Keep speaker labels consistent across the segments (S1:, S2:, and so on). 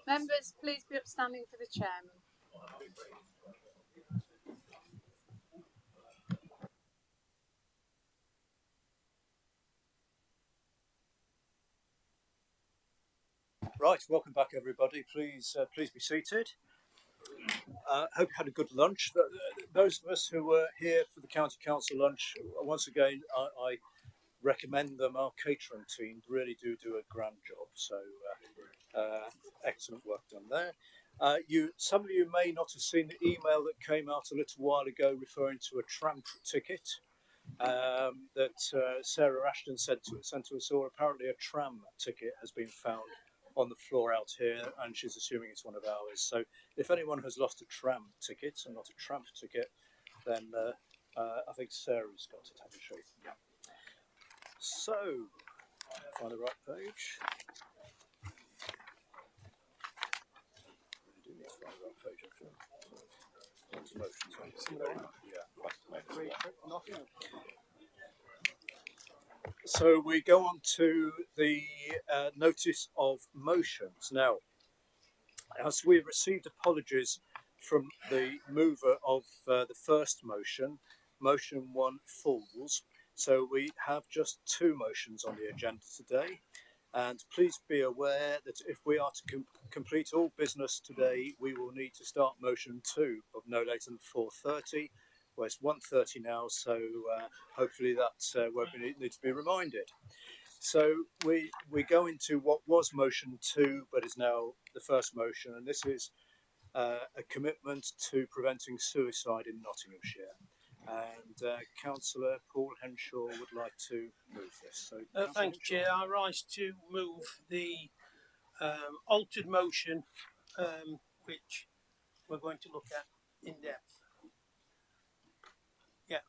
S1: Members, please be upstanding for the chairman.
S2: Right, welcome back, everybody. Please be seated. Hope you had a good lunch. Those of us who were here for the county council lunch, once again, I recommend them. Our catering team really do a grand job. So excellent work done there. Some of you may not have seen the email that came out a little while ago referring to a tram ticket that Sarah Ashton sent to us all. Apparently, a tram ticket has been found on the floor out here, and she's assuming it's one of ours. So, if anyone has lost a tram ticket and not a tramp ticket, then I think Sarah's got it. Have a show. Yeah. So, find the right page. Do need to find the right page, actually. So we go on to the notice of motions. Now, as we received apologies from the mover of the first motion, motion 1 falls. So we have just 2 motions on the agenda today. And please be aware that if we are to complete all business today, we will need to start motion 2 of no later than 4:30. Well, it's 1:30 now, so hopefully that won't need to be reminded. So we go into what was motion 2, but is now the first motion, and this is a commitment to preventing suicide in Nottinghamshire. And Councillor Paul Henshaw would like to move this. So,
S3: thank you, Chair. I rise to move the altered motion, which we're going to look at in depth. Yeah.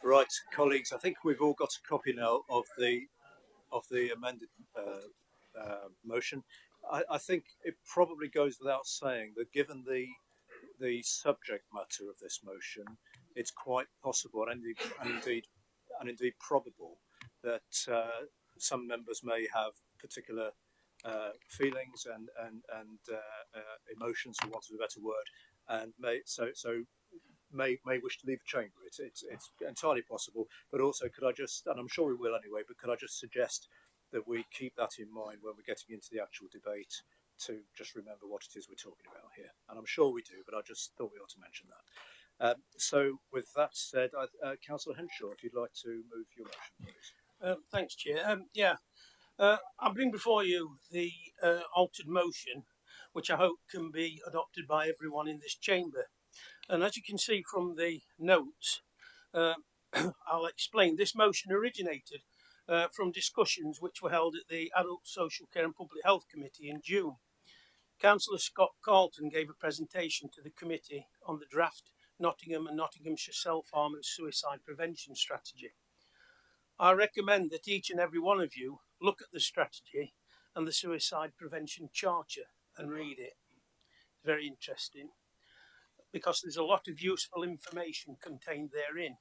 S2: Right, colleagues, I think we've all got a copy now of the amended motion. I think it probably goes without saying that given the subject matter of this motion, it's quite possible and indeed probable that some members may have particular feelings and emotions, for want of a better word, and may wish to leave the chamber. It's entirely possible, but also could I just, and I'm sure we will anyway, but could I just suggest that we keep that in mind when we're getting into the actual debate, to just remember what it is we're talking about here. And I'm sure we do, but I just thought we ought to mention that. So with that said, Councillor Henshaw, if you'd like to move your motion, please.
S3: Thanks, Chair. I bring before you the altered motion, which I hope can be adopted by everyone in this chamber. And as you can see from the notes, I'll explain. This motion originated from discussions which were held at the Adult Social Care and Public Health Committee in June. Councillor Scott Carlton gave a presentation to the committee on the draft Nottingham and Nottinghamshire self-harm and suicide prevention strategy. I recommend that each and every one of you look at the strategy and the suicide prevention charter and read it. It's very interesting because there's a lot of useful information contained therein.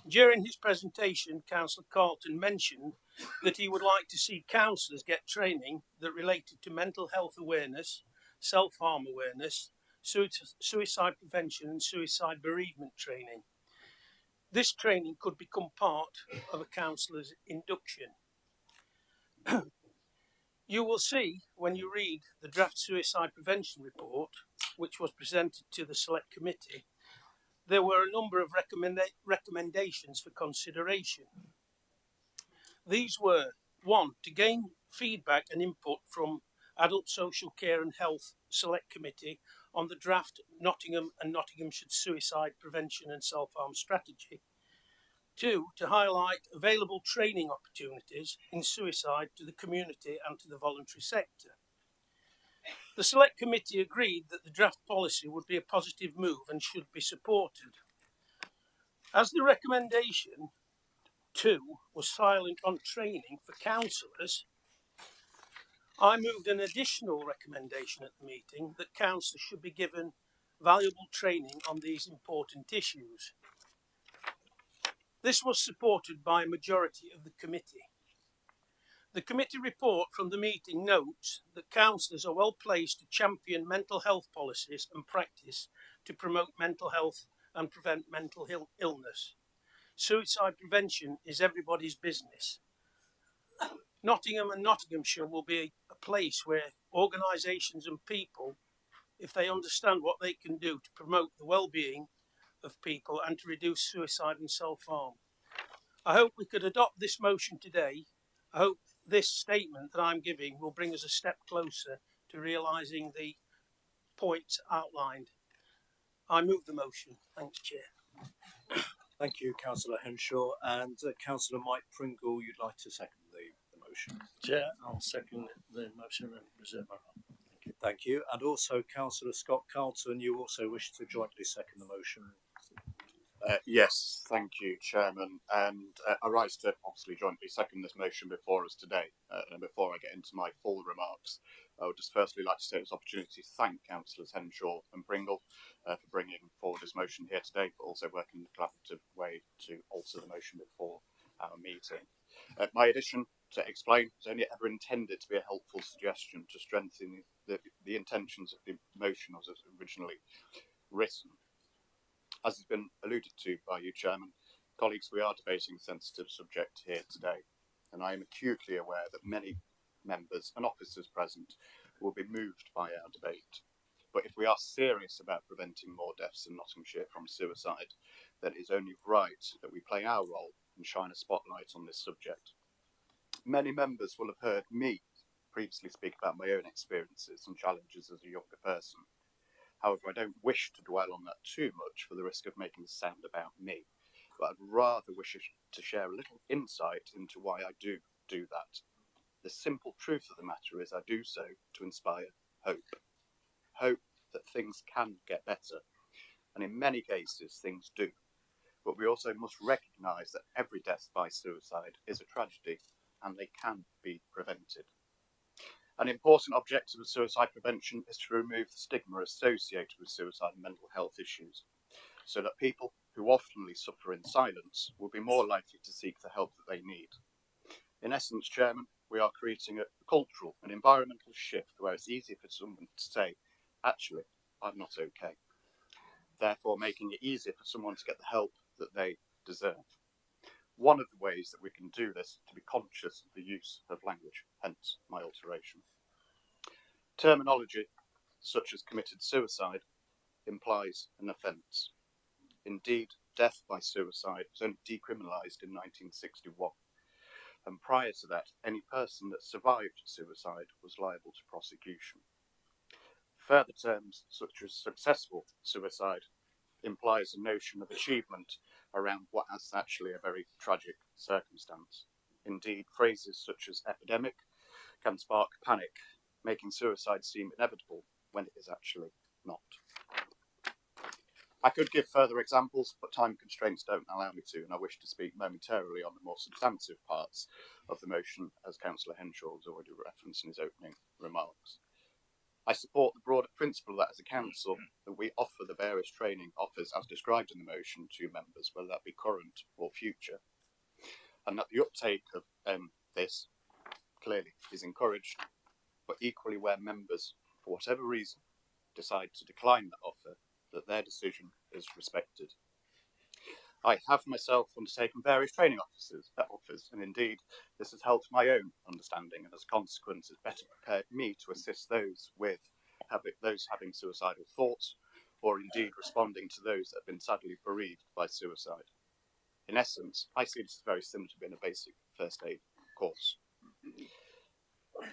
S3: During his presentation, Councillor Carlton mentioned that he would like to see councillors get training that related to mental health awareness, self-harm awareness, suicide prevention and suicide bereavement training. This training could become part of a councillor's induction. You will see when you read the draft suicide prevention report, which was presented to the select committee, there were a number of recommendations for consideration. These were: 1, to gain feedback and input from Adult Social Care and Health Select Committee on the draft Nottingham and Nottinghamshire suicide prevention and self-harm strategy. 2, to highlight available training opportunities in suicide to the community and to the voluntary sector. The Select Committee agreed that the draft policy would be a positive move and should be supported. As the recommendation 2 was silent on training for councillors, I moved an additional recommendation at the meeting that councillors should be given valuable training on these important issues. This was supported by a majority of the committee. The committee report from the meeting notes that councillors are well placed to champion mental health policies and practice to promote mental health and prevent mental illness. Suicide prevention is everybody's business. Nottingham and Nottinghamshire will be a place where organisations and people, if they understand what they can do to promote the well-being of people and to reduce suicide and self-harm. I hope we could adopt this motion today. I hope this statement that I'm giving will bring us a step closer to realising the points outlined. I move the motion. Thanks, Chair.
S2: Thank you, Councillor Henshaw. And Councillor Mike Pringle, you'd like to second the motion?
S4: Chair, I'll second the motion and reserve my right.
S2: Thank you. And also Councillor Scott Carlton, you also wish to jointly second the motion?
S5: Yes, thank you, Chairman. And I rise to obviously jointly second this motion before us today. And before I get into my full remarks, I would just firstly like to take this opportunity to thank Councillors Henshaw and Pringle for bringing forward this motion here today, but also working in a collaborative way to alter the motion before our meeting. My addition, to explain, was only ever intended to be a helpful suggestion to strengthen the intentions of the motion as it was originally written. As has been alluded to by you, Chairman, colleagues, we are debating a sensitive subject here today, and I am acutely aware that many members and officers present will be moved by our debate. But if we are serious about preventing more deaths in Nottinghamshire from suicide, then it is only right that we play our role and shine a spotlight on this subject. Many members will have heard me previously speak about my own experiences and challenges as a younger person. However, I don't wish to dwell on that too much for the risk of making this sound about me, but I'd rather wish to share a little insight into why I do that. The simple truth of the matter is I do so to inspire hope. Hope that things can get better, and in many cases things do. but we also must recognise that every death by suicide is a tragedy and they can be prevented. An important objective of suicide prevention is to remove the stigma associated with suicide and mental health issues, so that people who often suffer in silence will be more likely to seek the help that they need. In essence, Chairman, we are creating a cultural and environmental shift where it's easy for someone to say, actually, I'm not okay. Therefore, making it easier for someone to get the help that they deserve. One of the ways that we can do this is to be conscious of the use of language, hence my alteration. Terminology, such as committed suicide, implies an offence. Indeed, death by suicide was only decriminalised in 1961, and prior to that, any person that survived suicide was liable to prosecution. Further terms, such as successful suicide, implies a notion of achievement around what is actually a very tragic circumstance. Indeed, phrases such as epidemic can spark panic, making suicide seem inevitable when it is actually not. I could give further examples, but time constraints don't allow me to, and I wish to speak momentarily on the more substantive parts of the motion, as Councillor Henshaw has already referenced in his opening remarks. I support the broader principle that as a council that we offer the various training offers as described in the motion to members, whether that be current or future, and that the uptake of this clearly is encouraged, but equally where members, for whatever reason, decide to decline that offer, that their decision is respected. I have myself undertaken various training offers, and indeed this has helped my own understanding, and as a consequence has better prepared me to assist those having suicidal thoughts, or indeed responding to those that have been sadly bereaved by suicide. In essence, I see this as very similar to being a basic first aid course.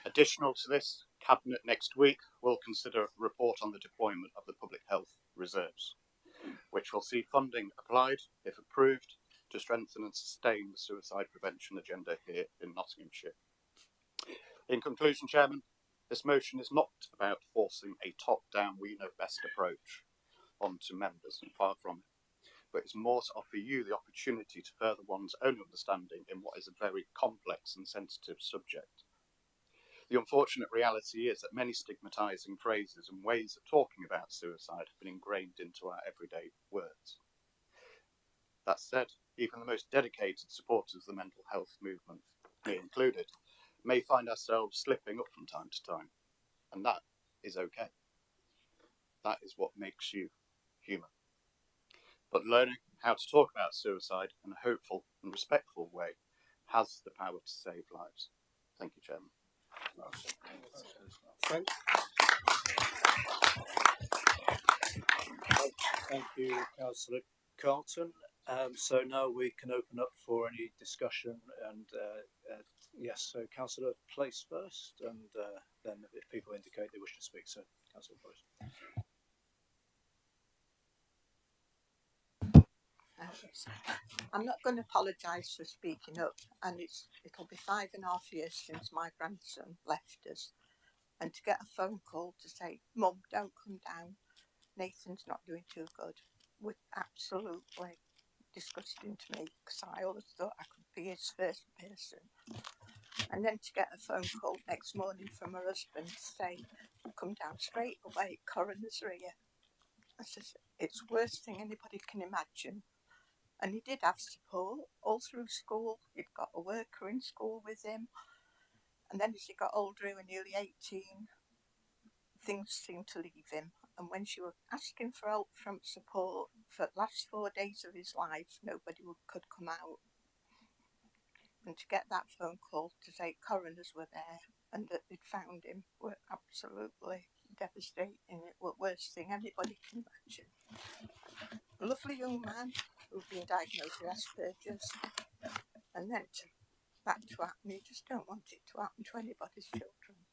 S5: Additional to this, Cabinet next week will consider a report on the deployment of the public health reserves, which will see funding applied, if approved, to strengthen and sustain the suicide prevention agenda here in Nottinghamshire. In conclusion, Chairman, this motion is not about forcing a top-down, we-know-best approach onto members, and far from it, but it's more to offer you the opportunity to further one's own understanding in what is a very complex and sensitive subject. The unfortunate reality is that many stigmatising phrases and ways of talking about suicide have been ingrained into our everyday words. That said, even the most dedicated supporters of the mental health movement, me included, may find ourselves slipping up from time to time, and that is okay. That is what makes you human. But learning how to talk about suicide in a hopeful and respectful way has the power to save lives. Thank you, Chairman.
S2: Thank you, Councillor Carlton. So now we can open up for any discussion, and yes, so Councillor Place first, and then if people indicate they wish to speak, so Councillor Place.
S6: I'm not going to apologise for speaking up, and it'll be 5.5 years since my grandson left us, and to get a phone call to say, "Mum, don't come down, Nathan's not doing too good," was absolutely disgusting to me, because I always thought I could be his first person. And then to get a phone call next morning from her husband to say, "Come down straight away, coroner's here." I said, it's the worst thing anybody can imagine. And he did have support all through school. He'd got a worker in school with him. And then as he got older, he was nearly 18, things seemed to leave him. And when she was asking for help from support for the last 4 days of his life, nobody could come out. And to get that phone call to say coroners were there and that they'd found him were absolutely devastating. It was the worst thing anybody can imagine. A lovely young man who'd been diagnosed with Asperger's, and then that to happen, you just don't want it to happen to anybody's children.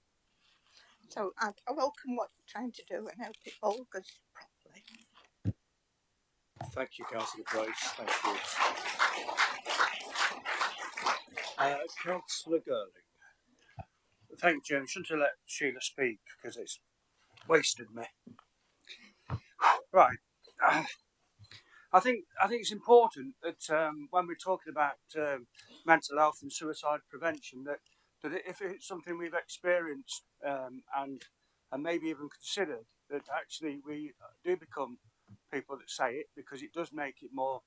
S6: So I welcome what you're trying to do and hope it all goes properly.
S2: Thank you, Councillor Place. Thank you. Councillor Girling.
S3: Thank you, Jim. Shouldn't have let Sheila speak because it's wasted me. Right.
S7: I think it's important that when we're talking about mental health and suicide prevention, that if it's something we've experienced and maybe even considered, that actually we do become people that say it, because it does make it more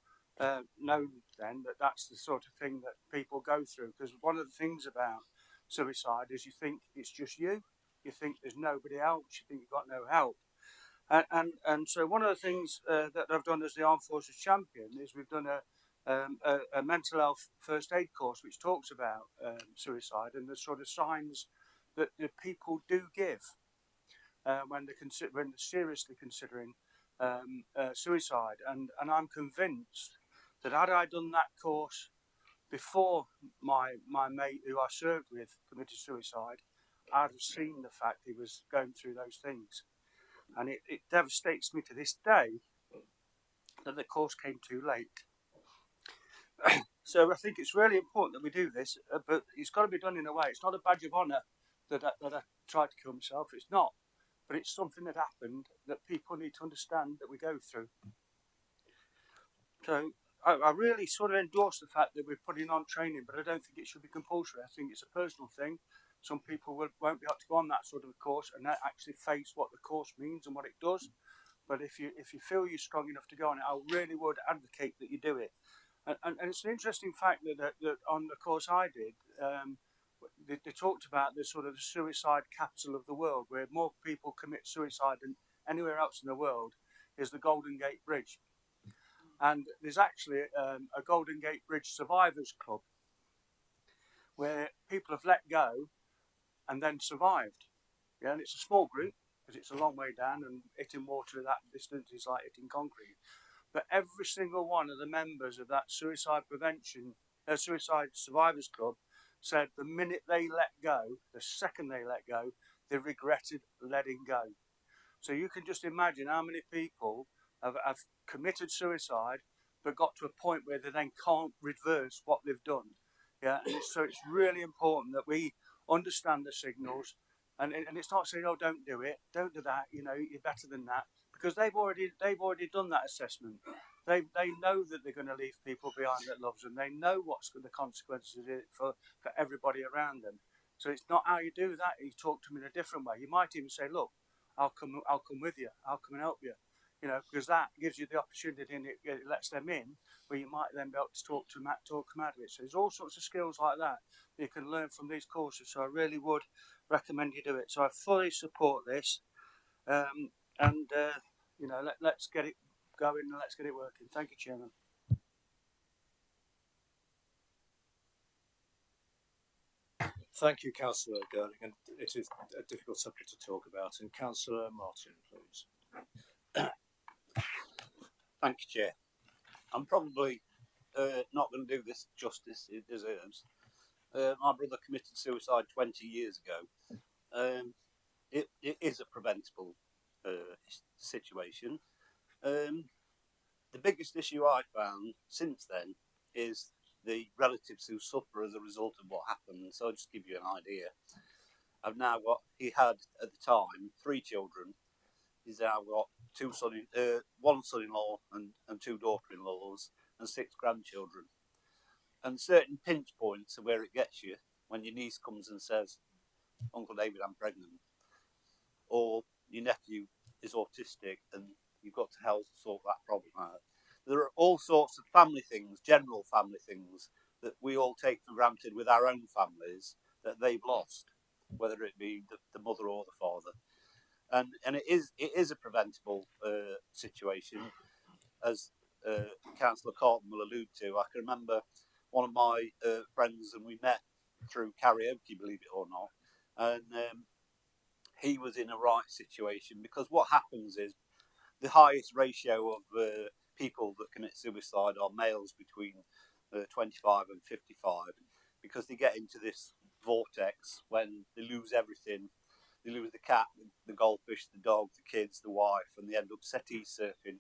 S7: known then that that's the sort of thing that people go through. Because one of the things about suicide is you think it's just you think there's nobody else, you think you've got no help. And so one of the things that I've done as the Armed Forces Champion is we've done a mental health first aid course which talks about suicide and the sort of signs that the people do give when they're seriously considering suicide. And I'm convinced that had I done that course before my mate who I served with committed suicide, I'd have seen the fact he was going through those things. And it devastates me to this day that the course came too late. So I think it's really important that we do this, but it's got to be done in a way. It's not a badge of honour that I tried to kill myself. It's not. But it's something that happened that people need to understand that we go through. So I really sort of endorse the fact that we're putting on training, but I don't think it should be compulsory. I think it's a personal thing. Some people won't be able to go on that sort of a course and actually face what the course means and what it does. But if you feel you're strong enough to go on it, I really would advocate that you do it. And it's an interesting fact that on the course I did, they talked about the sort of suicide capital of the world, where more people commit suicide than anywhere else in the world, is the Golden Gate Bridge. And there's actually a Golden Gate Bridge Survivors Club where people have let go and then survived. Yeah, and it's a small group because it's a long way down, and hitting water at that distance is like hitting concrete. But every single one of the members of that suicide survivors club said the minute they let go, the second they let go, they regretted letting go. So you can just imagine how many people have committed suicide but got to a point where they then can't reverse what they've done. Yeah, and so it's really important that we understand the signals, and it's not saying, oh, don't do it, don't do that, you know, you're better than that, because they've already done that assessment. They know that they're going to leave people behind that loves them. They know what's the consequences for everybody around them. So it's not how you do that. You talk to them in a different way. You might even say, look, I'll come with you. I'll come and help you. You know, because that gives you the opportunity, and it lets them in, where you might then be able to talk them out of it. So there's all sorts of skills like that you can learn from these courses. So I really would recommend you do it. So I fully support this, and you know, let's get it going and let's get it working. Thank you, Chairman.
S2: Thank you, Councillor Girling, and it is a difficult subject to talk about. And Councillor Martin, please.
S8: Thank you, Chair. I'm probably not going to do this justice it deserves. My brother committed suicide 20 years ago. It is a preventable situation. The biggest issue I found since then is the relatives who suffer as a result of what happened. So I'll just give you an idea. I've now got, he had at the time 3 children. He's now got one son-in-law and 2 daughter-in-laws and 6 grandchildren. And certain pinch points are where it gets you when your niece comes and says, Uncle David, I'm pregnant. Or your nephew is autistic and you've got to help sort that problem out. There are all sorts of family things, general family things, that we all take for granted with our own families that they've lost, whether it be the mother or the father. And it is a preventable situation, as Councillor Carlton will allude to. I can remember one of my friends, and we met through karaoke, believe it or not, and he was in a right situation, because what happens is the highest ratio of people that commit suicide are males between 25 and 55, because they get into this vortex when they lose everything. They lose the cat, the goldfish, the dog, the kids, the wife, and they end up settee surfing,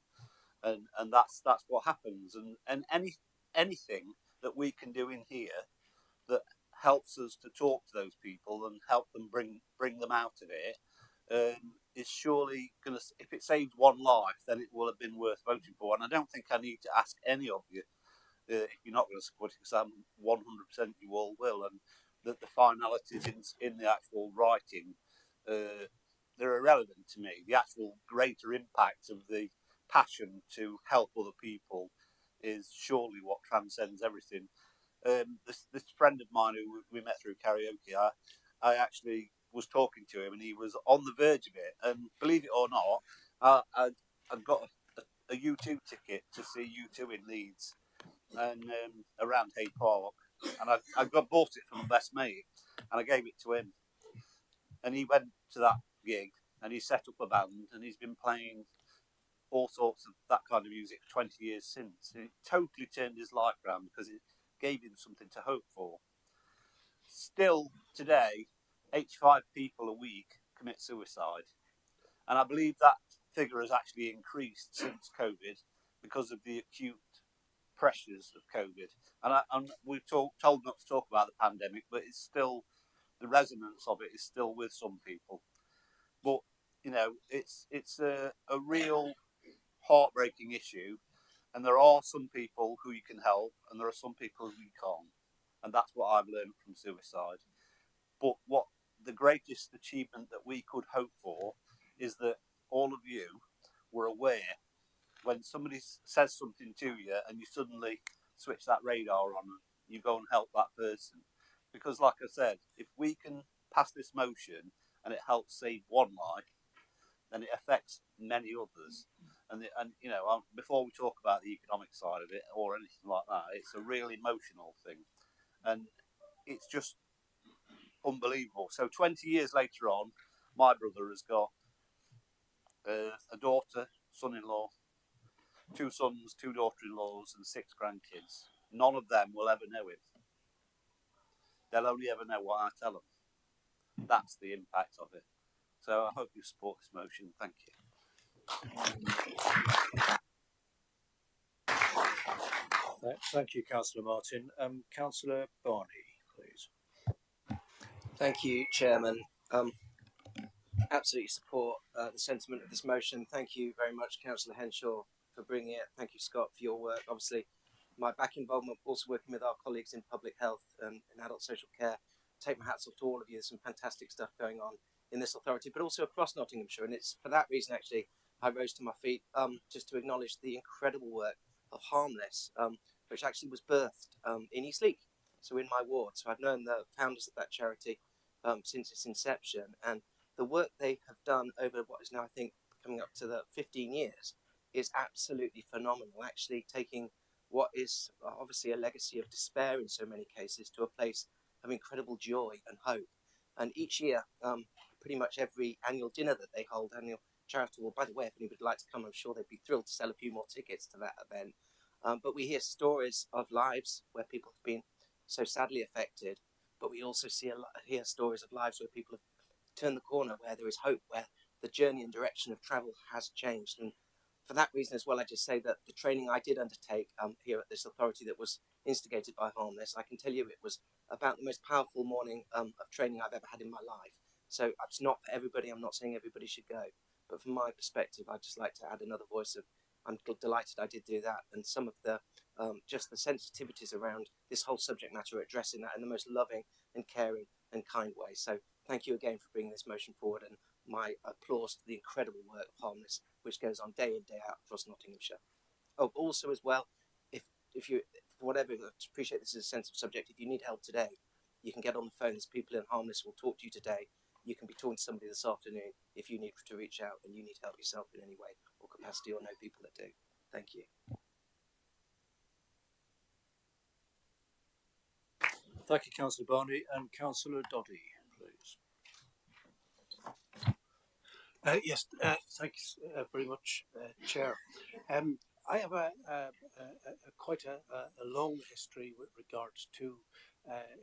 S8: and that's what happens. And anything that we can do in here that helps us to talk to those people and help them bring them out of it, is surely going to, if it saved one life, then it will have been worth voting for. And I don't think I need to ask any of you if you're not going to support it, because I'm 100% you all will, and that the finalities in the actual writing, they're irrelevant to me. The actual greater impact of the passion to help other people is surely what transcends everything. This friend of mine who we met through karaoke, I actually was talking to him, and he was on the verge of it. And believe it or not, I'd got a U2 ticket to see U2 in Leeds and around Hay Park, and I bought it from my best mate, and I gave it to him, and he went to that gig, and he set up a band, and he's been playing all sorts of that kind of music for 20 years since. And it totally turned his life around because it gave him something to hope for. Still today, 85 people a week commit suicide, and I believe that figure has actually increased since COVID because of the acute pressures of COVID. And we've told not to talk about the pandemic, but it's still, the resonance of it is still with some people. But you know, it's a real heartbreaking issue, and there are some people who you can help, and there are some people who you can't, and that's what I've learned from suicide. But what the greatest achievement that we could hope for is that all of you were aware when somebody says something to you, and you suddenly switch that radar on and you go and help that person. Because like I said, if we can pass this motion and it helps save one life, then it affects many others. And you know, before we talk about the economic side of it or anything like that, it's a real emotional thing, and it's just unbelievable. So 20 years later on, my brother has got a daughter, son-in-law, 2 sons, 2 daughter-in-laws, and 6 grandkids. None of them will ever know him. They'll only ever know what I tell them. That's the impact of it. So I hope you support this motion. Thank you.
S2: Thank you, Councillor Martin. Councillor Barney, please.
S9: Thank you, Chairman. Absolutely support the sentiment of this motion. Thank you very much, Councillor Henshaw, for bringing it. Thank you, Scott, for your work. Obviously, my back involvement, also working with our colleagues in public health and in adult social care. Take my hats off to all of you. There's some fantastic stuff going on in this authority, but also across Nottinghamshire. And it's for that reason, actually, I rose to my feet just to acknowledge the incredible work of Harmless, which actually was birthed in Eastleigh, so in my ward. So I've known the founders of that charity since its inception, and the work they have done over what is now, I think, coming up to the 15 years is absolutely phenomenal, actually taking what is obviously a legacy of despair in so many cases to a place of incredible joy and hope. And each year, pretty much every annual dinner that they hold, annual charitable, by the way, if anybody would like to come, I'm sure they'd be thrilled to sell a few more tickets to that event. But we hear stories of lives where people have been so sadly affected, but we also hear stories of lives where people have turned the corner, where there is hope, where the journey and direction of travel has changed. And for that reason as well, I just say that the training I did undertake here at this authority that was instigated by Harmless, I can tell you it was about the most powerful morning of training I've ever had in my life. So it's not for everybody. I'm not saying everybody should go, but from my perspective, I'd just like to add another voice of, I'm delighted I did do that, and some of the just the sensitivities around this whole subject matter, addressing that in the most loving and caring and kind way. So thank you again for bringing this motion forward, and my applause to the incredible work of Harmless, which goes on day in, day out across Nottinghamshire. Oh, also as well, if you, for whatever, I appreciate this is a sensitive subject, if you need help today, you can get on the phone. There's people in Harmless who will talk to you today. You can be talking to somebody this afternoon if you need to reach out and you need help yourself in any way or capacity, or know people that do. Thank you.
S2: Thank you, Councillor Barney. And Councillor Doddy, please.
S3: Yes, thanks very much, Chair. I have quite a long history with regards to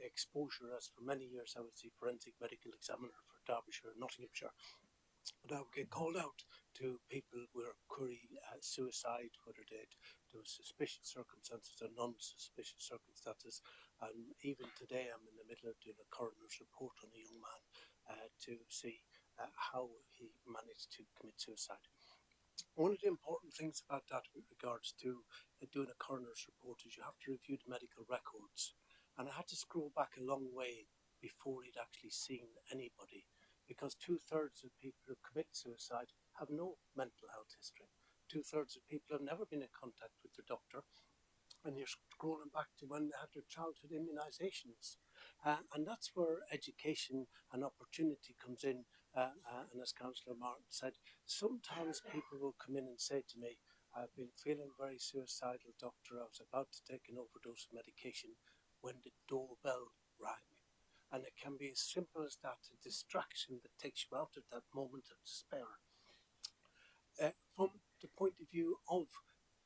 S3: exposure, as for many years I was the forensic medical examiner for Derbyshire and Nottinghamshire. But I would get called out to people where query suicide, whether there was suspicious circumstances or non-suspicious circumstances. And even today I'm in the middle of doing a coroner's report on a young man to see how he managed to commit suicide. One of the important things about that with regards to doing a coroner's report is you have to review the medical records. And I had to scroll back a long way before he'd actually seen anybody, because 2/3 of people who commit suicide have no mental health history. 2/3 of people have never been in contact with their doctor, and you're scrolling back to when they had their childhood immunisations. And that's where education and opportunity comes in. And as Councillor Martin said, sometimes people will come in and say to me, I've been feeling very suicidal, doctor. I was about to take an overdose of medication when the doorbell rang. And it can be as simple as that, a distraction that takes you out of that moment of despair. From the point of view of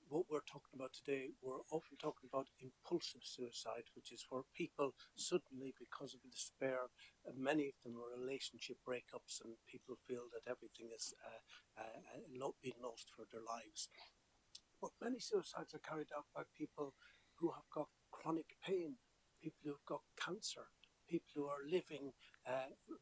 S3: what we're talking about today, we're often talking about impulsive suicide, which is where people suddenly, because of despair, many of them are relationship breakups, and people feel that everything is being lost for their lives. But many suicides are carried out by people who have got chronic pain, people who have got cancer, people who are living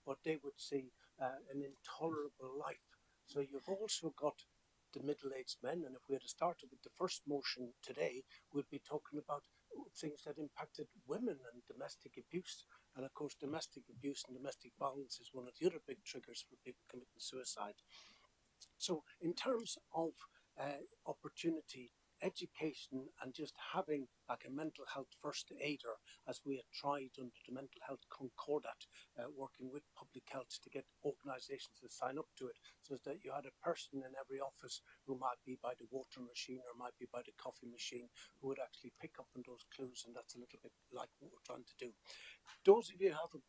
S3: what they would see an intolerable life. So you've also got the middle-aged men, and if we had started with the first motion today, we'd be talking about things that impacted women and domestic abuse. And of course, domestic abuse and domestic violence is one of the other big triggers for people committing suicide. So in terms of opportunity, education, and just having like a mental health first aider, as we had tried under the Mental Health Concordat, working with public health to get organisations to sign up to it, so that you had a person in every office who might be by the water machine or might be by the coffee machine, who would actually pick up on those clues, and that's a little bit like what we're trying to do. Those of you who have a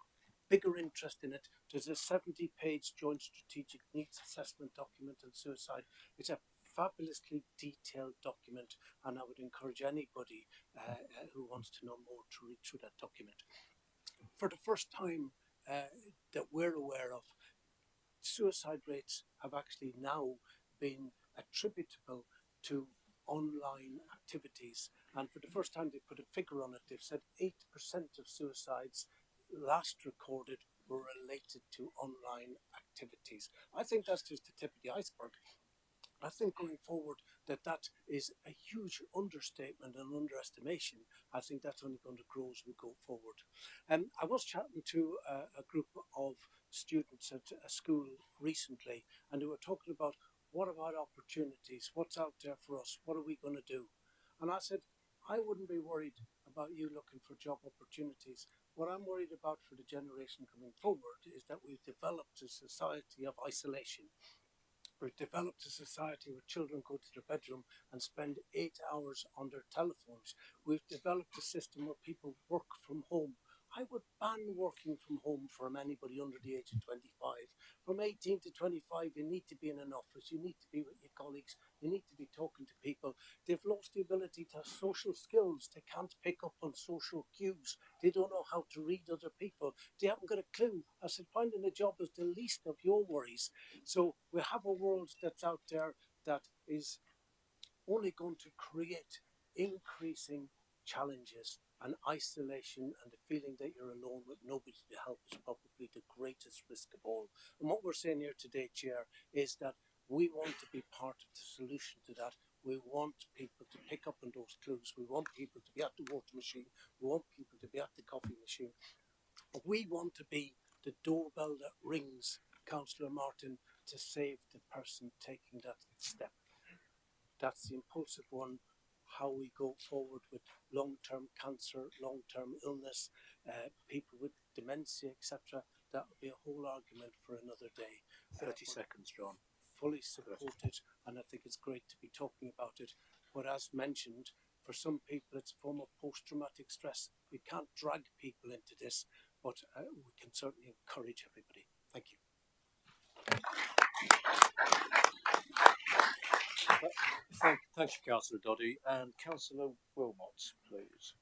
S3: bigger interest in it, there's a 70-page joint strategic needs assessment document on suicide. It's a fabulously detailed document, and I would encourage anybody who wants to know more to read through that document. For the first time that we're aware of, suicide rates have actually now been attributable to online activities, and for the first time they put a figure on it. They've said 8% of suicides last recorded were related to online activities. I think that's just the tip of the iceberg. I think going forward that is a huge understatement and underestimation. I think that's only going to grow as we go forward. I was chatting to a group of students at a school recently, and they were talking about, what about opportunities? What's out there for us? What are we going to do? And I said, I wouldn't be worried about you looking for job opportunities. What I'm worried about for the generation coming forward is that we've developed a society of isolation. We've developed a society where children go to their bedroom and spend 8 hours on their telephones. We've developed a system where people work from home. I would ban working from home from anybody under the age of 25. From 18 to 25, you need to be in an office, you need to be with your colleagues, you need to be talking to people. They've lost the ability to have social skills. They can't pick up on social cues. They don't know how to read other people. They haven't got a clue. I said, finding a job is the least of your worries. So we have a world that's out there that is only going to create increasing challenges, and isolation and the feeling that you're alone with nobody to help is probably the greatest risk of all. And what we're saying here today, Chair, is that we want to be part of the solution to that. We want people to pick up on those clues. We want people to be at the water machine. We want people to be at the coffee machine. We want to be the doorbell that rings, Councillor Martin, to save the person taking that step. That's the impulsive one. How we go forward with long-term cancer, long-term illness, people with dementia, etc. That would be a whole argument for another day.
S2: 30 seconds, John.
S3: Fully supported, and I think it's great to be talking about it. But as mentioned, for some people it's a form of post-traumatic stress. We can't drag people into this, but we can certainly encourage everybody. Thank you.
S2: Thank you, Councillor Doddy. And Councillor Wilmot, please.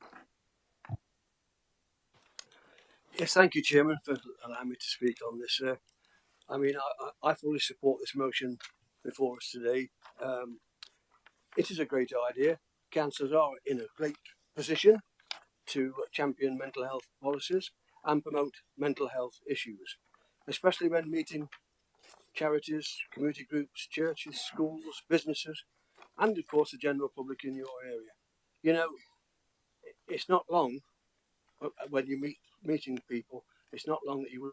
S10: Yes, thank you, Chairman, for allowing me to speak on this. I fully support this motion before us today. It is a great idea. Councillors are in a great position to champion mental health policies and promote mental health issues, especially when meeting charities, community groups, churches, schools, businesses, and of course the general public in your area. You know, it's not long when you meeting people. It's not long that you will.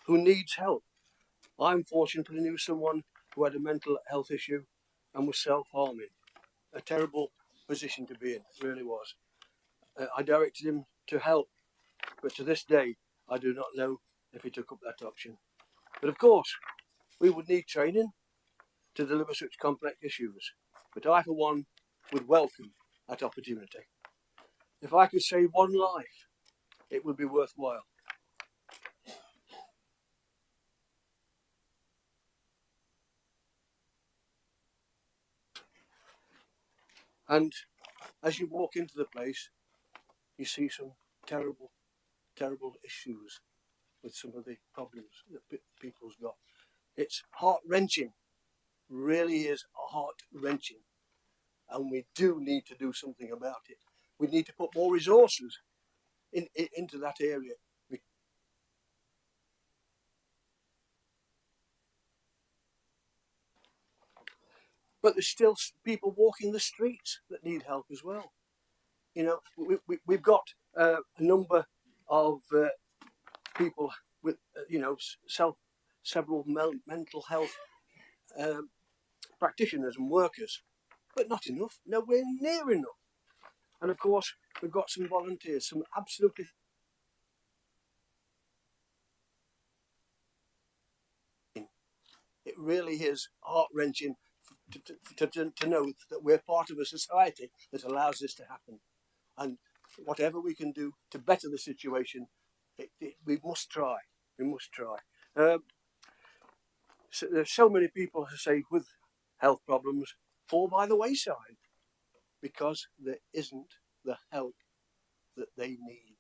S10: Who needs help. I'm fortunately knew someone who had a mental health issue and was self-harming. A terrible position to be in, it really was. I directed him to help, but to this day, I do not know if he took up that option. But of course, we would need training to deliver such complex issues, but I, for one, would welcome that opportunity. If I could save one life, it would be worthwhile. And as you walk into the place, you see some terrible, terrible issues with some of the problems that people's got. It's heart-wrenching, really is heart-wrenching. And we do need to do something about it. We need to put more resources into that area. But there's still people walking the streets that need help as well. You know, we've got a number of people with, you know, several mental health practitioners and workers, but not enough, nowhere near enough. And of course, we've got some volunteers, some absolutely. It really is heart-wrenching to know that we're part of a society that allows this to happen. And whatever we can do to better the situation, we must try. We must try. So there's so many people, as I say, with health problems fall by the wayside because there isn't the help that they need.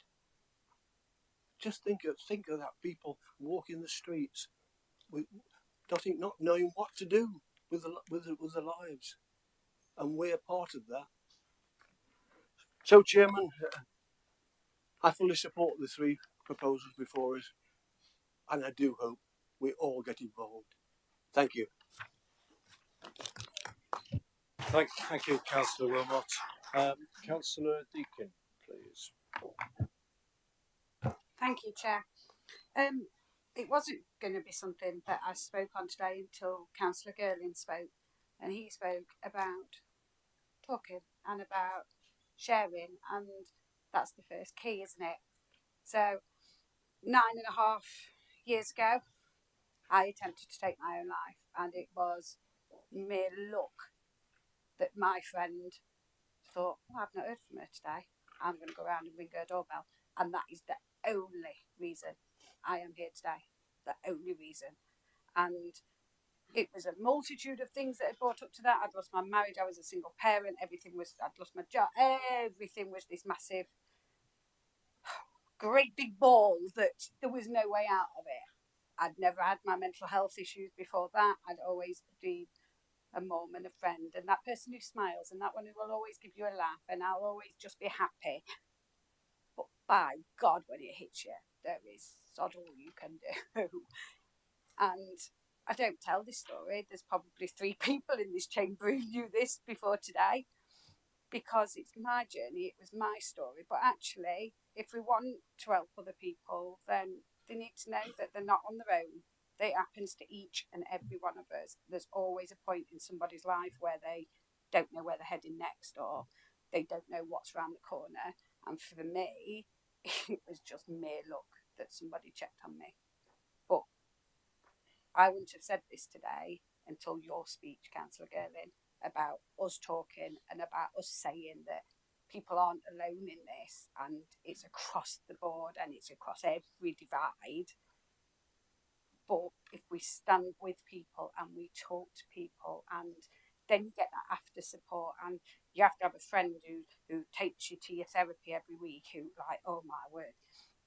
S10: Just think of that, people walking the streets, not knowing what to do with their lives, and we're part of that. So, Chairman, I fully support the three proposals before us, and I do hope we all get involved. Thank you.
S2: Thank you, Councillor Wilmot. Councillor Deakin, please.
S1: Thank you, Chair. It wasn't going to be something that I spoke on today until Councillor Girling spoke, and he spoke about talking and about sharing, and that's the first key, isn't it? So 9.5 years ago, I attempted to take my own life, and it was mere luck that my friend thought, well, I've not heard from her today, I'm going to go around and ring her doorbell. And that is the only reason I am here today. The only reason. And it was a multitude of things that had brought up to that. I'd lost my marriage, I was a single parent, I'd lost my job, everything was this massive, great big ball that there was no way out of it. I'd never had my mental health issues before that. I'd always been a mum and a friend, and that person who smiles, and that one who will always give you a laugh, and I'll always just be happy. But by God, when it hits you, there is sod all you can do. And I don't tell this story. There's probably 3 people in this chamber who knew this before today, because it's my journey, it was my story. But actually, if we want to help other people, then they need to know that they're not on their own. It happens to each and every one of us. There's always a point in somebody's life where they don't know where they're heading next, or they don't know what's around the corner. And for me, it was just mere luck that somebody checked on me. But I wouldn't have said this today until your speech, Councillor Girling, about us talking and about us saying that people aren't alone in this, and it's across the board and it's across every divide. But if we stand with people and we talk to people, and then you get that after support, and you have to have a friend who takes you to your therapy every week, who, like, oh my word,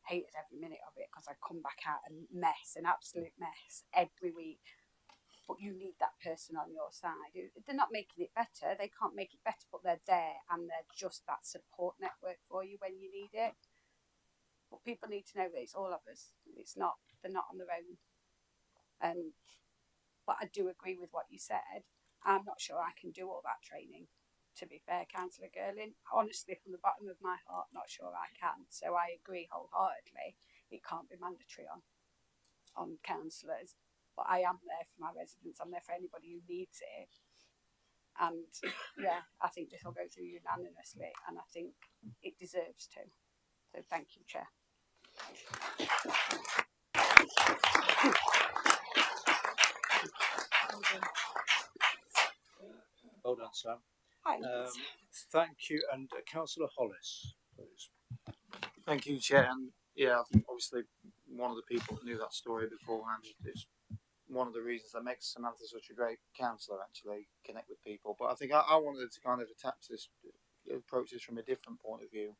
S1: hated every minute of it because I come back out a mess, an absolute mess every week. But you need that person on your side. They're not making it better. They can't make it better, but they're there, and they're just that support network for you when you need it. But people need to know that it's all of us. It's not, they're not on their own. But I do agree with what you said. I'm not sure I can do all that training, to be fair, Councillor Girling. Honestly, from the bottom of my heart, not sure I can. So I agree wholeheartedly. It can't be mandatory on councillors. But I am there for my residents. I'm there for anybody who needs it. And yeah, I think this will go through unanimously, and I think it deserves to. So thank you, Chair.
S2: Well done, Sam.
S1: Hi.
S2: Thank you, and Councillor Hollis, please.
S11: Thank you, Chair. And yeah, I think obviously one of the people that knew that story beforehand is one of the reasons that makes Samantha such a great counsellor, actually connect with people. But I think I wanted to kind of approach this from a different point of view.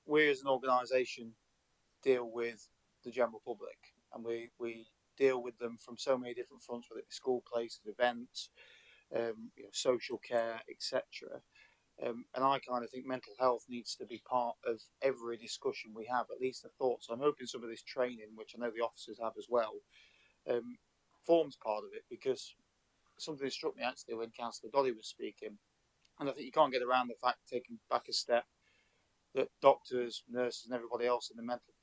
S11: We as an organisation deal with the general public, and we deal with them from so many different fronts, whether it be school places, events, social care, etc. And I kind of think mental health needs to be part of every discussion we have, at least a thought. So I'm hoping some of this training, which I know the officers have as well, forms part of it, because something that struck me actually when Councillor Dolly was speaking, and I think you can't get around the fact, taking back a step, that doctors, nurses and everybody else in the mental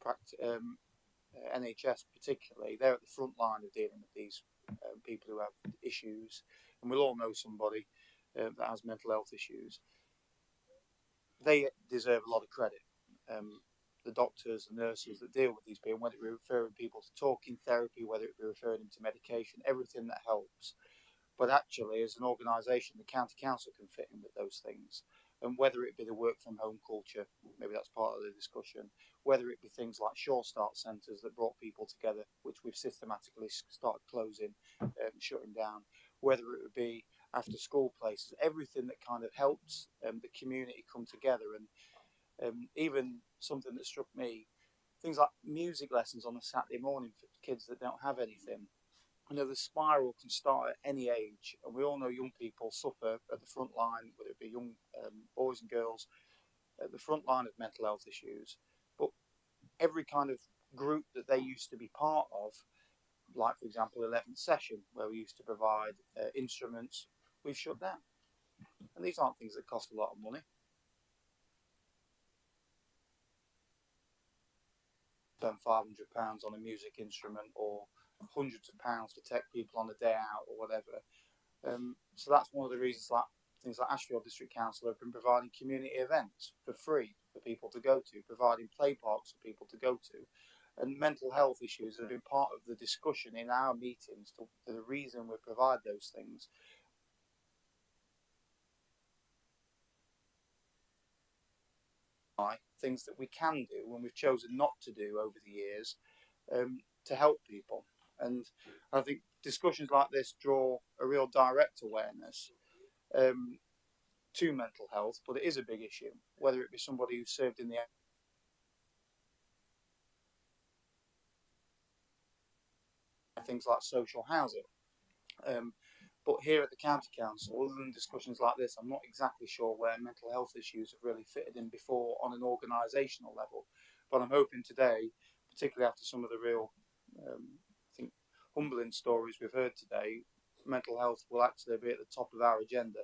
S11: NHS particularly, they're at the front line of dealing with these people who have issues, and we'll all know somebody that has mental health issues. They deserve a lot of credit. The doctors and nurses that deal with these people, whether it be referring people to talking therapy, whether it be referring them to medication, everything that helps. But actually, as an organisation, the county council can fit in with those things. And whether it be the work from home culture, maybe that's part of the discussion, whether it be things like Sure Start centres that brought people together, which we've systematically started closing, shutting down, whether it would be after school places, everything that kind of helps the community come together. And even something that struck me, things like music lessons on a Saturday morning for kids that don't have anything. You know, the spiral can start at any age, and we all know young people suffer at the front line, whether it be young boys and girls at the front line of mental health issues. But every kind of group that they used to be part of, like for example 11th session, where we used to provide instruments, we've shut down. And these aren't things that cost a lot of money. Spend £500 on a music instrument, or hundreds of pounds to take people on a day out or whatever. So that's one of the reasons that things like Ashfield District Council have been providing community events for free for people to go to, providing play parks for people to go to. And mental health issues have been part of the discussion in our meetings to the reason we provide those things. Things that we can do when we've chosen not to do over the years to help people. And I think discussions like this draw a real direct awareness to mental health, but it is a big issue, whether it be somebody who's served in the things like social housing. But here at the County Council, other than discussions like this, I'm not exactly sure where mental health issues have really fitted in before on an organisational level. But I'm hoping today, particularly after some of the real, I think, humbling stories we've heard today, mental health will actually be at the top of our agenda.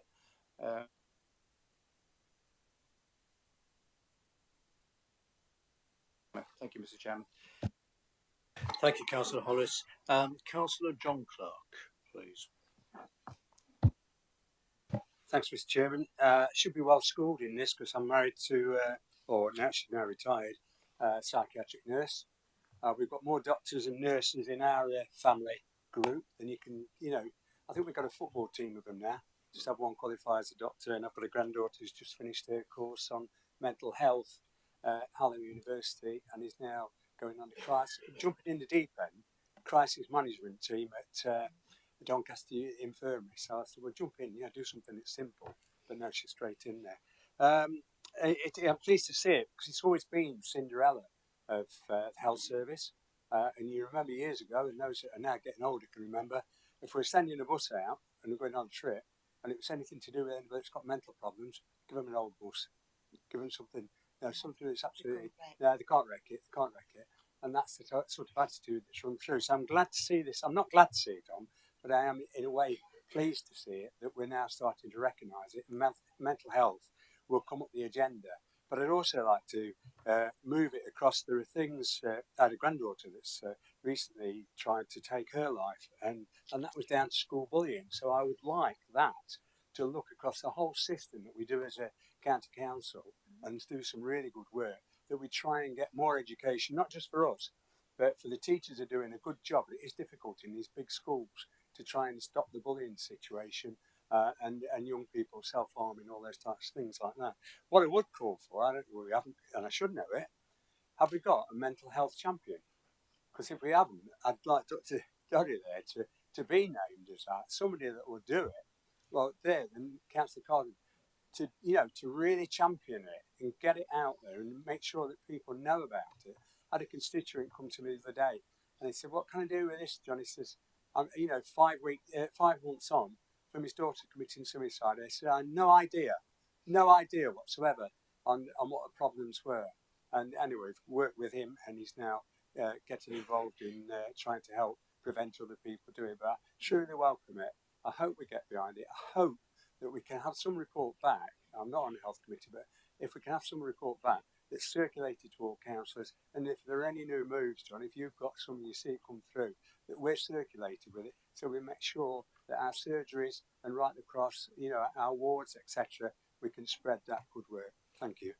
S11: Thank you, Mr. Chairman.
S2: Thank you, Councillor Hollis. Councillor John Clark, please.
S7: Thanks, Mr. Chairman. Should be well schooled in this because I'm married to, or actually now retired, psychiatric nurse. We've got more doctors and nurses in our family group than you can, I think we've got a football team of them now. Just have one qualify as a doctor, and I've got a granddaughter who's just finished her course on mental health at Hallam University and is now going on to jumping in the deep end, crisis management team at Doncaster Infirmary. So I said, well, jump in, do something that's simple. But no, she's straight in there. I'm pleased to see it because it's always been Cinderella of the health service. And you remember years ago, and those that are now getting older can remember, if we're sending a bus out and we're going on a trip and it was anything to do with anybody that's got mental problems, give them an old bus. Give them something
S10: You know, something that's absolutely, yeah, they can't wreck it, and that's the sort of attitude that's run through. So I'm glad to see this. I'm not glad to see it on, but I am in a way pleased to see it, that we're now starting to recognise it. And mental health will come up the agenda. But I'd also like to move it across. There are things. I had a granddaughter that's recently tried to take her life, and that was down to school bullying. So I would like that to look across the whole system that we do as a county council and do some really good work, that we try and get more education, not just for us, but for the teachers are doing a good job. It is difficult in these big schools to try and stop the bullying situation and young people self-harming, all those types of things like that. What I would call for, I don't know, we haven't, and I should know it, have we got a mental health champion? Because if we haven't, I'd like Dr. Doddy there to be named as that, somebody that will do it. Well, there, then Councillor Carden, to really champion it and get it out there and make sure that people know about it. I had a constituent come to me the other day, and he said, "What can I do with this, John?" He says, 5 months on from his daughter committing suicide." I said, "I had no idea whatsoever on what the problems were." And anyway, I've worked with him, and he's now getting involved in trying to help prevent other people doing it. But I truly welcome it. I hope we get behind it. I hope that we can have some report back. I'm not on the health committee, but if we can have some report back that's circulated to all councillors, and if there are any new moves, John, if you've got some, you see it come through, that we're circulated with it, so we make sure that our surgeries and right across, our wards, etc., we can spread that good work. Thank you.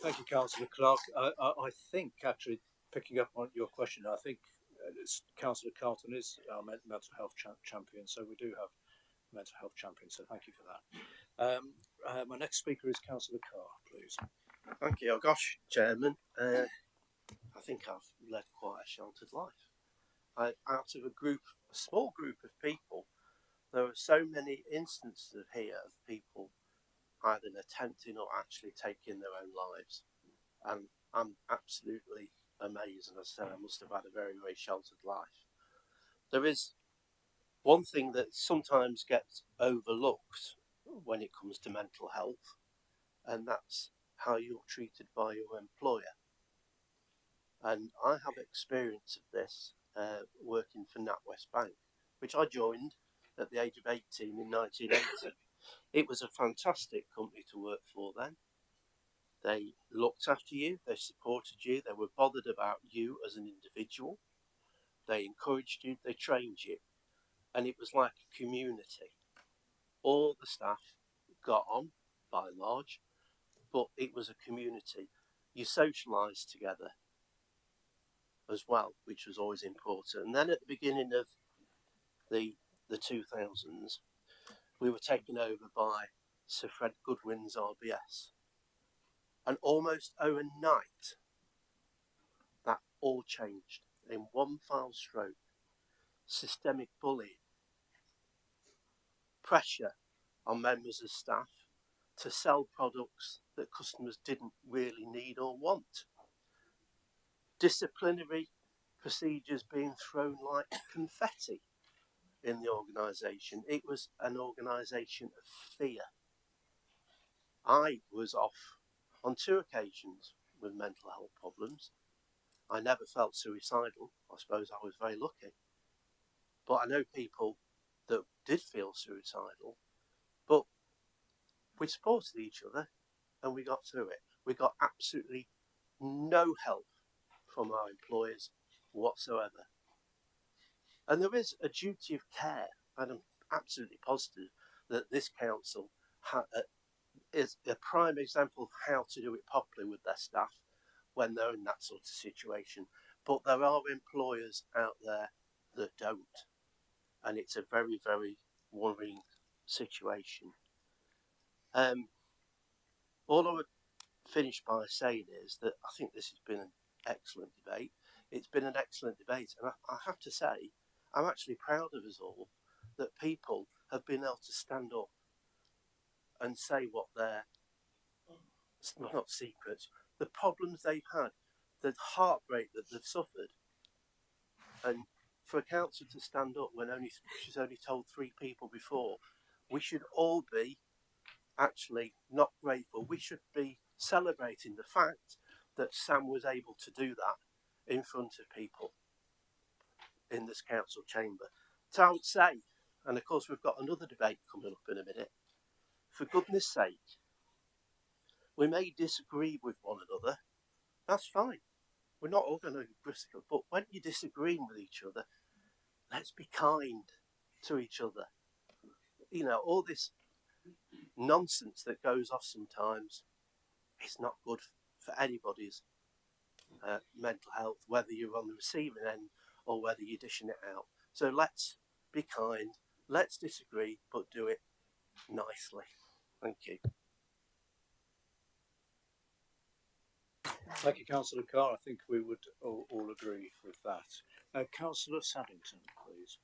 S2: Thank you, Councillor Clark. I think, actually, picking up on your question, I think Councillor Carlton is our mental health champion, so we do have a mental health champion, so thank you for that. My next speaker is Councillor Carr, please.
S4: Thank you. Oh gosh, Chairman, I think I've led quite a sheltered life. Out of a small group of people, there are so many instances here of people either attempting or actually taking their own lives, and I'm absolutely amazed. And as I said, I must have had a very, very sheltered life. There is one thing that sometimes gets overlooked when it comes to mental health, and that's how you're treated by your employer. And I have experience of this working for NatWest Bank, which I joined at the age of 18 in 1980. It was a fantastic company to work for then. They looked after you, they supported you, they were bothered about you as an individual. They encouraged you, they trained you, and it was like a community. All the staff got on, by and large, but it was a community. You socialised together as well, which was always important. And then at the beginning of the 2000s, we were taken over by Sir Fred Goodwin's RBS. And almost overnight, that all changed in one foul stroke. Systemic bullying, pressure on members of staff to sell products that customers didn't really need or want. Disciplinary procedures being thrown like confetti in the organisation. It was an organisation of fear. I was off on 2 occasions with mental health problems. I never felt suicidal. I suppose I was very lucky. But I know people that did feel suicidal, but we supported each other and we got through it. We got absolutely no help from our employers whatsoever. And there is a duty of care, and I'm absolutely positive that this council is a prime example of how to do it properly with their staff when they're in that sort of situation. But there are employers out there that don't, and it's a very, very worrying situation. All I would finish by saying is that I think this has been an excellent debate. It's been an excellent debate, and I have to say, I'm actually proud of us all that people have been able to stand up and say what their, not secrets, the problems they've had, the heartbreak that they've suffered. And for a council to stand up when she's only told 3 people before, we should all be actually not grateful. We should be celebrating the fact that Sam was able to do that in front of people in this council chamber. So I would say, and of course we've got another debate coming up in a minute, for goodness sake, we may disagree with one another, that's fine. We're not all going to be bristol, but when you're disagreeing with each other, let's be kind to each other. You know, all this nonsense that goes off sometimes is not good for anybody's mental health, whether you're on the receiving end or whether you're dishing it out. So let's be kind, let's disagree, but do it nicely. Thank you.
S2: Thank you, Councillor Carr. I think we would all agree with that. Councillor Saddington, please.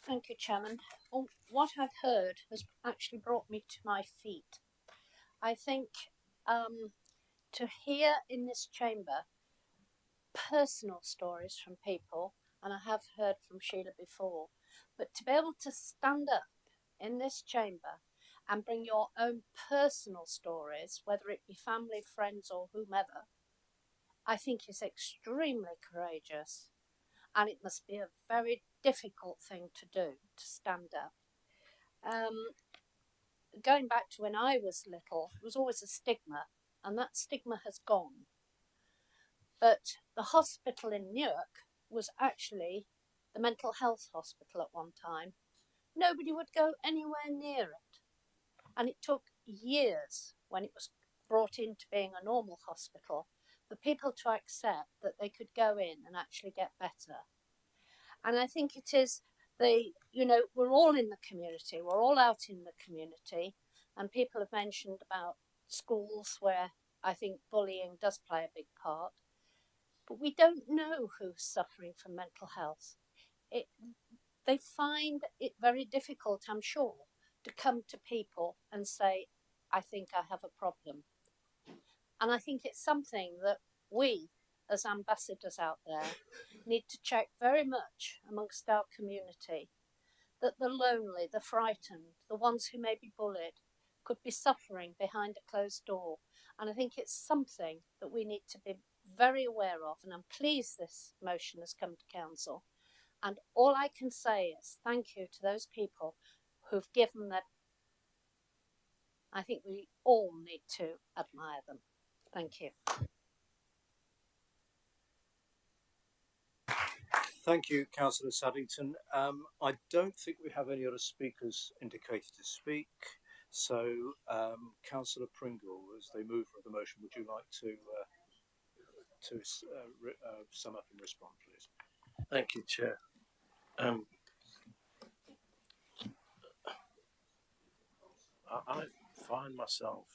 S12: Thank you, Chairman. Well, what I've heard has actually brought me to my feet. I think to hear in this chamber personal stories from people, and I have heard from Sheila before, but to be able to stand up in this chamber and bring your own personal stories, whether it be family, friends, or whomever, I think is extremely courageous. And it must be a very difficult thing to do, to stand up. Going back to when I was little, there was always a stigma, and that stigma has gone. But the hospital in Newark was actually the mental health hospital at one time. Nobody would go anywhere near it. And it took years, when it was brought into being a normal hospital, for people to accept that they could go in and actually get better. And I think it is we're all in the community, we're all out in the community, and people have mentioned about schools where I think bullying does play a big part. But we don't know who's suffering from mental health. They find it very difficult, I'm sure, to come to people and say, I think I have a problem. And I think it's something that we, as ambassadors out there, need to check very much amongst our community, that the lonely, the frightened, the ones who may be bullied, could be suffering behind a closed door. And I think it's something that we need to be very aware of, and I'm pleased this motion has come to council. And all I can say is thank you to those people who've given that. I think we all need to admire them. Thank you.
S2: Thank you, Councillor Saddington. I don't think we have any other speakers indicated to speak. So, Councillor Pringle, as the mover of the motion, would you like to sum up and respond, please?
S4: Thank you, Chair. I find myself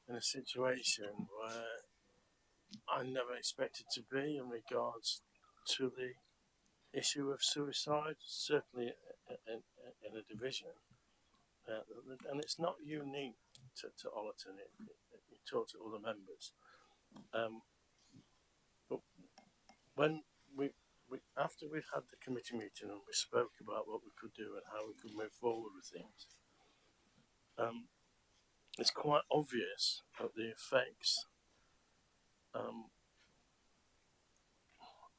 S4: in a situation where I never expected to be in regards to the issue of suicide, certainly in a division. And it's not unique to Ollerton, you talk to other members. But when we after we'd had the committee meeting and we spoke about what we could do and how we could move forward with things, it's quite obvious that the effects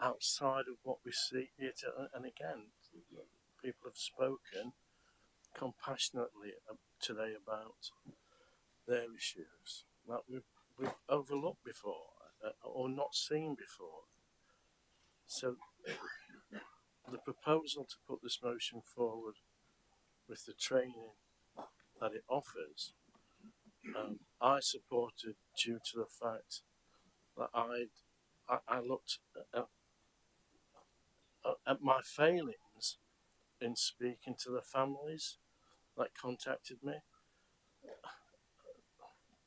S4: outside of what we see here, and again, people have spoken compassionately today about their issues that we've overlooked before or not seen before. So the proposal to put this motion forward with the training that it offers, I supported due to the fact that I looked at my failings in speaking to the families that contacted me,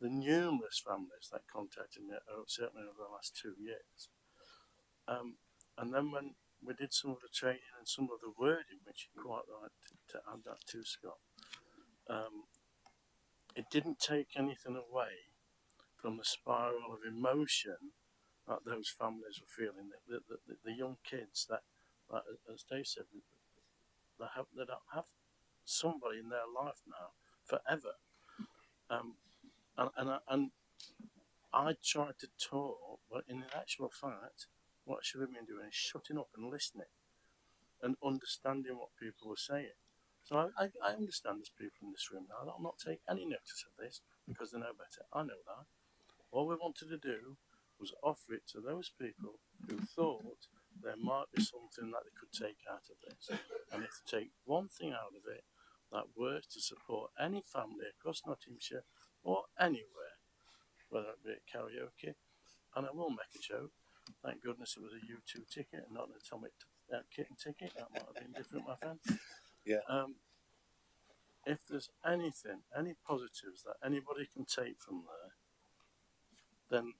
S4: the numerous families that contacted me, certainly over the last 2 years. And then when we did some of the training and some of the wording, which you're quite right to add that to, Scott, it didn't take anything away from the spiral of emotion that those families were feeling. The young kids that, as Dave said, that don't have
S3: somebody in their life now forever. And I tried to talk, but in actual fact, what I should have been doing is shutting up and listening and understanding what people were saying. So I understand there's people in this room now. I'll not take any notice of this because they know better. I know that. All we wanted to do was offer it to those people who thought there might be something that they could take out of this. And if they take one thing out of it that works to support any family across Nottinghamshire or anywhere, whether it be at karaoke, and I will make a joke, thank goodness it was a U2 ticket and not an Atomic Kitten ticket. That might have been different, my friend.
S5: Yeah.
S3: If there's anything, any positives that anybody can take from there, then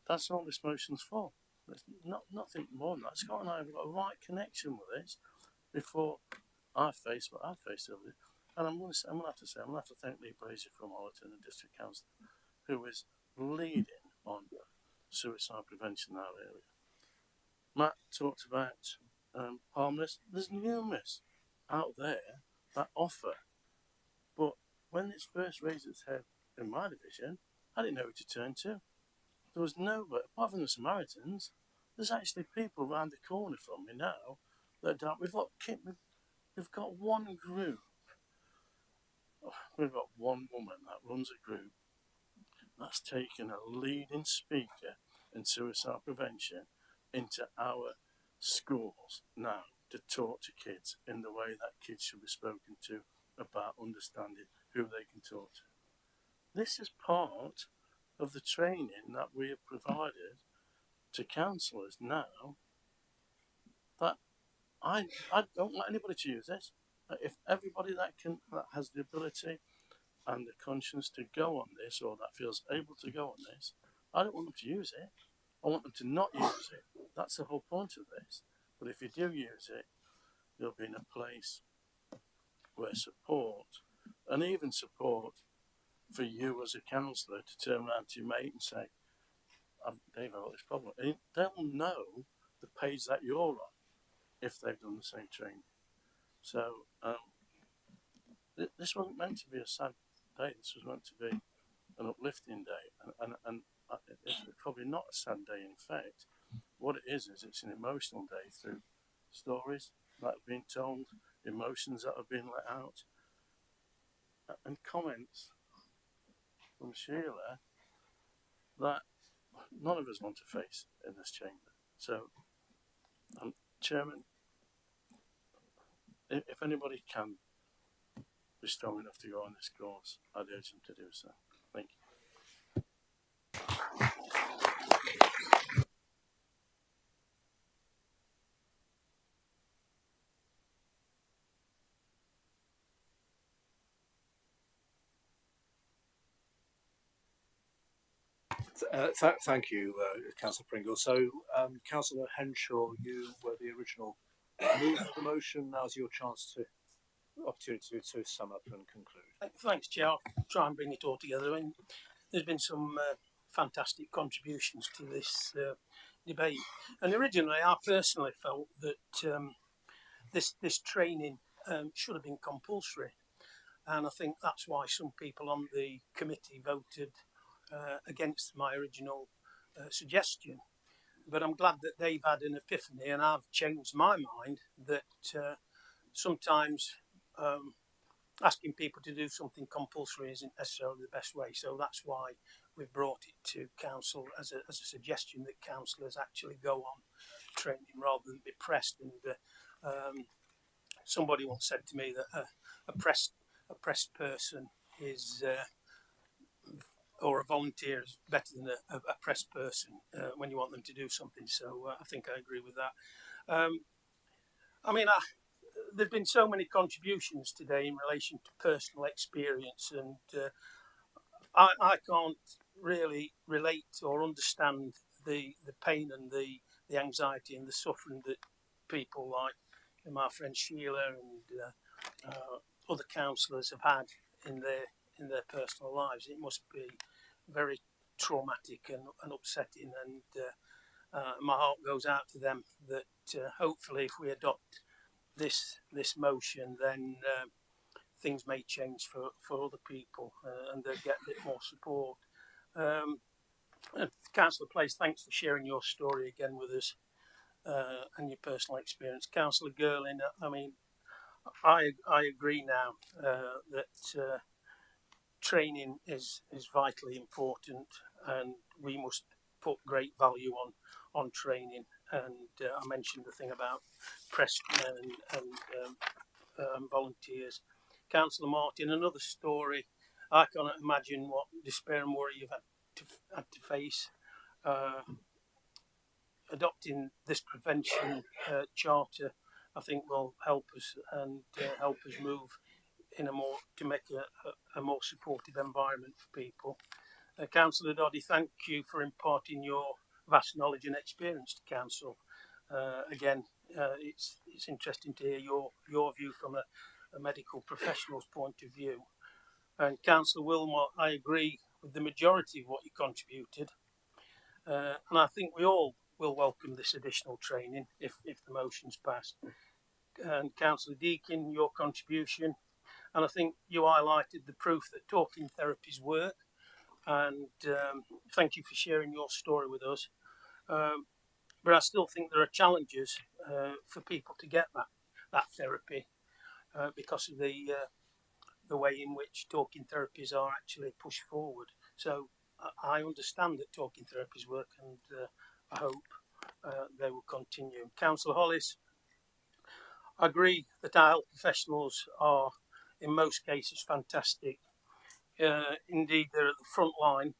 S3: that's all this motion's for. There's nothing more than that. Scott and I have got a right connection with this before I face what I faced over it. And I'm going to have to thank Lee Brazier from Ollerton, the District Council, who is leading on suicide prevention in our area. Matt talked about harmless. There's numerous out there that offer. But when this first raised its head in my division, I didn't know who to turn to. There was nobody, apart from the Samaritans, there's actually people round the corner from me now that don't. We've got one group. We've got one woman that runs a group that's taken a leading speaker in suicide prevention into our schools now to talk to kids in the way that kids should be spoken to about understanding who they can talk to. This is part of the training that we have provided to counsellors now, that I don't want anybody to use this. If everybody that has the ability and the conscience to go on this, or that feels able to go on this, I don't want them to use it. I want them to not use it. That's the whole point of this. But if you do use it, you'll be in a place where support, and even support for you as a counsellor to turn around to your mate and say, Dave, I've got this problem. And they'll know the page that you're on if they've done the same training. So this wasn't meant to be a sad day. This was meant to be an uplifting day. And it's probably not a sad day, in fact. What it is it's an emotional day through stories that have been told, emotions that have been let out, and comments from Sheila that none of us want to face in this chamber. So, Chairman, if anybody can be strong enough to go on this course, I'd urge them to do so. Thank you.
S2: Thank you, Councillor Pringle. So, Councillor Henshaw, you were the original mover of the motion. Now's your opportunity to sum up and conclude.
S3: Thanks, Chair. I'll try and bring it all together. I mean, there's been some fantastic contributions to this debate. And originally, I personally felt that this training should have been compulsory. And I think that's why some people on the committee voted against my original suggestion. But I'm glad that they've had an epiphany, and I've changed my mind that sometimes asking people to do something compulsory isn't necessarily the best way. So that's why we've brought it to council as a suggestion that councillors actually go on training rather than be pressed. And somebody once said to me that a pressed person is or a volunteer is better than a pressed person when you want them to do something. So I think I agree with that. I mean, there've been so many contributions today in relation to personal experience, and I can't really relate or understand the pain and the anxiety and the suffering that people like my friend Sheila and other councillors have had in their personal lives. It must be very traumatic and upsetting, and my heart goes out to them that hopefully if we adopt this motion, then things may change for other people and they get a bit more support. Councillor Place, thanks for sharing your story again with us and your personal experience. Councillor Girling, I mean, I agree now that training is vitally important, and we must put great value on training. And I mentioned the thing about pressmen and volunteers. Councillor Martin, another story. I cannot imagine what despair and worry you've had to face. Adopting this prevention charter, I think, will help us and help us move in to make a more supportive environment for people. Councillor Doddy, thank you for imparting your vast knowledge and experience to council. Again, it's interesting to hear your view from a medical professional's point of view. And Councillor Wilmot, I agree with the majority of what you contributed, and I think we all will welcome this additional training if the motion's passed. And Councillor Deakin, your contribution, and I think you highlighted the proof that talking therapies work, and thank you for sharing your story with us. But I still think there are challenges for people to get that therapy because of the way in which talking therapies are actually pushed forward. So I understand that talking therapies work, and I hope they will continue. Councillor Hollis, I agree that our health professionals are in most cases fantastic. Indeed, they're at the front line.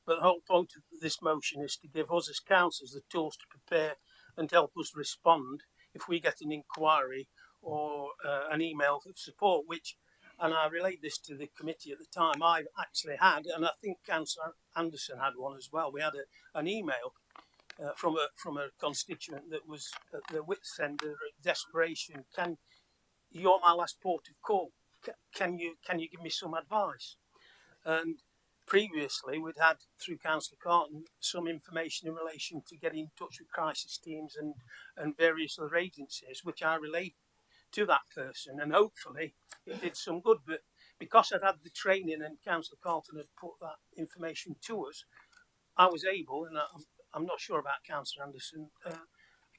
S3: But the whole point of this motion is to give us as councillors the tools to prepare and help us respond if we get an inquiry or an email of support, which, and I relayed this to the committee at the time, I actually had, and I think Councillor Anderson had one as well. We had an email from a constituent that was at the wit's end of desperation. You're my last port of call. Can you give me some advice? And previously, we'd had, through Councillor Carton, some information in relation to getting in touch with crisis teams and various other agencies, which I relayed to that person, and hopefully it did some good. But because I'd had the training and Councillor Carton had put that information to us, I was able, and I'm not sure about Councillor Anderson,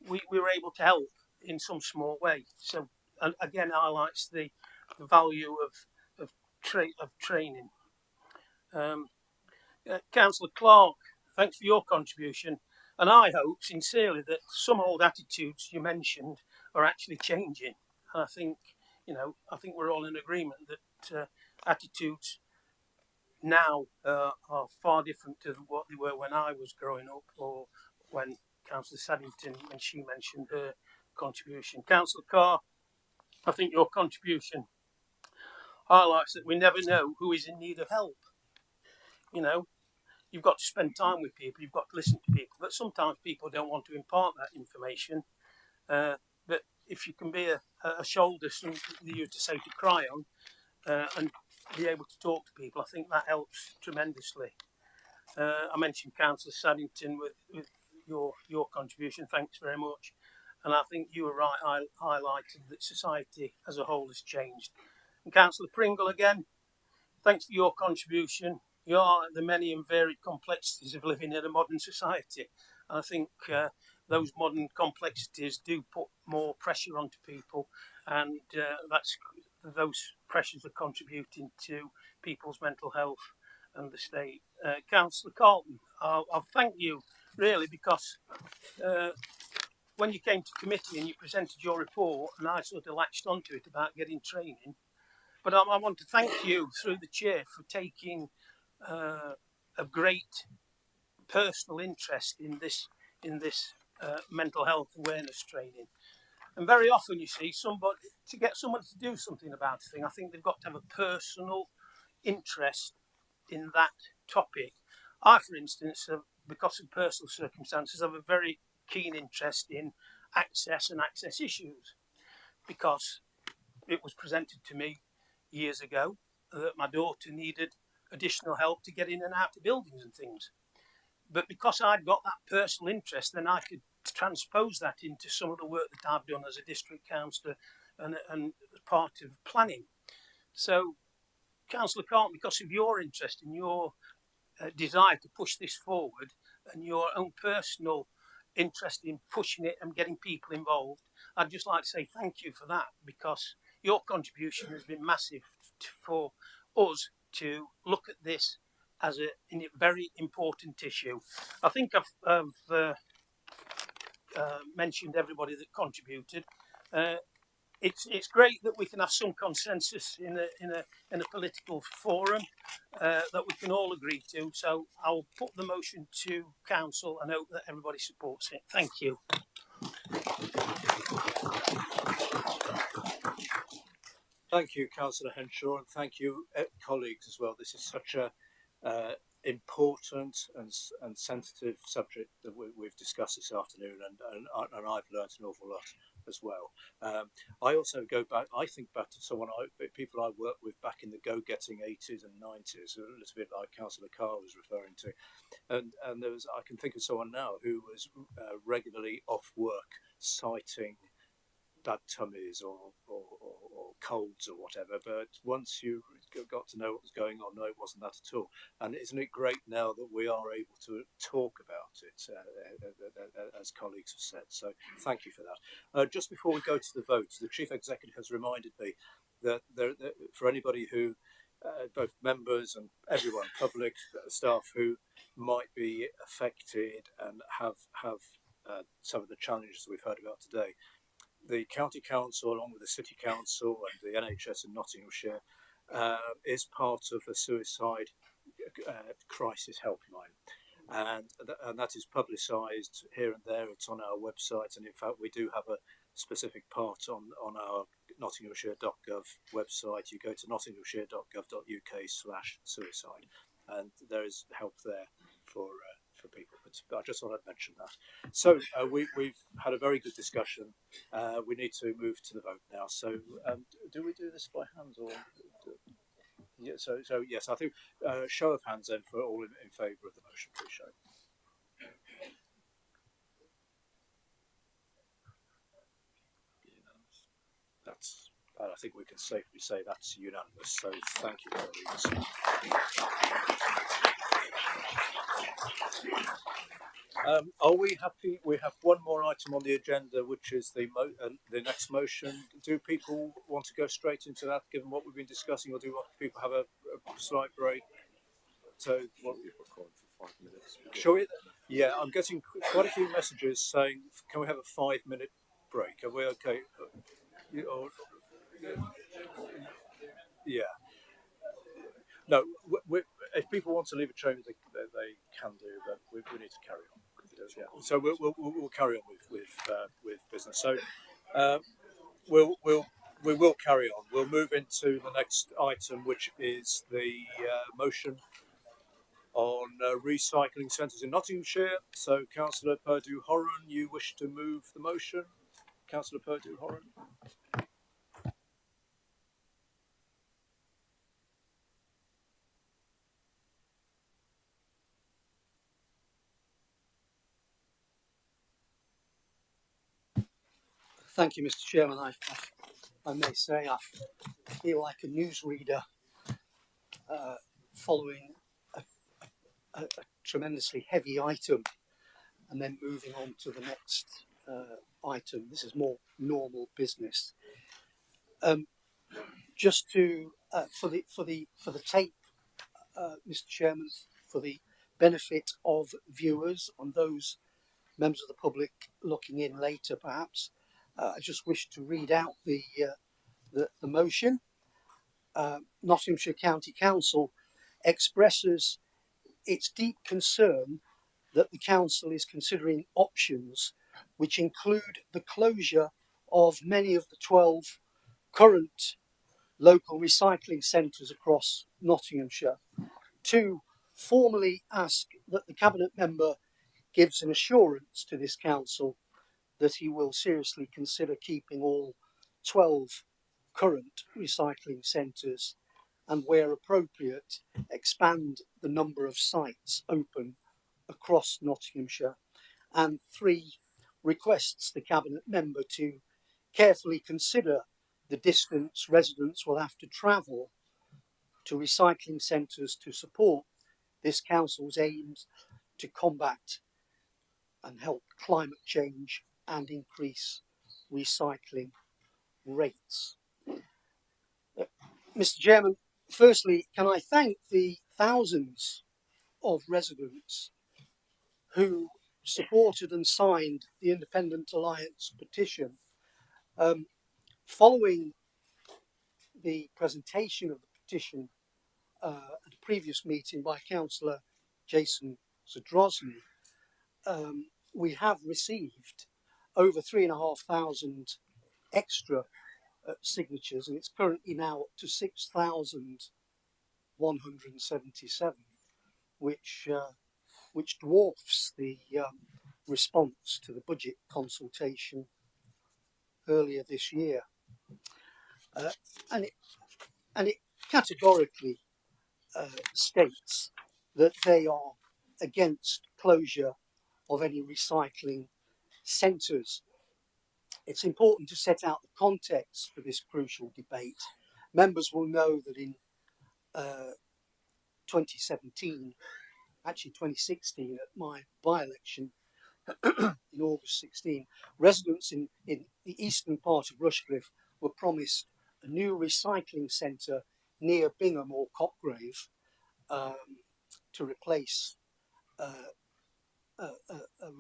S3: we were able to help in some small way. So again, highlights the value of training. Councillor Clark, thanks for your contribution, and I hope sincerely that some old attitudes you mentioned are actually changing. And I think we're all in agreement that attitudes now are far different to what they were when I was growing up, or when Councillor Saddington, when she mentioned her contribution. Councillor Carr, I think your contribution highlights that we never know who is in need of help. You know, you've got to spend time with people, you've got to listen to people, but sometimes people don't want to impart that information. But if you can be a shoulder for you to say to cry on and be able to talk to people, I think that helps tremendously. I mentioned Councillor Saddington with your contribution, thanks very much. And I think you were right, I highlighted that society as a whole has changed. And Councillor Pringle, again, thanks for your contribution. You are the many and varied complexities of living in a modern society. And I think those modern complexities do put more pressure onto people, and those pressures are contributing to people's mental health and the state. Councillor Carlton, I'll thank you really, because when you came to committee and you presented your report, and I sort of latched onto it about getting training, but I want to thank you through the chair for taking a great personal interest in this mental health awareness training. And very often, you see, to get someone to do something about a thing, I think they've got to have a personal interest in that topic. I, for instance, because of personal circumstances, have a very keen interest in access and access issues, because it was presented to me years ago that my daughter needed additional help to get in and out of buildings and things. But because I'd got that personal interest, then I could transpose that into some of the work that I've done as a district councillor and as part of planning. So, Councillor Carlton, because of your interest and your desire to push this forward and your own personal interest in pushing it and getting people involved, I'd just like to say thank you for that, because your contribution has been massive for us to look at this as a very important issue. I think I've mentioned everybody that contributed. It's great that we can have some consensus in a political forum that we can all agree to. So I'll put the motion to council and hope that everybody supports it. Thank you.
S2: Thank you, Councillor Henshaw, and thank you, colleagues, as well. This is such a important and sensitive subject that we've discussed this afternoon, and I've learnt an awful lot as well. I also go back. I think back to people I worked with back in the go-getting 80s and 90s, a little bit like Councillor Carr was referring to, and there was. I can think of someone now who was regularly off work citing bad tummies or colds or whatever, but once you got to know what was going on, no, it wasn't that at all. And isn't it great now that we are able to talk about it, as colleagues have said? So thank you for that. Just before we go to the vote, the Chief Executive has reminded me that for anybody who, both members and everyone, public staff who might be affected and have some of the challenges we've heard about today, the County Council, along with the City Council and the NHS in Nottinghamshire, is part of a suicide crisis helpline. And that is publicised here and there. It's on our website, and in fact we do have a specific part on our nottinghamshire.gov website. You go to nottinghamshire.gov.uk/suicide, and there is help there for people. But I just thought I'd mention that. So we've had a very good discussion. We need to move to the vote now. So do we do this by hands or? Yeah. So yes, I think show of hands then for all in favour of the motion. Please show. That's. I think we can safely say that's unanimous. So thank you, colleagues. Are we happy? We have one more item on the agenda, which is the next motion. Do people want to go straight into that, given what we've been discussing, or do people have a slight break? So, what people calling for 5 minutes? Shall we? Yeah, I'm getting quite a few messages saying, "Can we have a 5-minute break?" Are we okay? Yeah. No, if people want to leave a chamber, they can do, but we need to carry on. Yeah. So we'll carry on with business. So we will carry on. We'll move into the next item, which is the motion on recycling centres in Nottinghamshire. So, Councillor Purdue-Horan, you wish to move the motion? Councillor Purdue-Horan.
S10: Thank you, Mr. Chairman. I may say I feel like a newsreader following a tremendously heavy item and then moving on to the next item. This is more normal business. Just to for the tape, Mr. Chairman, for the benefit of viewers and those members of the public looking in later, perhaps. I just wish to read out the motion. Nottinghamshire County Council expresses its deep concern that the council is considering options which include the closure of many of the 12 current local recycling centres across Nottinghamshire, to formally ask that the Cabinet member gives an assurance to this council that he will seriously consider keeping all 12 current recycling centres and, where appropriate, expand the number of sites open across Nottinghamshire. And 3, requests the Cabinet member to carefully consider the distance residents will have to travel to recycling centres to support this council's aims to combat and help climate change and increase recycling rates. Mr. Chairman, firstly, can I thank the thousands of residents who supported and signed the Independent Alliance petition following the presentation of the petition at a previous meeting by Councillor Jason Zadrozny. We have received over 3,500 extra signatures, and it's currently now up to 6,177, which dwarfs the response to the budget consultation earlier this year, and it categorically states that they are against closure of any recycling centres. It's important to set out the context for this crucial debate. Members will know that in 2016, at my by-election in August 16, residents in the eastern part of Rushcliffe were promised a new recycling centre near Bingham or Copgrave to replace a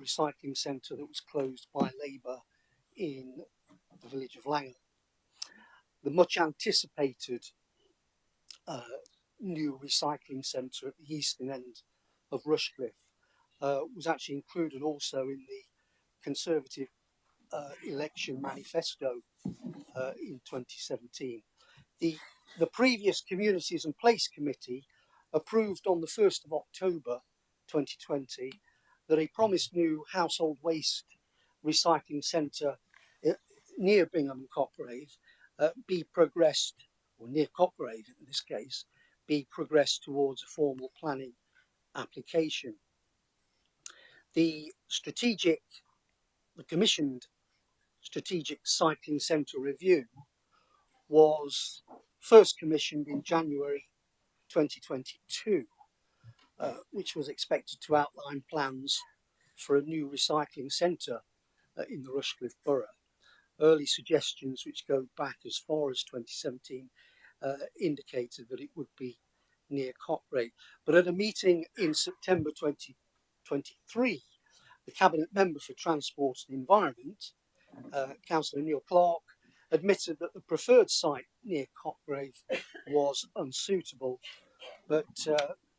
S10: recycling centre that was closed by Labour in the village of Langham. The much anticipated new recycling centre at the eastern end of Rushcliffe was actually included also in the Conservative election manifesto in 2017. The previous Communities and Place Committee approved on the 1st of October 2020 that a promised new household waste recycling centre near Bingham and Copgrave be progressed, or near Copgrave in this case, be progressed towards a formal planning application. The commissioned strategic cycling centre review was first commissioned in January 2022, which was expected to outline plans for a new recycling centre in the Rushcliffe Borough. Early suggestions, which go back as far as 2017, indicated that it would be near Copgrave. But at a meeting in September 2023, the Cabinet Member for Transport and Environment, Councillor Neil Clark, admitted that the preferred site near Copgrave was unsuitable, but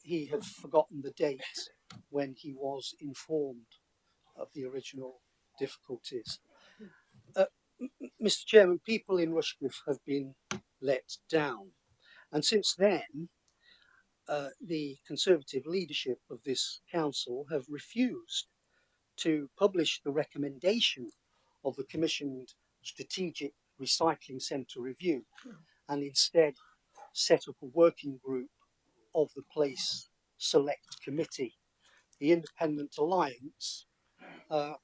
S10: he had forgotten the date when he was informed of the original difficulties. Mr. Chairman, people in Rushcliffe have been let down, and since then the Conservative leadership of this council have refused to publish the recommendation of the commissioned strategic recycling centre review, and instead set up a working group of the Place Select Committee. The Independent Alliance have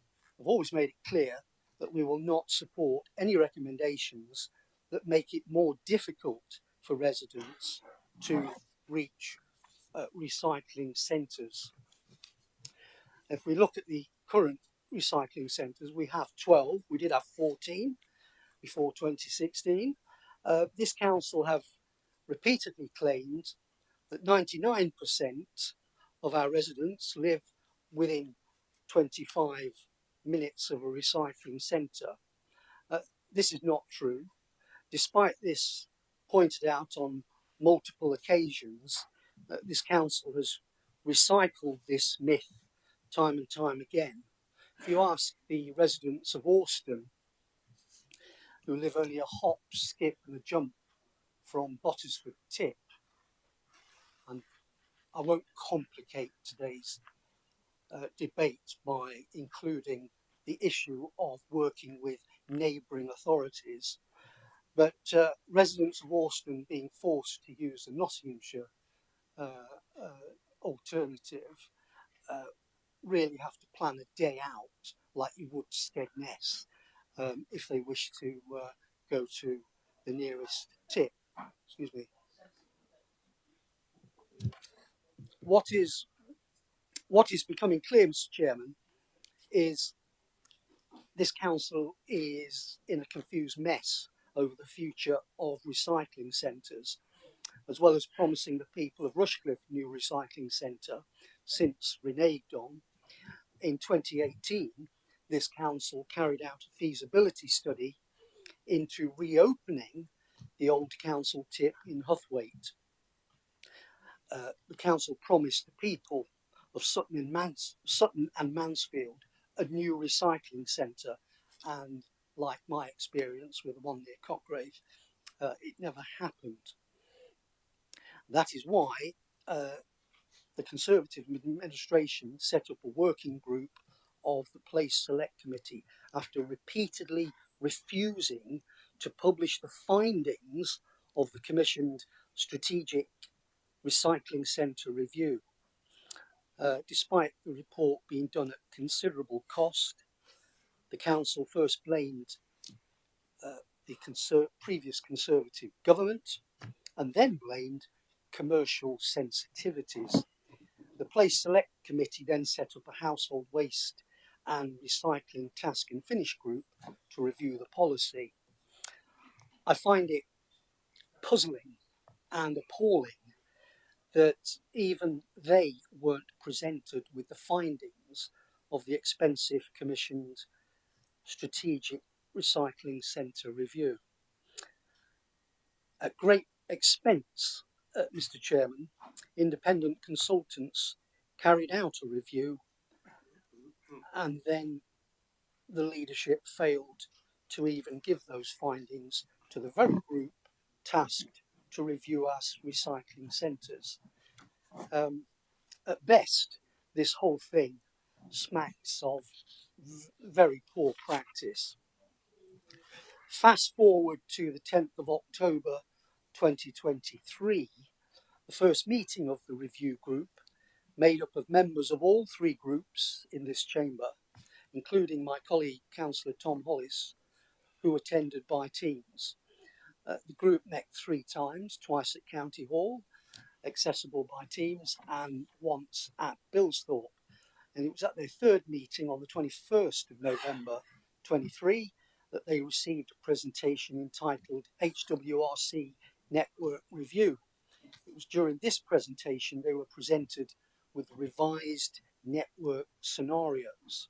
S10: always made it clear that we will not support any recommendations that make it more difficult for residents to reach recycling centres. If we look at the current recycling centres, we have 12. We did have 14 before 2016. This council have repeatedly claimed that 99% of our residents live within 25 minutes of a recycling centre. This is not true. Despite this pointed out on multiple occasions, this council has recycled this myth time and time again. If you ask the residents of Austin, who live only a hop, skip and a jump from Bottisford Tip, and I won't complicate today's debate by including the issue of working with neighbouring authorities, but residents of Austin being forced to use the Nottinghamshire alternative really have to plan a day out like you would Skegness if they wish to go to the nearest tip. Excuse me. What is becoming clear, Mr. Chairman, is this council is in a confused mess over the future of recycling centres, as well as promising the people of Rushcliffe new recycling centre since reneged on. In 2018, this council carried out a feasibility study into reopening the old council tip in Huthwaite. The council promised the people of Sutton and Mansfield a new recycling centre, and like my experience with the one near Cotgrave, it never happened. That is why the Conservative administration set up a working group of the Place Select Committee after repeatedly refusing to publish the findings of the commissioned Strategic Recycling Centre review. Despite the report being done at considerable cost, the council first blamed the previous Conservative government and then blamed commercial sensitivities. The Place Select Committee then set up a household waste and recycling task and finish group to review the policy. I find it puzzling and appalling that even they weren't presented with the findings of the expensive commissioned Strategic Recycling Centre review. At great expense, Mr. Chairman, independent consultants carried out a review, and then the leadership failed to even give those findings to the very group tasked to review our recycling centres. At best, this whole thing smacks of very poor practice. Fast forward to the 10th of October 2023, the first meeting of the review group, made up of members of all three groups in this chamber, including my colleague Councillor Tom Hollis, who attended by teams. The group met 3 times, twice at County Hall, accessible by teams, and once at Billsthorpe. And it was at their third meeting on the 21st of November 23 that they received a presentation entitled HWRC Network Review. It was during this presentation they were presented with revised network scenarios.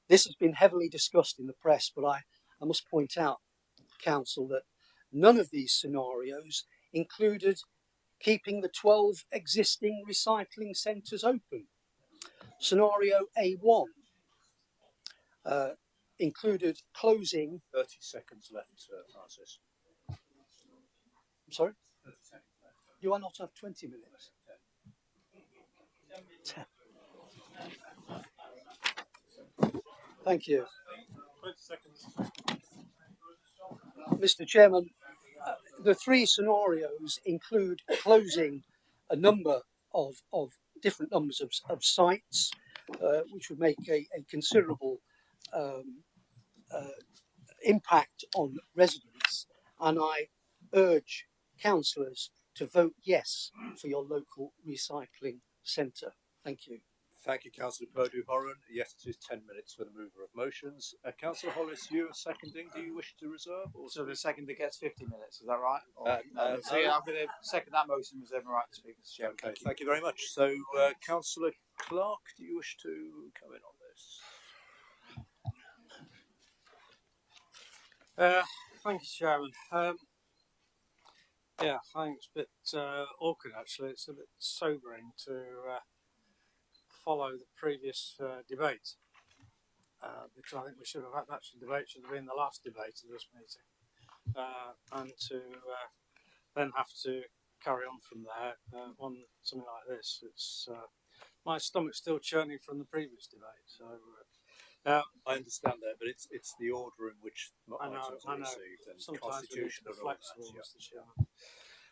S10: This has been heavily discussed in the press, but I must point out, Council, that none of these scenarios included keeping the 12 existing recycling centres open. Scenario A1 included closing...
S2: 30 seconds left, Francis.
S10: I'm sorry? 30 seconds left. Do I not have 20 minutes? 10. Thank you.
S2: 20 seconds.
S10: Mr. Chairman, the 3 scenarios include closing a number of different numbers of sites, which would make a considerable impact on residents, and I urge councillors to vote yes for your local recycling centre. Thank you.
S2: Thank you, Councillor Purdue-Horan. Yes, it is 10 minutes for the mover of motions. Councillor Hollis, you are seconding. Do you wish to reserve? Or
S11: So the seconder gets 50 minutes, is that right?
S2: no.
S11: So yeah, I'm going to second that motion. Reserve my right to speak, Mr. Chairman.
S2: Okay, thank you very much. So, Councillor Clark, do you wish to come in on this?
S7: Thank you, Chairman. Yeah, I think it's a bit awkward actually. It's a bit sobering to follow the previous debate because I think we should have had actually debate should have been the last debate of this meeting, and to then have to carry on from there on something like this. It's my stomach's still churning from the previous debate. So.
S2: I understand that, but it's the order in which items are
S7: I know.
S2: received and
S7: Sometimes
S2: constitution
S7: we need to
S2: and
S7: be
S2: all that.
S7: flexible, Mr.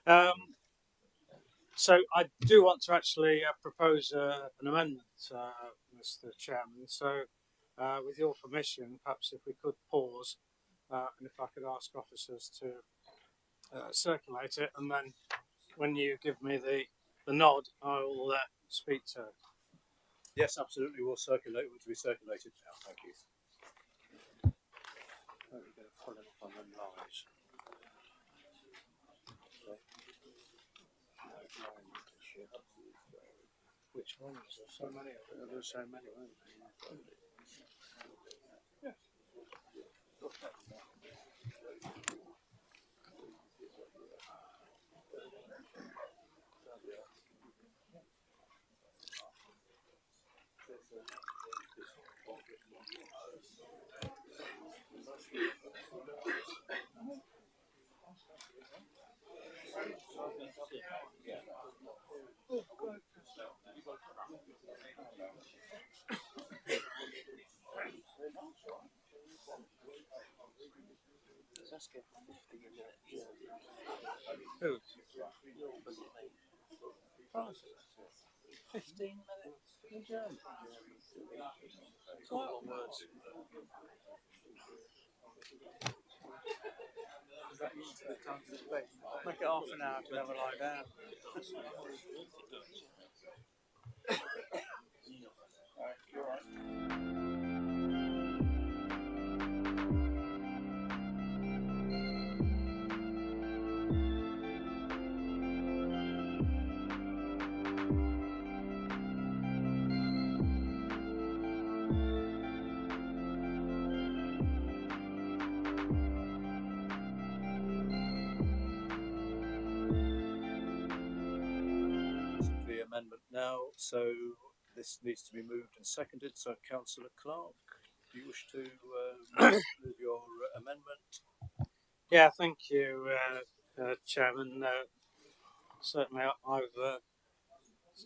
S7: Chairman. So I do want to actually propose an amendment, Mr. Chairman. So, with your permission, perhaps if we could pause, and if I could ask officers to
S3: circulate it, and then when you give me the nod, I will speak to it.
S2: Yes, absolutely. We'll circulate it to be circulated now. Thank you.
S3: We're going to put it up on the lines. Which ones? There's so many of them. There's so many, weren't there? Let's get 15 minutes. Who? 15 minutes. Good job. Final words. Is that usually the time to speak? Make it half an hour to have a lie down.
S2: The amendment now, so this needs to be moved and seconded. So, Councillor Clark, do you wish to move your amendment?
S3: Yeah, thank you, Chairman. Certainly, I've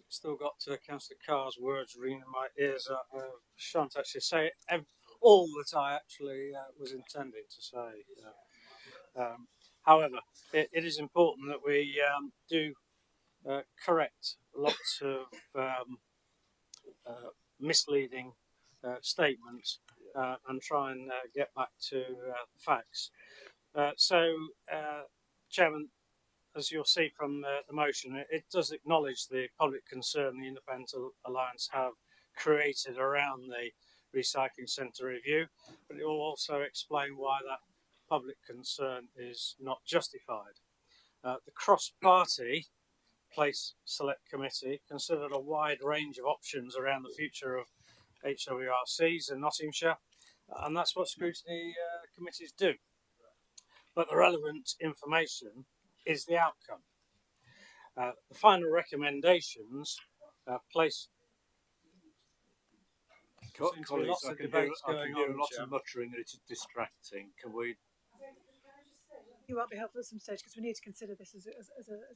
S3: still got Councillor Carr's words ringing in my ears. I shan't actually say all that I actually was intending to say. However, it is important that we do correct lots of misleading statements and try and get back to facts. Chairman, as you'll see from the motion, it does acknowledge the public concern the Independent Alliance have created around the recycling centre review, but it will also explain why that public concern is not justified. The cross-party Place Select Committee considered a wide range of options around the future of HWRCs in Nottinghamshire, and that's what scrutiny committees do. But the relevant information is the outcome. The final recommendations place.
S2: Colleagues, I can hear a lot of muttering and it's distracting. Can we?
S13: You won't be helpful at some stage because we need to consider this as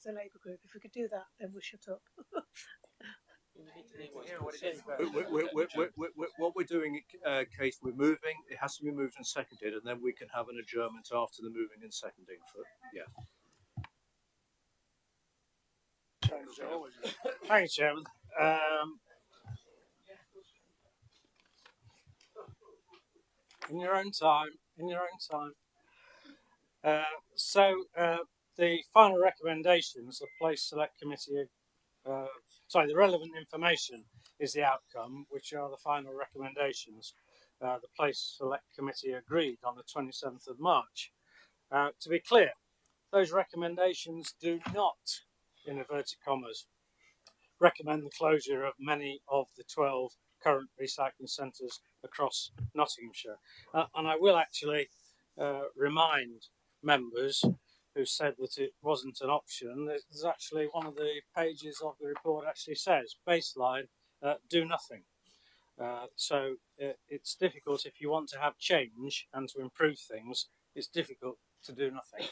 S13: a Labour group. If we could do that, then we'll shut up.
S2: What we're doing, Kate, we're moving. It has to be moved and seconded, and then we can have an adjournment after the moving and seconding.
S3: Thank you, Chairman. In your own time. The final recommendations, the Place Select Committee, the relevant information is the outcome, which are the final recommendations. The Place Select Committee agreed on the 27th of March. To be clear, those recommendations do not, in inverted commas, recommend the closure of many of the 12 current recycling centres across Nottinghamshire. And I will actually remind members who said that it wasn't an option. There's actually one of the pages of the report actually says, baseline, do nothing. It's difficult if you want to have change and to improve things, it's difficult to do nothing.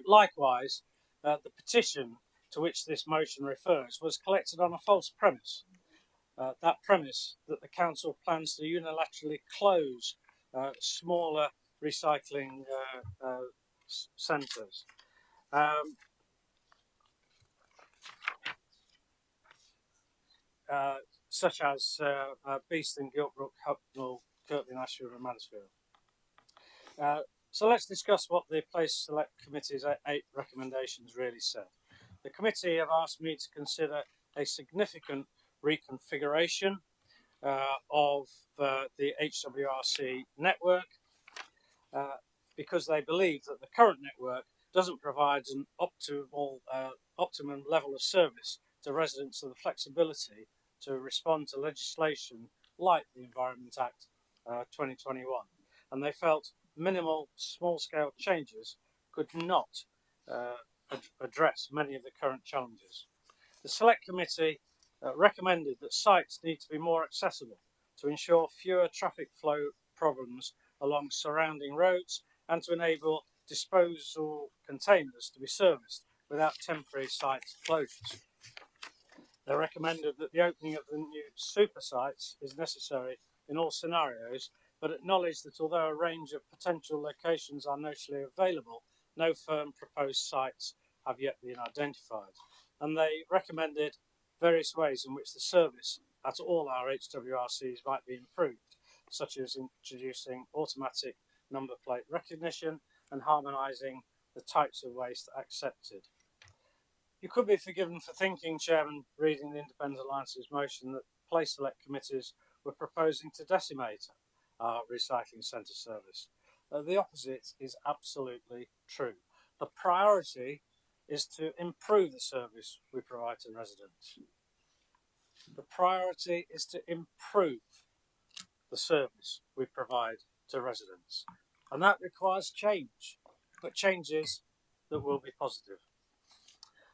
S3: Likewise, the petition to which this motion refers was collected on a false premise. That premise that the council plans to unilaterally close smaller recycling centres. Such as Beeston, Giltbrook, Hucknall, Kirkby, Ashford and Mansfield.
S14: So let's discuss what the Place Select Committee's 8 recommendations really said. The committee have asked me to consider a significant reconfiguration of the HWRC network because they believe that the current network doesn't provide an optimum level of service to residents of the flexibility to respond to legislation like the Environment Act 2021. And they felt minimal small-scale changes could not address many of the current challenges. The Select Committee recommended that sites need to be more accessible to ensure fewer traffic flow problems along surrounding roads and to enable disposal containers to be serviced without temporary site closures. They recommended that the opening of the new super sites is necessary in all scenarios, but acknowledged that although a range of potential locations are notionally available, no firm proposed sites have yet been identified. And they recommended various ways in which the service at all our HWRCs might be improved, such as introducing automatic number plate recognition and harmonising the types of waste accepted. You could be forgiven for thinking, Chairman, reading the Independent Alliance's motion that Place Select committees were proposing to decimate our recycling centre service. The opposite is absolutely true. The priority is to improve the service we provide to residents. The priority is to improve the service we provide to residents. And that requires change, but changes that will be positive.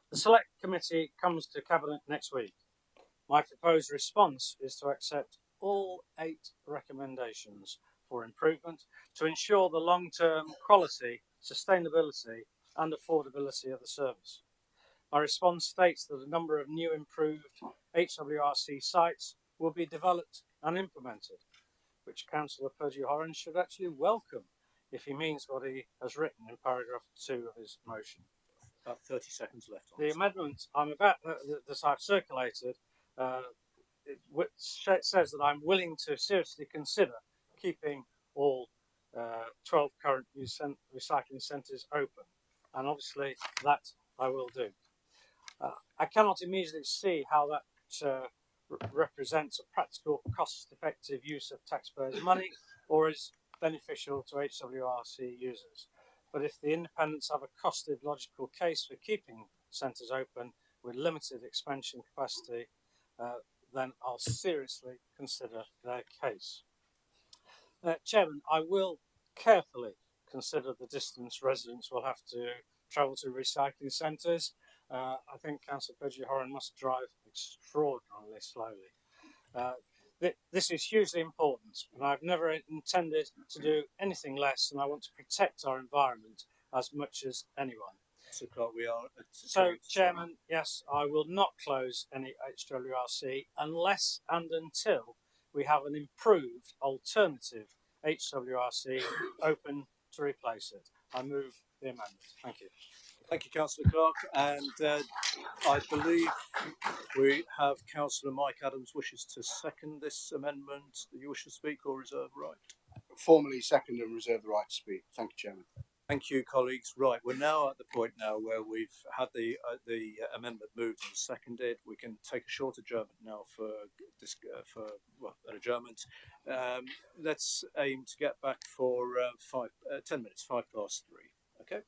S14: The Select Committee comes to Cabinet next week. My proposed response is to accept all 8 recommendations for improvement to ensure the long-term quality, sustainability and affordability of the service. My response states that a number of new improved HWRC sites will be developed and implemented, which Councillor Purdy-Horan should actually welcome if he means what he has written in paragraph 2 of his motion.
S2: About 30 seconds left.
S14: The amendment that I've circulated says that I'm willing to seriously consider keeping all 12 current recycling centres open, and obviously that I will do. I cannot immediately see how that represents a practical, cost-effective use of taxpayers' money or is beneficial to HWRC users. But if the independents have a costed logical case for keeping centres open with limited expansion capacity, then I'll seriously consider their case. Chairman, I will carefully consider the distance residents will have to travel to recycling centres. I think Councillor Purdy-Horan must drive extraordinarily slowly. This is hugely important, and I've never intended to do anything less, and I want to protect our environment as much as anyone.
S2: So, Clark, we are
S14: so, Chairman, yes, I will not close any HWRC unless and until we have an improved alternative HWRC open to replace it. I move the amendment. Thank you.
S2: Thank you, Councillor Clark. And I believe we have Councillor Mike Adams wishes to second this amendment. Do you wish to speak or reserve the right?
S15: Formally second and reserve the right to speak. Thank you, Chairman.
S2: Thank you, colleagues. Right, we're now at the point now where we've had the amendment moved and seconded. We can take a short adjournment now for an adjournment. Let's aim to get back for 10 minutes, 3:05. Okay.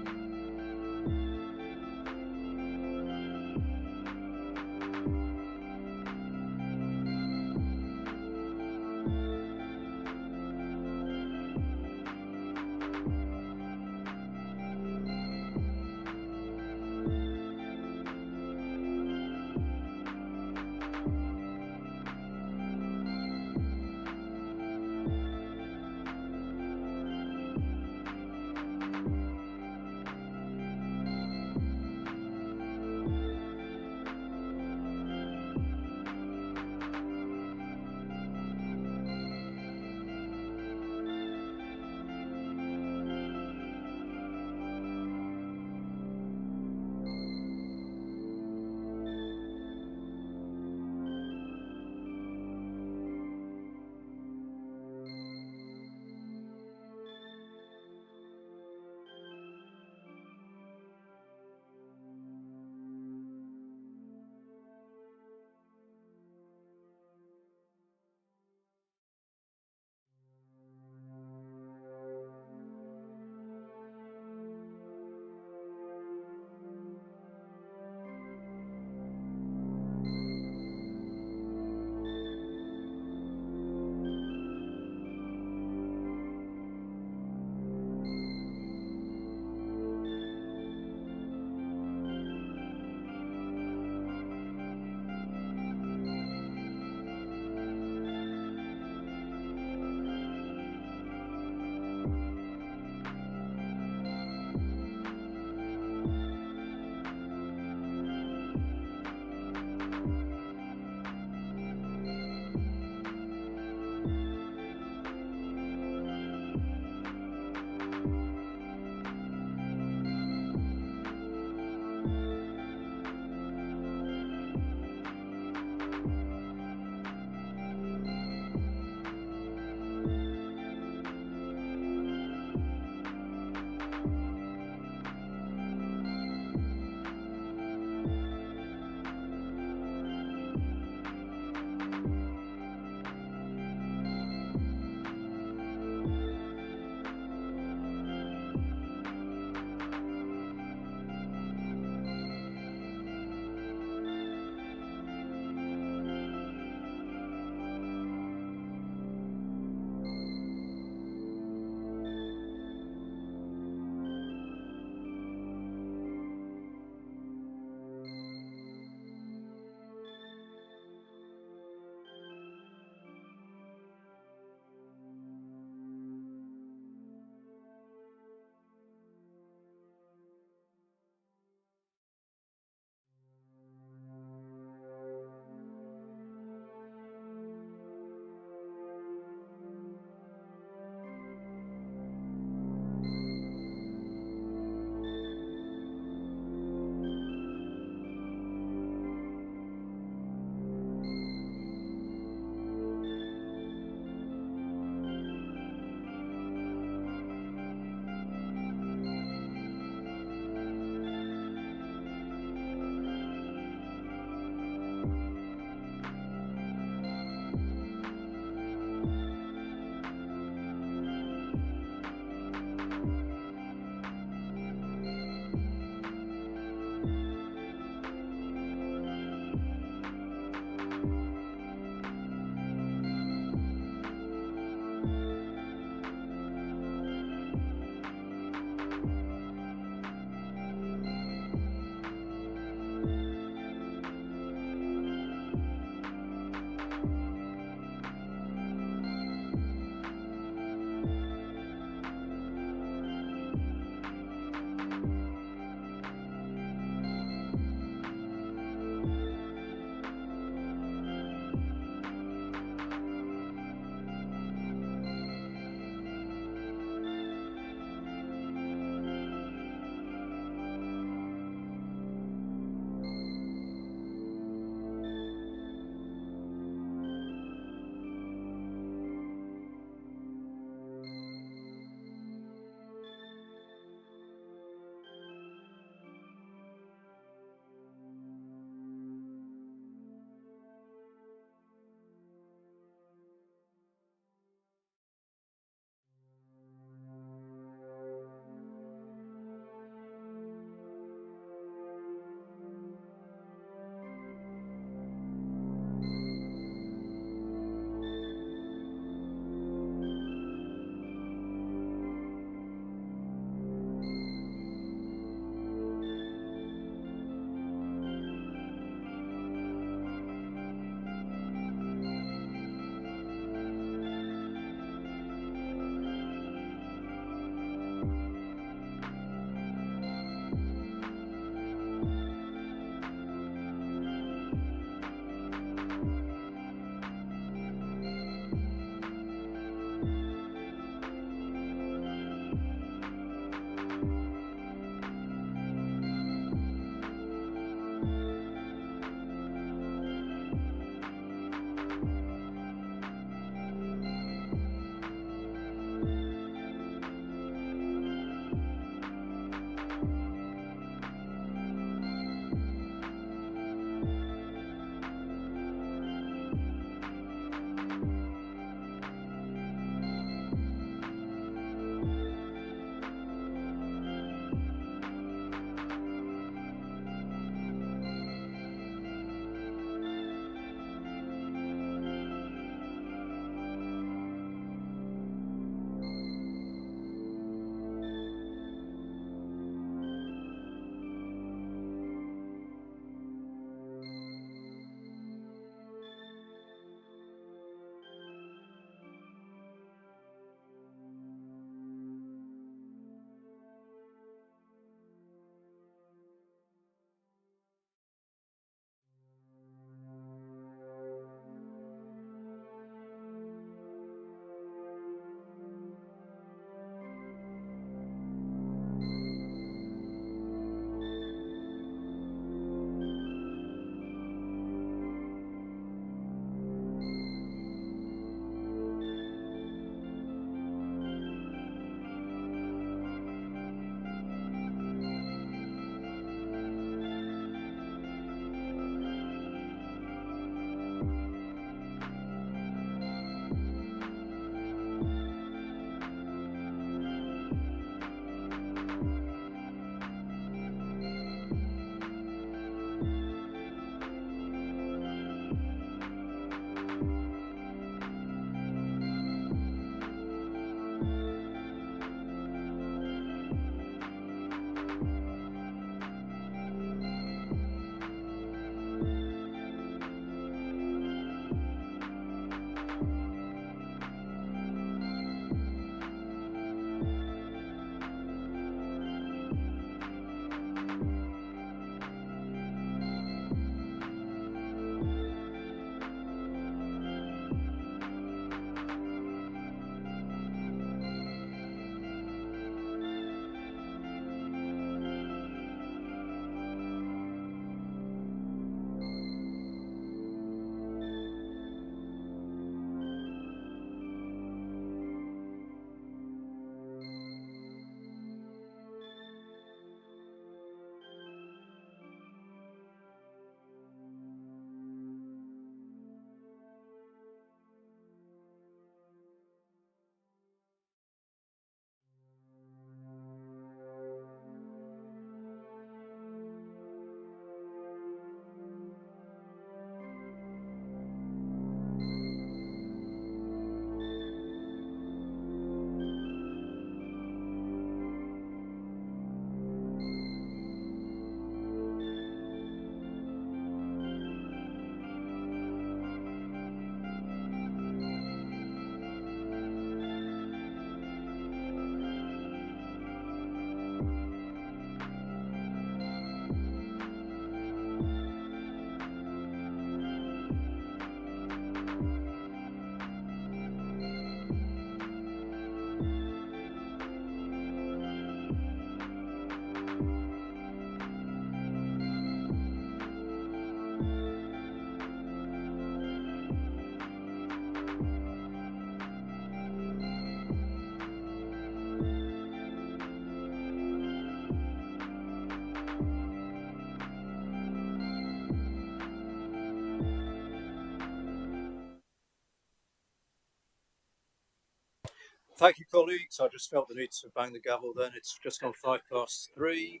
S2: Thank you, colleagues. I just felt the need to bang the gavel then. It's just gone 3:05.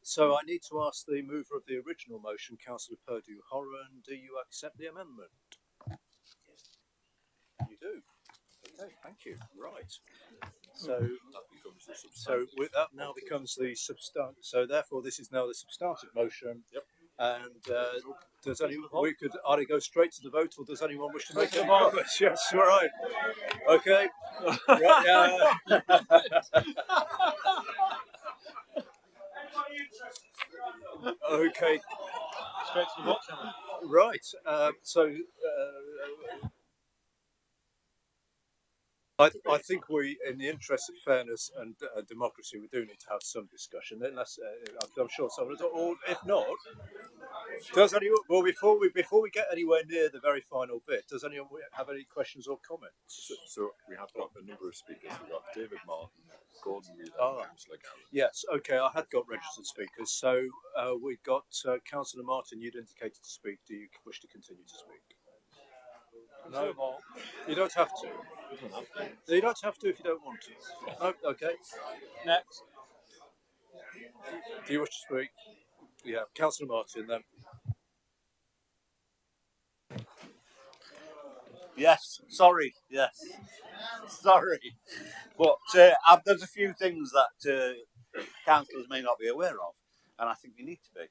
S2: So I need to ask the mover of the original motion, Councillor Purdue-Horan, do you accept the amendment? You do. Okay, thank you. Right. So that now becomes the substantive. So therefore, this is now the substantive motion.
S5: Yep.
S2: And does anyone? We could either go straight to the vote, or does anyone wish to make any comments? Yes. All right. Okay. Right, okay.
S14: Straight to the vote.
S2: Right. I think we, in the interest of fairness and democracy, we do need to have some discussion. Unless I'm sure someone, or if not, does anyone? Well, before we get anywhere near the very final bit, does anyone have any questions or comments?
S16: So we have got a number of speakers. We've got David Martin, Gordon Wheeler, Councillor Garrett.
S2: Yes. Okay. I had got registered speakers. So we've got Councillor Martin. You'd indicated to speak. Do you wish to continue to speak? No, you don't have to. You don't have to if you don't want to. Oh, okay.
S14: Next.
S2: Do you wish to speak? Yeah, Councillor Martin then.
S8: Yes, sorry, yes. Sorry. But there's a few things that councillors may not be aware of, and I think you need to be,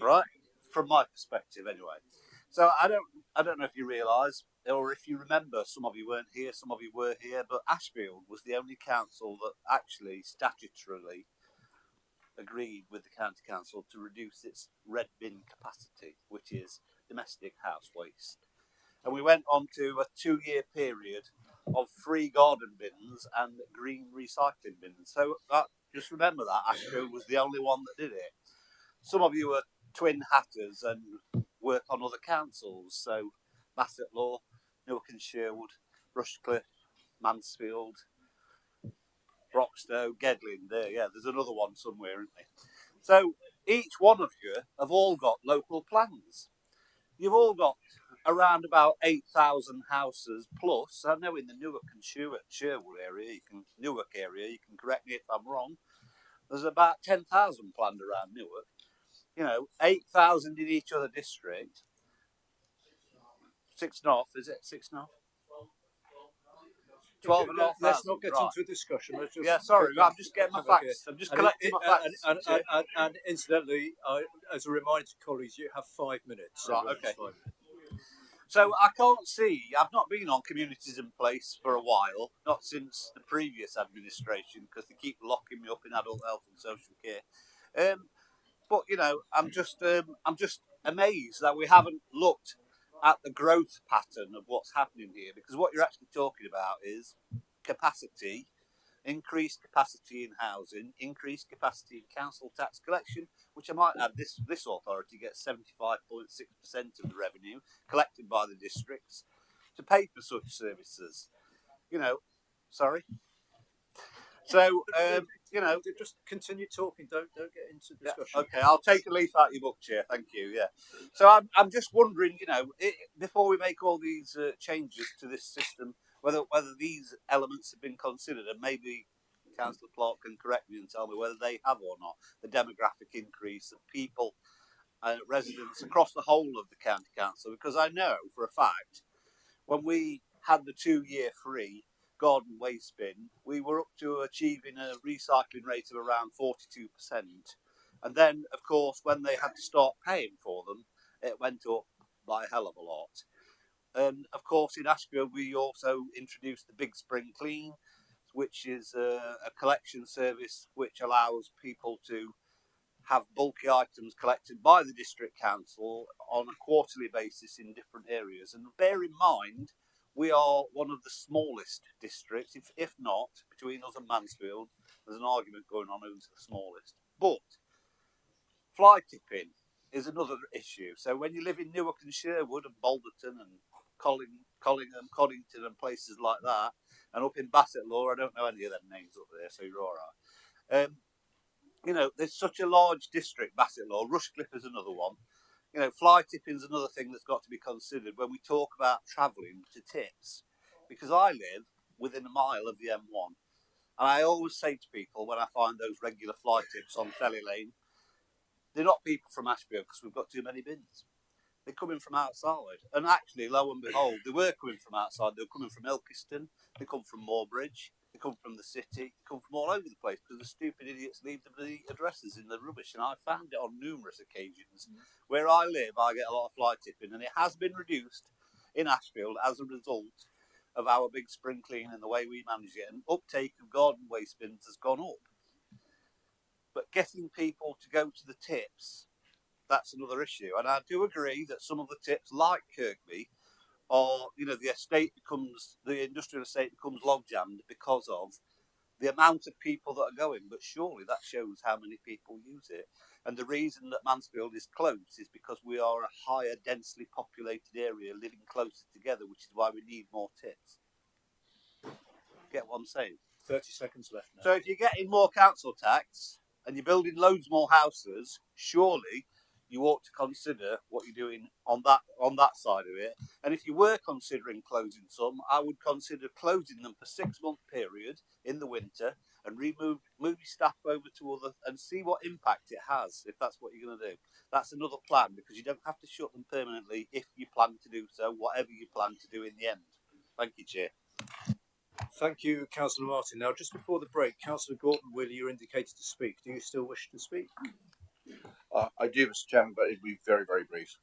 S8: right? From my perspective, anyway. So I don't know if you realise, or if you remember, some of you weren't here, some of you were here, but Ashfield was the only council that actually statutorily agreed with the county council to reduce its red bin capacity, which is domestic house waste. And we went on to a 2-year period of free garden bins and green recycling bins. So just remember that Ashfield was the only one that did it. Some of you are twin hatters and work on other councils, so Bassetlaw, Newark and Sherwood, Rushcliffe, Mansfield, Broxtowe, Gedling. There's another one somewhere, isn't there? So each one of you have all got local plans. You've all got around about 8,000 houses plus. I know in the Newark and Sherwood area, Newark area, you can correct me if I'm wrong, there's about 10,000 planned around Newark. 8,000 in each other district. 6.5, is it? 6.5? 12,500.
S2: Let's not get
S8: right.
S2: into a discussion. Let's just
S8: I'm just getting my facts. I'm just collecting my facts.
S2: And incidentally, as a reminder to colleagues, you have 5 minutes.
S8: Right, okay. So I can't see, I've not been on communities in place for a while, not since the previous administration, because they keep locking me up in adult health and social care. But I'm just amazed that we haven't looked at the growth pattern of what's happening here, because what you're actually talking about is capacity, increased capacity in housing, increased capacity in council tax collection, which I might add, this authority gets 75.6% of the revenue collected by the districts to pay for such services. Sorry. So,
S2: just continue talking. Don't get into discussion.
S8: Yeah, okay, I'll take a leaf out of your book, Chair. Thank you. Yeah. So I'm just wondering, before we make all these changes to this system, whether these elements have been considered, and maybe Councillor Clark can correct me and tell me whether they have or not. The demographic increase of people, residents across the whole of the county council, because I know for a fact when we had the 2-year free garden waste bin, we were up to achieving a recycling rate of around 42%. And then, of course, when they had to start paying for them, it went up by a hell of a lot. And, of course, in Ashfield, we also introduced the Big Spring Clean, which is a collection service which allows people to have bulky items collected by the district council on a quarterly basis in different areas. And bear in mind, we are one of the smallest districts, if not, between us and Mansfield, there's an argument going on who's the smallest. But fly tipping is another issue. So when you live in Newark and Sherwood and Balderton and Collingham, Coddington and places like that, and up in Bassetlaw, I don't know any of them names up there, so you're all right. There's such a large district, Bassetlaw. Rushcliffe is another one. Fly tipping is another thing that's got to be considered when we talk about travelling to tips. Because I live within a mile of the M1. And I always say to people when I find those regular fly tips on Felly Lane, they're not people from Ashfield because we've got too many bins. They're coming from outside. And actually, lo and behold, they were coming from outside. They were coming from Ilkeston. They come from Moorbridge. They come from the city. They come from all over the place because the stupid idiots leave the addresses in the rubbish. And I found it on numerous occasions. Where I live, I get a lot of fly tipping, and it has been reduced in Ashfield as a result of our big spring clean and the way we manage it. And uptake of garden waste bins has gone up. But getting people to go to the tips, that's another issue. And I do agree that some of the tips, like Kirkby, or the industrial estate becomes log jammed because of the amount of people that are going. But surely that shows how many people use it. And the reason that Mansfield is close is because we are a higher, densely populated area living closer together, which is why we need more tips. Get what I'm saying?
S2: 30 seconds left now.
S8: So if you're getting more council tax and you're building loads more houses, surely you ought to consider what you're doing on that side of it. And if you were considering closing some, I would consider closing them for 6-month period in the winter and move your staff over to other and see what impact it has, if that's what you're going to do. That's another plan, because you don't have to shut them permanently if you plan to do so, whatever you plan to do in the end. Thank you, Chair.
S2: Thank you, Councillor Martin. Now, just before the break, Councillor Gorton-Wheeler, you're indicated to speak. Do you still wish to speak?
S15: I do, Mr. Chairman, but it'll be very, very brief.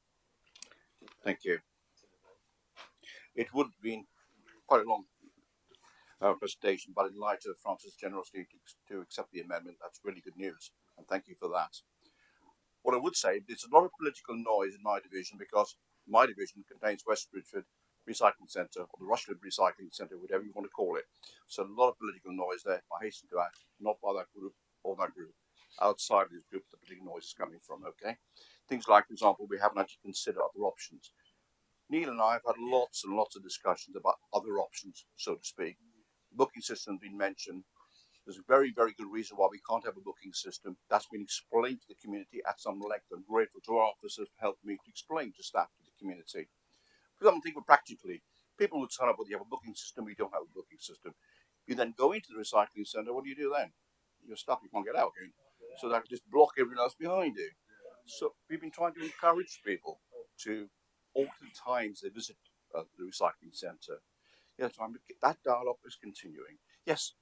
S15: Thank you. It would have been quite a long presentation, but in light of Francis' generosity to accept the amendment, that's really good news, and thank you for that. What I would say, there's a lot of political noise in my division because my division contains West Bridgford Recycling Centre, or the Rushford Recycling Centre, whatever you want to call it. So a lot of political noise there. I hasten to add, not by that group or that group. Outside of this group, the political noise is coming from, okay? Things like, for example, we haven't actually considered other options. Neil and I have had lots and lots of discussions about other options, so to speak. Booking system has been mentioned. There's a very, very good reason why we can't have a booking system. That's been explained to the community at some length. I'm grateful to our officers for helping me to explain to staff, to the community. Because I'm thinking practically, people would sign up, well, you have a booking system, we don't have a booking system. You then go into the recycling centre, what do you do then? You're stuck, you can't get out again. So that just block everyone else behind you. So we've been trying to encourage people to alter the times they visit the recycling centre. Yes, that dialogue is continuing. Yes,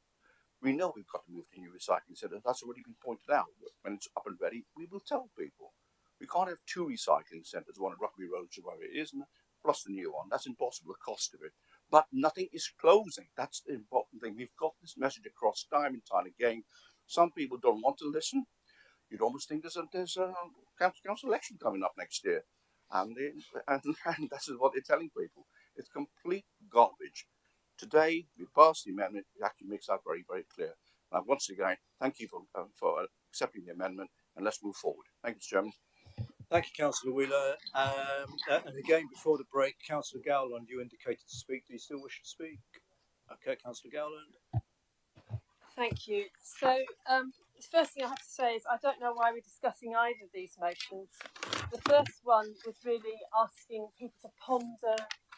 S15: we know we've got to move to a new recycling centre. That's already been pointed out. When it's up and ready, we will tell people. We can't have 2 recycling centres, one at Rugby Road, where it is, plus the new one. That's impossible, the cost of it. But nothing is closing. That's the important thing. We've got this message across time and time again. Some people don't want to listen. You'd almost think there's a council election coming up next year. And this is what they're telling people. It's complete garbage. Today, we passed the amendment. It actually makes that very, very clear. And once again, thank you for accepting the amendment, and let's move forward. Thank you, Mr. Chairman.
S2: Thank you, Councillor Wheeler. And again, before the break, Councillor Gowland, you indicated to speak. Do you still wish to speak? Okay, Councillor Gowland.
S17: Thank you. So the first thing I have to say is I don't know why we're discussing either of these motions. The first one was really asking people to ponder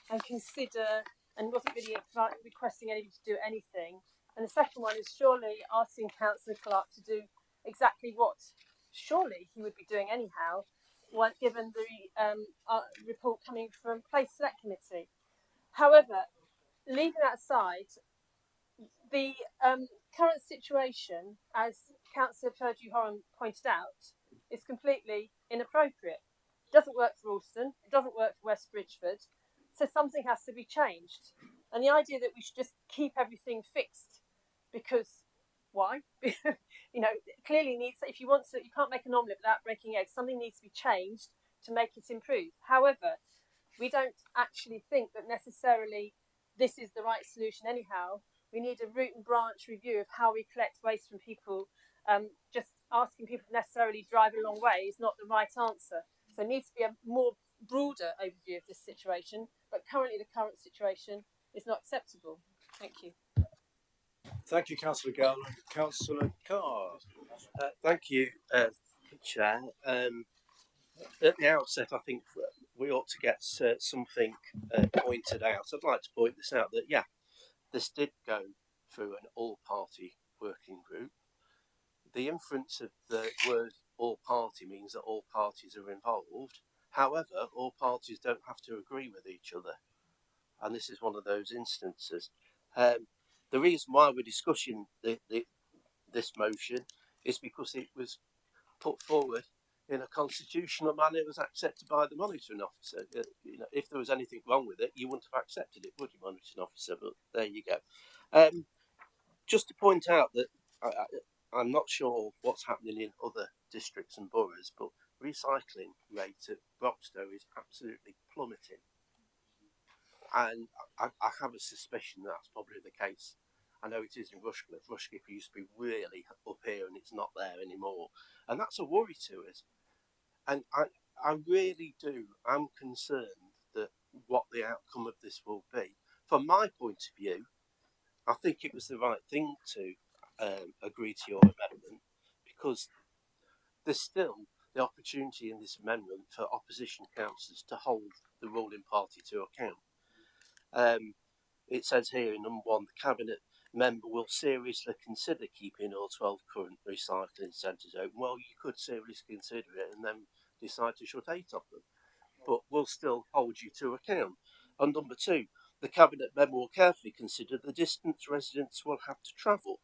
S17: and consider and wasn't really requesting anybody to do anything. And the second one is surely asking Councillor Clark to do exactly what surely he would be doing anyhow, given the report coming from Place Select Committee. However, leaving that aside, the current situation, as Councillor Purdue-Horan pointed out, is completely inappropriate. It doesn't work for Alston, it doesn't work for West Bridgford, so something has to be changed. And the idea that we should just keep everything fixed, because why? Clearly needs, if you want to, you can't make an omelette without breaking eggs. Something needs to be changed to make it improve. However, we don't actually think that necessarily this is the right solution anyhow. We need a root and branch review of how we collect waste from people. Just asking people to necessarily drive a long way is not the right answer. So it needs to be a more broader overview of this situation. But currently the current situation is not acceptable. Thank you.
S2: Thank you, Councillor Gowland. Councillor Carr.
S4: Thank you, Chair. At the outset, I think we ought to get something pointed out. I'd like to point this out that, This did go through an all-party working group. The inference of the word all-party means that all parties are involved. However, all parties don't have to agree with each other. And this is one of those instances. The reason why we're discussing this motion is because it was put forward in a constitutional manner. It was accepted by the monitoring officer. If there was anything wrong with it, you wouldn't have accepted it, would you, monitoring officer? But there you go. Just to point out that I'm not sure what's happening in other districts and boroughs, but recycling rate at Broxtowe is absolutely plummeting. And I have a suspicion that's probably the case. I know it is in Rushcliffe. Rushcliffe used to be really up here and it's not there anymore. And that's a worry to us. And I really do. I'm concerned that what the outcome of this will be. From my point of view, I think it was the right thing to agree to your amendment, because there's still the opportunity in this amendment for opposition councillors to hold the ruling party to account. It says here in number 1, the Cabinet member will seriously consider keeping all 12 current recycling centres open. Well, you could seriously consider it and then decide to shut 8 of them, but we'll still hold you to account. And number 2, the Cabinet member will carefully consider the distance residents will have to travel.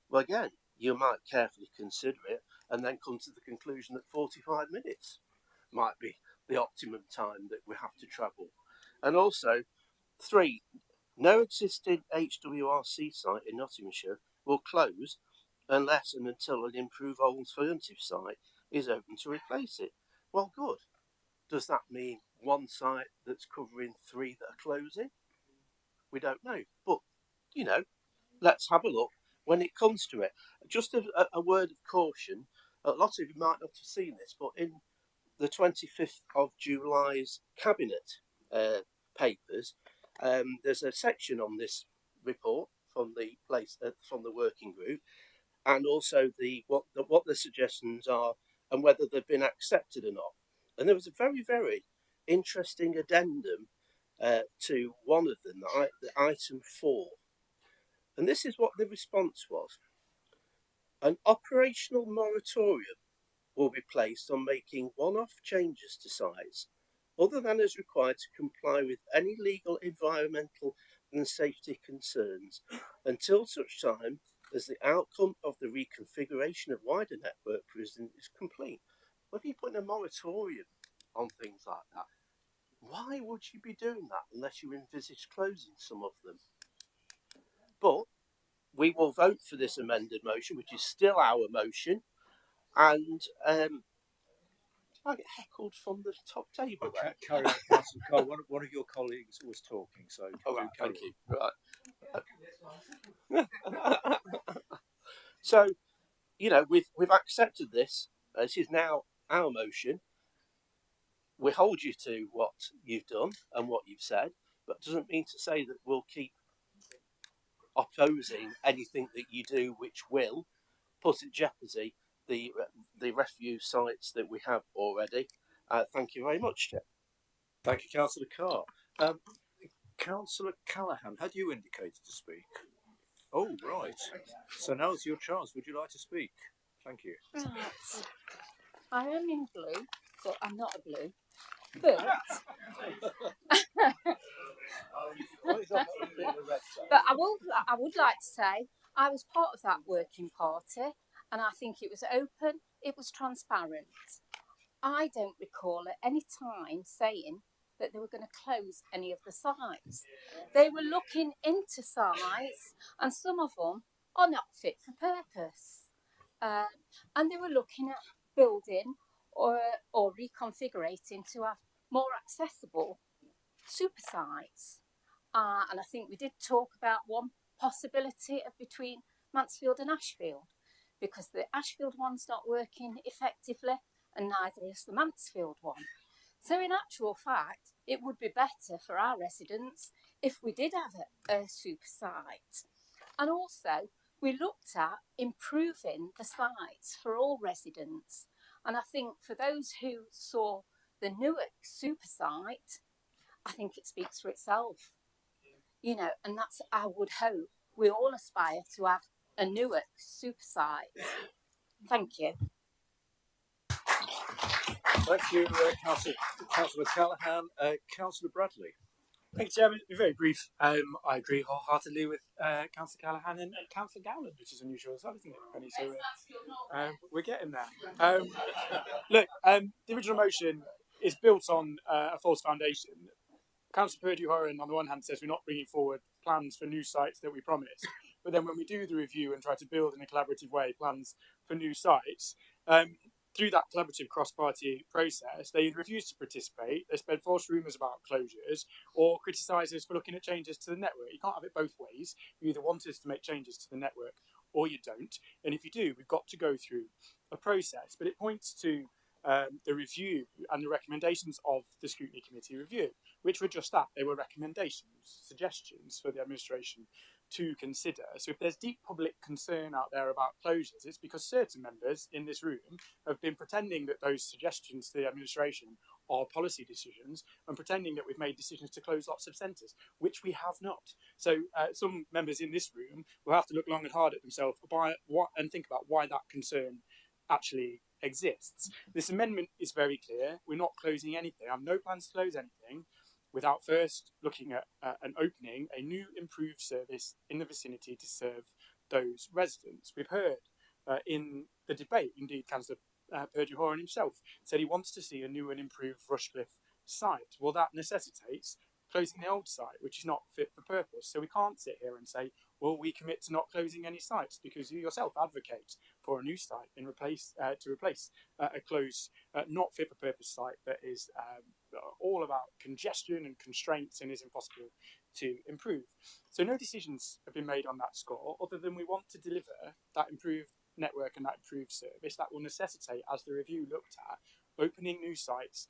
S4: Well, again, you might carefully consider it and then come to the conclusion that 45 minutes might be the optimum time that we have to travel. And also, 3, no existing HWRC site in Nottinghamshire will close unless and until an improved alternative site is open to replace it. Well, good. Does that mean one site that's covering 3 that are closing? We don't know. But, let's have a look when it comes to it. Just a word of caution. A lot of you might not have seen this, but in the 25th of July's Cabinet papers, there's a section on this report from the working group, and also what the suggestions are and whether they've been accepted or not. And there was a very, very interesting addendum to one of them, item 4. And this is what the response was. An operational moratorium will be placed on making one-off changes to sites other than as required to comply with any legal, environmental and safety concerns until such time as the outcome of the reconfiguration of wider network prison is complete. Well, if you put a moratorium on things like that, why would you be doing that unless you envisage closing some of them? But we will vote for this amended motion, which is still our motion, and I get heckled from the top table.
S2: Carry on, Councillor Cole. One of your colleagues was talking, so
S4: thank you. Right. So, we've accepted this. This is now our motion. We hold you to what you've done and what you've said, but it doesn't mean to say that we'll keep opposing anything that you do which will put in jeopardy the refuse sites that we have already. Thank you very much, Chair.
S2: Thank you, Councillor Carr. Councillor Callaghan, had you indicated to speak? Oh, right. So now's your chance. Would you like to speak? Thank you.
S12: Right. I am in blue, but I'm not a blue. But but I would like to say I was part of that working party, and I think it was open, it was transparent. I don't recall at any time saying that they were going to close any of the sites. They were looking into sites, and some of them are not fit for purpose. And they were looking at building or reconfiguring to have more accessible super sites. And I think we did talk about one possibility of between Mansfield and Ashfield, because the Ashfield one's not working effectively and neither is the Mansfield one. So in actual fact, it would be better for our residents if we did have a super site. And also, we looked at improving the sites for all residents. And I think for those who saw the Newark super site, I think it speaks for itself.
S17: you know, and that's, I would hope, we all aspire to have a Newark super site. Thank you.
S2: Thank you, Councillor Callaghan. Councillor Bradley.
S3: Thank you, Chairman. Be very brief. I agree wholeheartedly with Councillor Callaghan and Councillor Gowland, which is unusual as well, isn't it, Penny? So we're getting there. Look, the original motion is built on a false foundation. Councillor Purdue-Horan, on the one hand, says we're not bringing forward plans for new sites that we promised, but then when we do the review and try to build in a collaborative way plans for new sites, through that collaborative cross-party process, they refuse to participate, they spread false rumours about closures, or criticise us for looking at changes to the network. You can't have it both ways. You either want us to make changes to the network or you don't. And if you do, we've got to go through a process. But it points to the review and the recommendations of the Scrutiny Committee review, which were just that. They were recommendations, suggestions for the administration to consider. So if there's deep public concern out there about closures, it's because certain members in this room have been pretending that those suggestions to the administration are policy decisions and pretending that we've made decisions to close lots of centres, which we have not. So some members in this room will have to look long and hard at themselves and think about why that concern actually exists. This amendment is very clear. We're not closing anything. I have no plans to close anything without first looking at and opening a new improved service in the vicinity to serve those residents. We've heard in the debate, indeed, Councillor Purdue-Horan himself said he wants to see a new and improved Rushcliffe site. Well, that necessitates closing the old site, which is not fit for purpose. So we can't sit here and say, well, we commit to not closing any sites, because you yourself advocate for a new site to replace a closed, not fit for purpose site that is all about congestion and constraints and is impossible to improve. So no decisions have been made on that score, other than we want to deliver that improved network and that improved service. That will necessitate, as the review looked at, opening new sites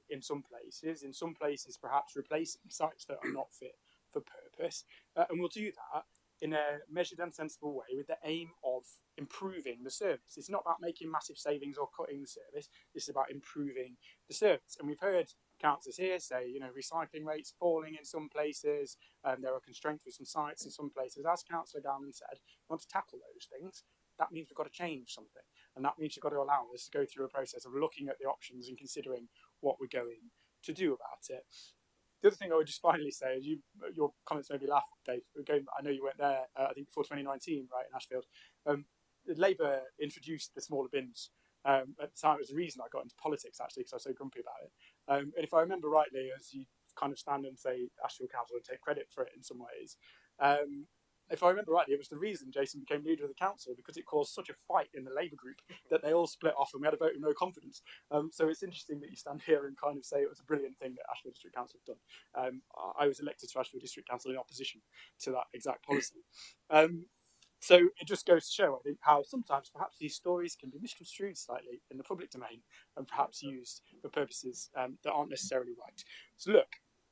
S3: in some places perhaps replacing sites that are not fit for purpose, and we'll do that in a measured and sensible way with the aim of improving the service. It's not about making massive savings or cutting the service. This is about improving the service. And we've heard councillors here say, you know, recycling rates falling in some places, there are constraints with some sites in some places. As Councillor Gowland said, we want to tackle those things. That means we've got to change something. And that means you've got to allow us to go through a process of looking at the options and considering what we're going to do about it. The other thing I would just finally say is your comments made me laugh, Dave. Again, I know you weren't there, I think before 2019, right, in Ashfield. Labour introduced the smaller bins. At the time, it was the reason I got into politics, actually, because I was so grumpy about it. And if I remember rightly, as you kind of stand and say Ashfield Council and take credit for it in some ways, if I remember rightly, it was the reason Jason became leader of the council, because it caused such a fight in the Labour group that they all split off and we had a vote of no confidence. So it's interesting that you stand here and kind of say it was a brilliant thing that Ashfield District Council have done. I was elected to Ashfield District Council in opposition to that exact policy. So it just goes to show, I think, how sometimes perhaps these stories can be misconstrued slightly in the public domain and perhaps used for purposes that aren't necessarily right. So look,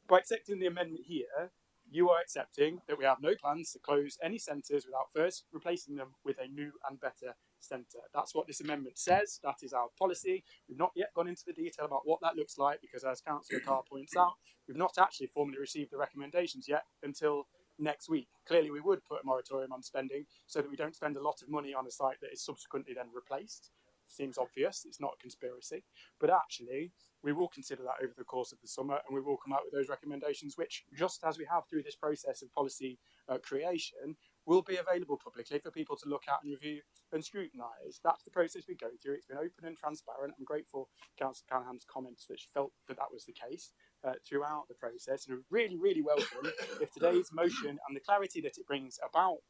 S3: by accepting the amendment here, you are accepting that we have no plans to close any centres without first replacing them with a new and better centre. That's what this amendment says. That is our policy. We've not yet gone into the detail about what that looks like, because as Councillor Carr points out, we've not actually formally received the recommendations yet until next week. Clearly, we would put a moratorium on spending so that we don't spend a lot of money on a site that is subsequently then replaced. Seems obvious, it's not a conspiracy, but actually we will consider that over the course of the summer, and we will come out with those recommendations, which, just as we have through this process of policy creation, will be available publicly for people to look at and review and scrutinise. That's the process we go through. It's been open and transparent. I'm grateful for Councillor Callaghan's comments that she felt that that was the case throughout the process, and really, really welcome if today's motion and the clarity that it brings about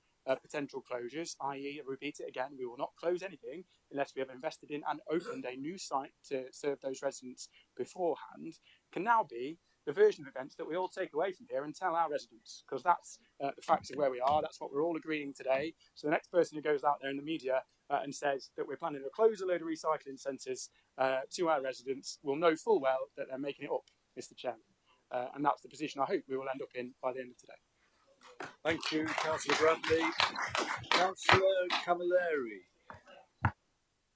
S3: potential closures, i.e., I repeat it again, we will not close anything unless we have invested in and opened a new site to serve those residents beforehand, can now be the version of events that we all take away from here and tell our residents, because that's the facts of where we are. That's what we're all agreeing today. So the next person who goes out there in the media and says that we're planning to close a load of recycling centres to our residents will know full well that they're making it up, Mr. Chairman. And that's the position I hope we will end up in by the end of today.
S2: Thank you, Councillor Bradley. Councillor Camilleri.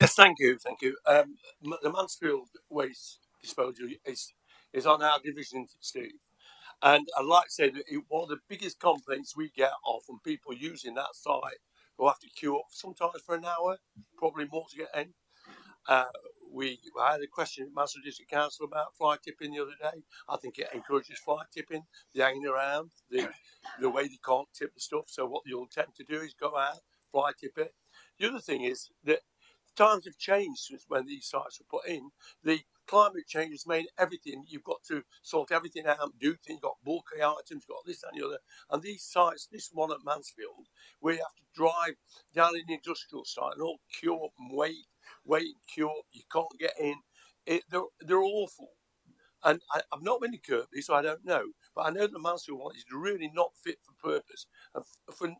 S10: Yes, thank you. The Mansfield waste disposal is on our division, Steve.
S18: And I'd like to say that one of the biggest complaints we get are from people using that site who have to queue up sometimes for an hour, probably more to get in. I had a question at Master District Council about fly tipping the other day. I think it encourages fly tipping, the hanging around, the way they can't tip the stuff. So what you'll attempt to do is go out, fly tip it. The other thing is that times have changed since when these sites were put in. The climate change has made everything, you've got to sort everything out, do things, you've got bulky items, you've got this and the other. And these sites, this one at Mansfield, where you have to drive down in the industrial site and all queue up and wait and queue up, you can't get in. They're awful. And I've not been to Kirkby, so I don't know. But I know the Mansfield one is really not fit for purpose. And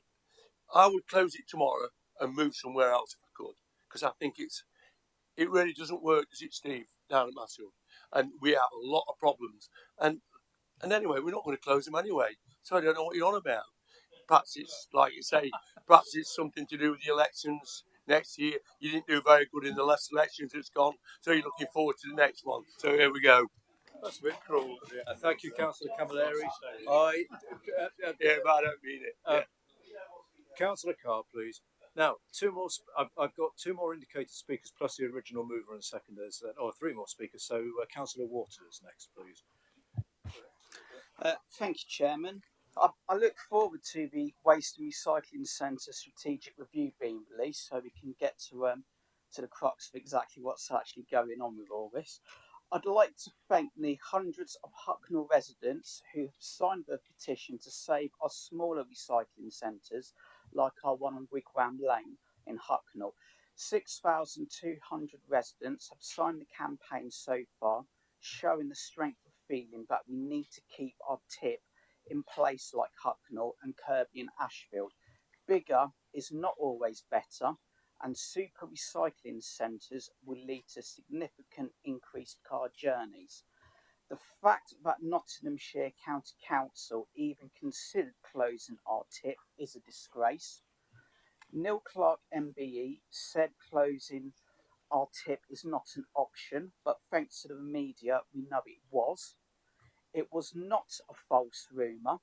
S18: I would close it tomorrow and move somewhere else if I could, because I think it really doesn't work, does it, Steve, down at Mansfield? And we have a lot of problems. And anyway, we're not going to close them anyway. So I don't know what you're on about. Perhaps it's, like you say, perhaps it's something to do with the elections next year. You didn't do very good in the last elections that's gone, so you're looking forward to the next one. So here we go.
S2: That's a bit cruel. Thank you, Councillor Camilleri.
S18: Yeah, but I don't mean it.
S2: Councillor Carr, please. Now, I've got two more indicated speakers plus the original mover and seconders, or three more speakers. So, Councillor Waters next, please.
S19: Thank you, Chairman. I look forward to the Waste and Recycling Centre strategic review being released, so we can get to the crux of exactly what's actually going on with all this. I'd like to thank the hundreds of Hucknall residents who have signed the petition to save our smaller recycling centres, like our one on Wigwam Lane in Hucknall. 6,200 residents have signed the campaign so far, showing the strength of feeling that we need to keep our tip in place like Hucknall and Kirkby and Ashfield. Bigger is not always better, and super recycling centres will lead to significant increased car journeys. The fact that Nottinghamshire County Council even considered closing our tip is a disgrace. Neil Clark MBE said closing our tip is not an option, but thanks to the media we know it was. It was not a false rumour.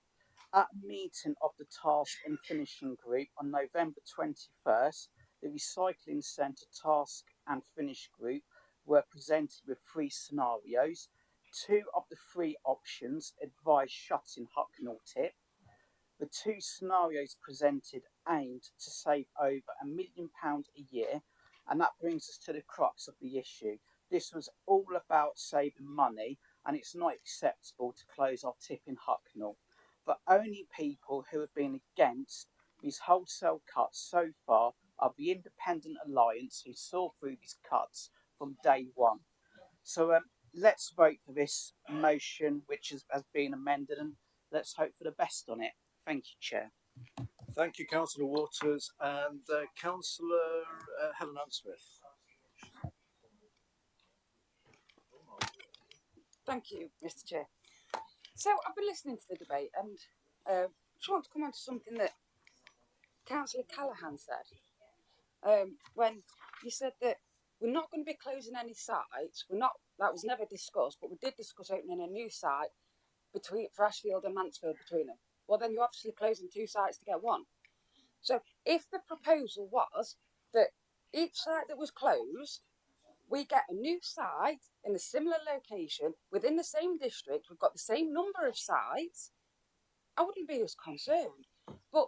S19: At a meeting of the Task and Finishing Group on November 21st, the Recycling Centre Task and Finish Group were presented with three scenarios. Two of the three options advised shutting Hucknall tip. The two scenarios presented aimed to save over £1 million a year, and that brings us to the crux of the issue. This was all about saving money, and it's not acceptable to close our tip in Hucknall. The only people who have been against these wholesale cuts so far are the Independent Alliance, who saw through these cuts from day one. So let's vote for this motion, which has been amended, and let's hope for the best on it. Thank you, Chair.
S2: Thank you, Councillor Waters, and Councillor Helen Ann Smith.
S20: Thank you, Mr. Chair. So I've been listening to the debate, and just want to come on to something that Councillor Callaghan said when you said that we're not going to be closing any sites. That was never discussed, but we did discuss opening a new site for Ashfield and Mansfield between them. Well, then you're obviously closing two sites to get one. So if the proposal was that each site that was closed, we get a new site in a similar location within the same district, we've got the same number of sites, I wouldn't be as concerned. But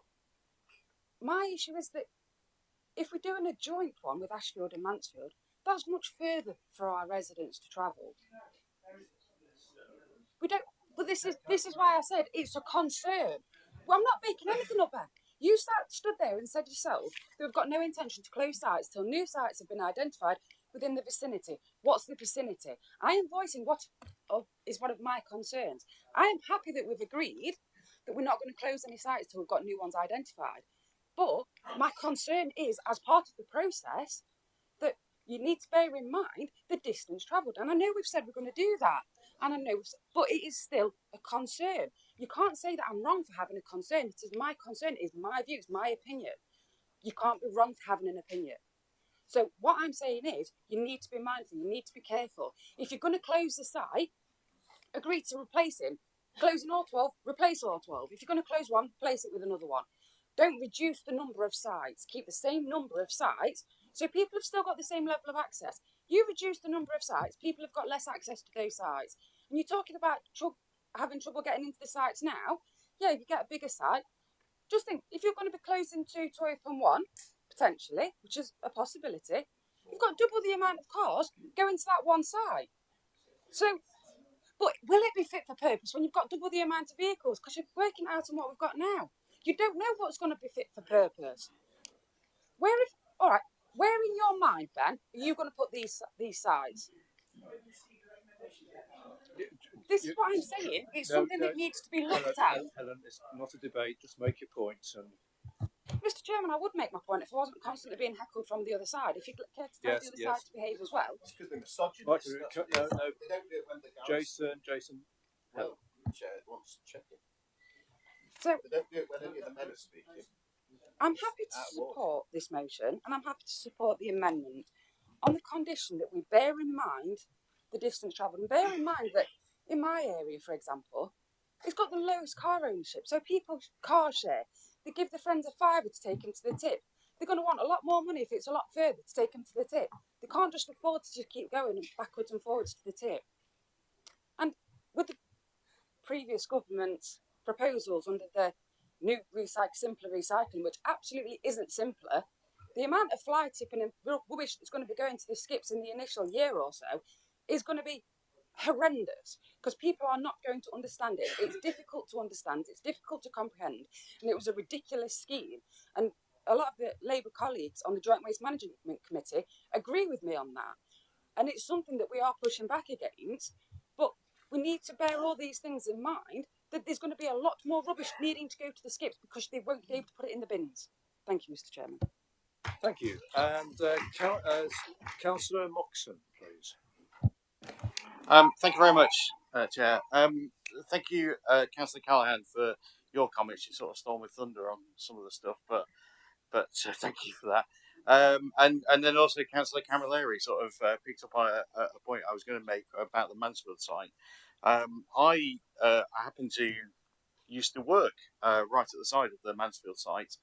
S20: my issue is that if we're doing a joint one with Ashfield and Mansfield, that's much further for our residents to travel. We don't. But this is why I said it's a concern. Well, I'm not making anything up there. You stood there and said yourself that we've got no intention to close sites till new sites have been identified within the vicinity. What's the vicinity? I am voicing what is one of my concerns. I am happy that we've agreed that we're not going to close any sites till we've got new ones identified. But my concern is, as part of the process, that you need to bear in mind the distance travelled. And I know we've said we're going to do that. And I know, but it is still a concern. You can't say that I'm wrong for having a concern. It is my concern, it is my view, it's my opinion. You can't be wrong for having an opinion. So what I'm saying is, you need to be mindful, you need to be careful. If you're going to close the site, agree to replace him Closing all 12, replace all 12. If you're going to close one, replace it with another one. Don't reduce the number of sites. Keep the same number of sites so people have still got the same level of access. You reduce the number of sites, people have got less access to those sites. And you're talking about having trouble getting into the sites now. Yeah, if you get a bigger site, just think, if you're going to be closing 2 to open 1, potentially, which is a possibility, you've got double the amount of cars going to that one site. So, but will it be fit for purpose when you've got double the amount of vehicles? Because you're working out on what we've got now. You don't know what's going to be fit for purpose. Where in your mind, Ben, are you going to put these sites? This is what I'm saying. It's something that needs to be looked at.
S2: Helen, it's not a debate. Just make your points. And
S20: Mr. Chairman, I would make my point if I wasn't constantly being heckled from the other side. If you care to tell the other side to behave as well.
S15: It's because they're misogynist.
S2: Right,
S15: No, they don't do it when they're
S2: Jason.
S15: Well, Chair wants to check it.
S20: So
S15: they don't do it when any of the men are speaking.
S20: I'm happy to support this motion and I'm happy to support the amendment on the condition that we bear in mind the distance travelled and bear in mind that in my area, for example, it's got the lowest car ownership. So people car share. They give their friends a fiver to take them to the tip. They're going to want a lot more money if it's a lot further to take them to the tip. They can't just afford to just keep going backwards and forwards to the tip. And with the previous government's proposals under the new simpler recycling, which absolutely isn't simpler, the amount of fly tipping and rubbish that's going to be going to the skips in the initial year or so is going to be horrendous because people are not going to understand it. It's difficult to understand, it's difficult to comprehend, and it was a ridiculous scheme. And a lot of the Labour colleagues on the Joint Waste Management Committee agree with me on that. And it's something that we are pushing back against, but we need to bear all these things in mind, that there's going to be a lot more rubbish needing to go to the skips because they won't be able to put it in the bins. Thank you, Mr. Chairman.
S2: Thank you. And Councillor Moxon, please.
S5: Thank you very much, Chair. Thank you, Councillor Callaghan, for your comments. You sort of stole my thunder on some of the stuff, but thank you for that. And then also Councillor Camilleri sort of picked up on a point I was going to make about the Mansfield site. I happen to used to work right at the side of the Mansfield site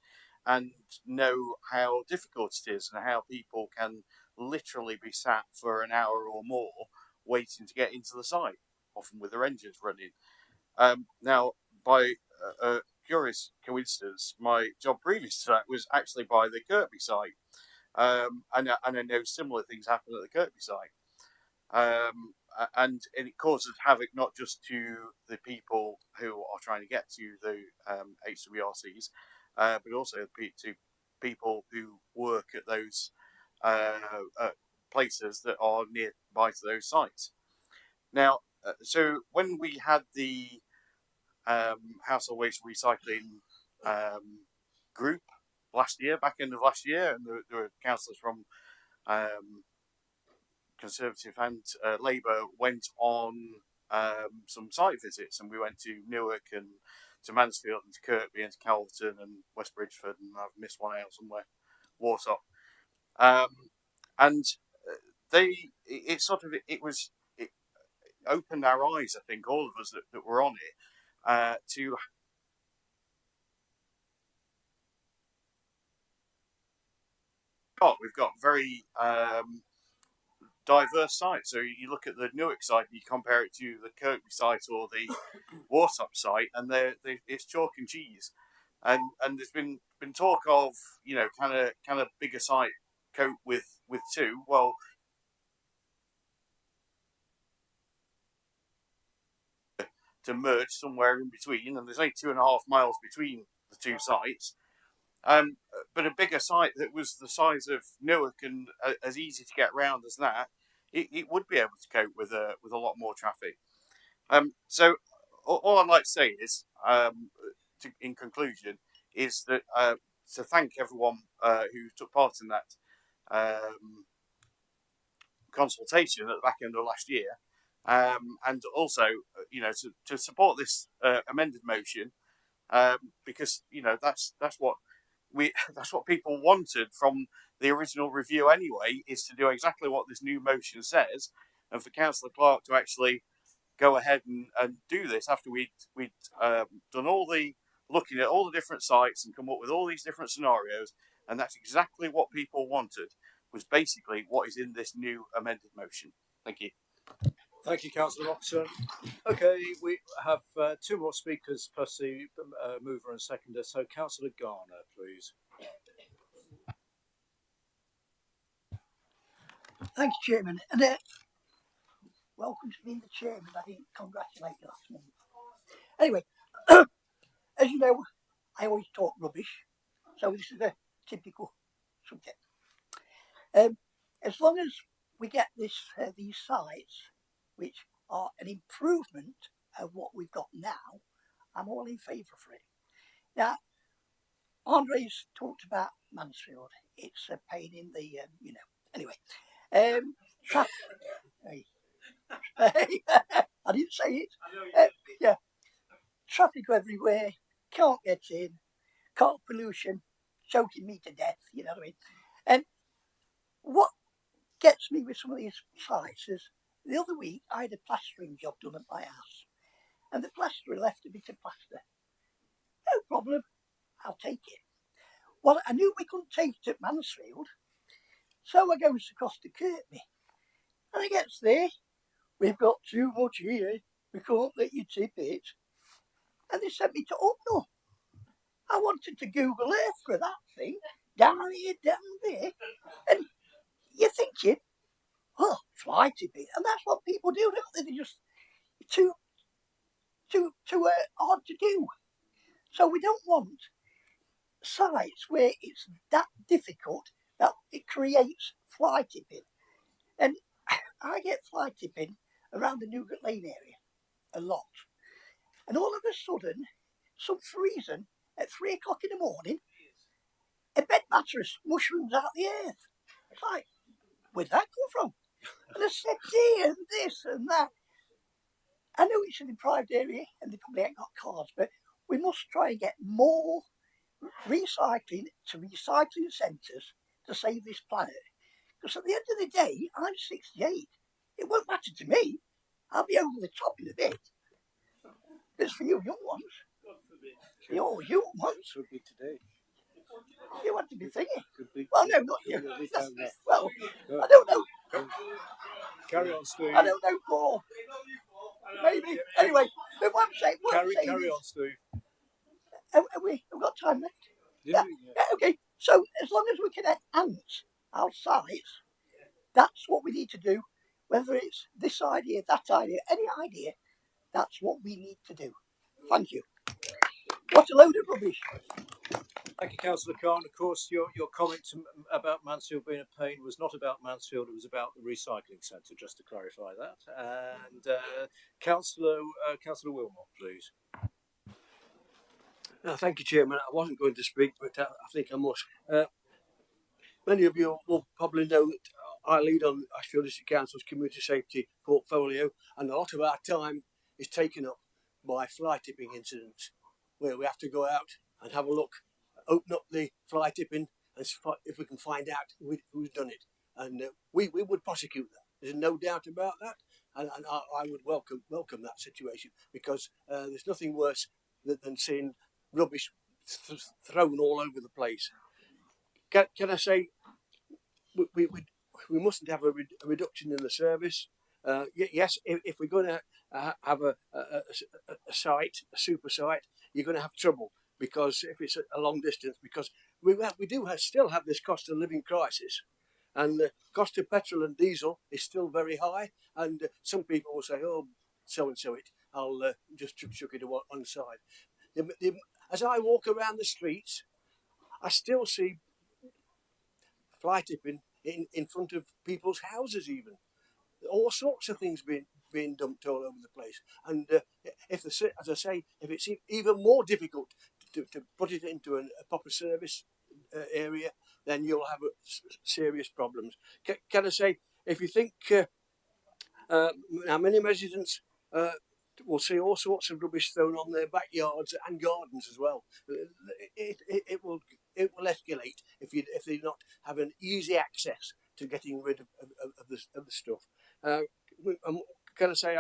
S5: and know how difficult it is and how people can literally be sat for an hour or more waiting to get into the site, often with their engines running. Now, by a curious coincidence, my job previous to that was actually by the Kirkby site. And I know similar things happen at the Kirkby site. And it causes havoc not just to the people who are trying to get to the HWRCs, but also to people who work at those places that are nearby to those sites. Now, so when we had the household waste recycling group back end of last year, and there were councillors from Conservative and Labour went on some site visits, and we went to Newark and to Mansfield and to Kirkby and to Calverton and West Bridgeford, and I've missed one out somewhere, Warsaw. And it opened our eyes, I think, all of us that were on it, to we've got very diverse sites. So you look at the Newark site and you compare it to the Kirkby site or the Warsaw site, and it's chalk and cheese. And there's been talk of, you know, kind of bigger site cope with two. Well, to merge somewhere in between, and there's only 2.5 miles between the two sites. But a bigger site that was the size of Newark and as easy to get around as that, it would be able to cope with a lot more traffic. So all I'd like to say is, in conclusion, is that to thank everyone who took part in that consultation at the back end of last year, and also, you know, to support this amended motion, because, you know, that's what people wanted from the original review anyway, is to do exactly what this new motion says, and for Councillor Clark to actually
S21: go ahead and do this after we'd done all the looking at all the different sites and come up with all these different scenarios, and that's exactly what people wanted, was basically what is in this new amended motion. Thank you.
S2: Thank you, Councillor Roxon. Okay, we have two more speakers plus the mover and seconder. So, Councillor Garner, please.
S22: Thank you, Chairman. And welcome to being the Chairman. I didn't congratulate you last month. Anyway, as you know, I always talk rubbish, so this is a typical subject. As long as we get these sites, which are an improvement of what we've got now, I'm all in favour for it. Now, Andre's talked about Mansfield. It's a pain in the, Anyway, traffic. Hey. I didn't say it. Yeah, traffic everywhere. Can't get in. Car pollution, choking me to death. You know what I mean? And what gets me with some of these sites is the other week I had a plastering job done at my house, and the plasterer left a bit of plaster. No problem, I'll take it. Well, I knew we couldn't take it at Mansfield, so I goes across to Kirkby, and I gets there. We've got too much here. We can't let you tip it. And they sent me to Upnor. I wanted to Google Earth for that thing. Down here, down there. And you're thinking, oh, fly tipping. And that's what people do, don't they? They're just too hard to do. So we don't want sites where it's that difficult that it creates fly tipping. And I get fly tipping around the Newgate Lane area a lot. And all of a sudden, some reason, at 3 o'clock in the morning, a bed mattress mushrooms out the earth. It's like, where'd that come from? And a settee and this and that. I know it's an deprived area and they probably ain't got cars, but we must try and get more recycling to recycling centres to save this planet. Because at the end of the day, I'm 68. It won't matter to me. I'll be over the top in a bit. It's for you young ones. For your young ones.
S10: Could be today.
S22: You want to be thinking.
S10: Could be.
S22: Well, no, not you.
S10: Time now.
S22: Well, I don't know.
S2: Carry on, Steve.
S22: I don't know, Paul. Maybe. Anyway, but what I'm saying,
S2: Carry on, Steve.
S22: We've got time left.
S2: Yeah.
S22: Okay. So as long as we can enhance our sites, that's what we need to do. Whether it's this idea, that idea, any idea, that's what we need to do. Thank you. What a load of rubbish.
S2: Thank you, Councillor Khan. Of course, your comment about Mansfield being a pain was not about Mansfield, it was about the recycling centre, just to clarify that. And Councillor Wilmot, please.
S10: Thank you, Chairman. I wasn't going to speak, but I think I must. Many of you will probably know that I lead on Ashfield District Council's community safety portfolio, and a lot of our time is taken up by fly tipping incidents, where we have to go out and have a look, open up the fly tipping, and if we can find out who's done it. And we would prosecute that. There's no doubt about that, and I would welcome that situation, because there's nothing worse than seeing rubbish thrown all over the place. Can I say we mustn't have a reduction in the service? Yes, if we're going to have a site, a super site, you're going to have trouble, because if it's a long distance, because we still have this cost of living crisis, and the cost of petrol and diesel is still very high, and some people will say, oh, so and so it, I'll just chuck it on side. As I walk around the streets, I still see fly tipping in front of people's houses, even all sorts of things being dumped all over the place. And if it's even more difficult to put it into a proper service area, then you'll have serious problems. Can I say, if you think how many residents will see all sorts of rubbish thrown on their backyards and gardens as well, it will escalate if they not have an easy access to getting rid of the stuff. Can I say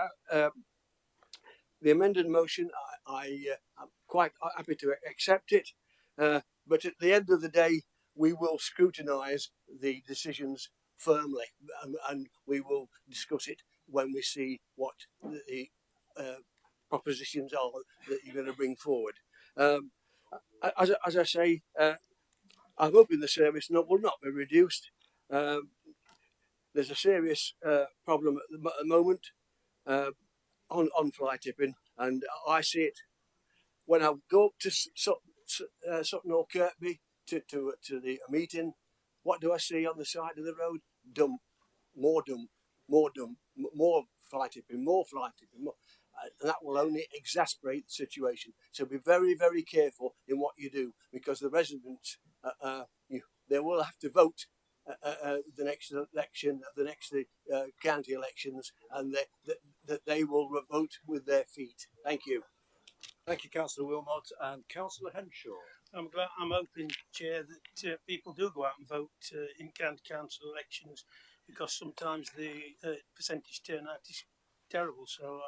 S10: the amended motion, I'm quite happy to accept it. But at the end of the day, we will scrutinise the decisions firmly, and we will discuss it when we see what the propositions are that you're going to bring forward. As I say, I'm hoping the service will not be reduced. There's a serious problem at the moment on fly tipping, and I see it when I go up to Sutton or Kirkby to the meeting. What do I see on the side of the road? Dump, more fly tipping, more. And that will only exasperate the situation. So be very, very careful in what you do, because the residents, they will have to vote the next election, the next county elections, and they will vote with their feet. Thank you.
S2: Thank you, Councillor Wilmot. And Councillor Henshaw.
S3: I'm hoping, Chair, that people do go out and vote in county council elections, because sometimes the percentage turnout is terrible. So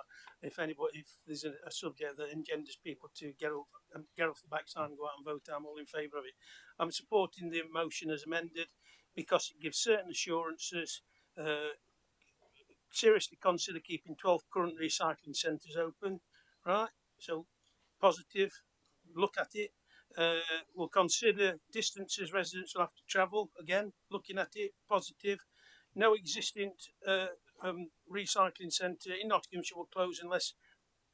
S3: if there's a subject that engenders people to get off the backside and go out and vote, I'm all in favour of it. I'm supporting the motion as amended because it gives certain assurances. Seriously consider keeping 12 current recycling centres open, right? So positive, look at it. We'll consider distances residents will have to travel, again, looking at it, positive. No existing recycling centre in Nottinghamshire will close unless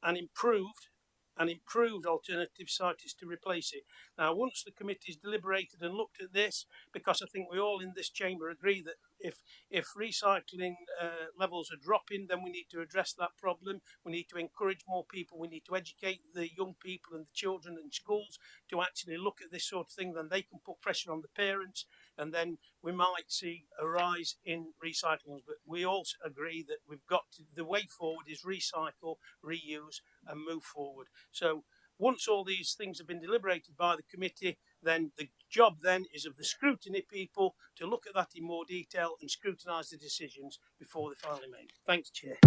S3: an improved alternative site is to replace it. Now, once the committee's deliberated and looked at this, because I think we all in this chamber agree that if recycling levels are dropping, then we need to address that problem. We need to encourage more people. We need to educate the young people and the children in schools to actually look at this sort of thing. Then they can put pressure on the parents, and then we might see a rise in recycling. But we also agree that the way forward is recycle, reuse, and move forward. So once all these things have been deliberated by the committee, then the job then is of the scrutiny people to look at that in more detail and scrutinise the decisions before they're finally made. Thanks, Chair.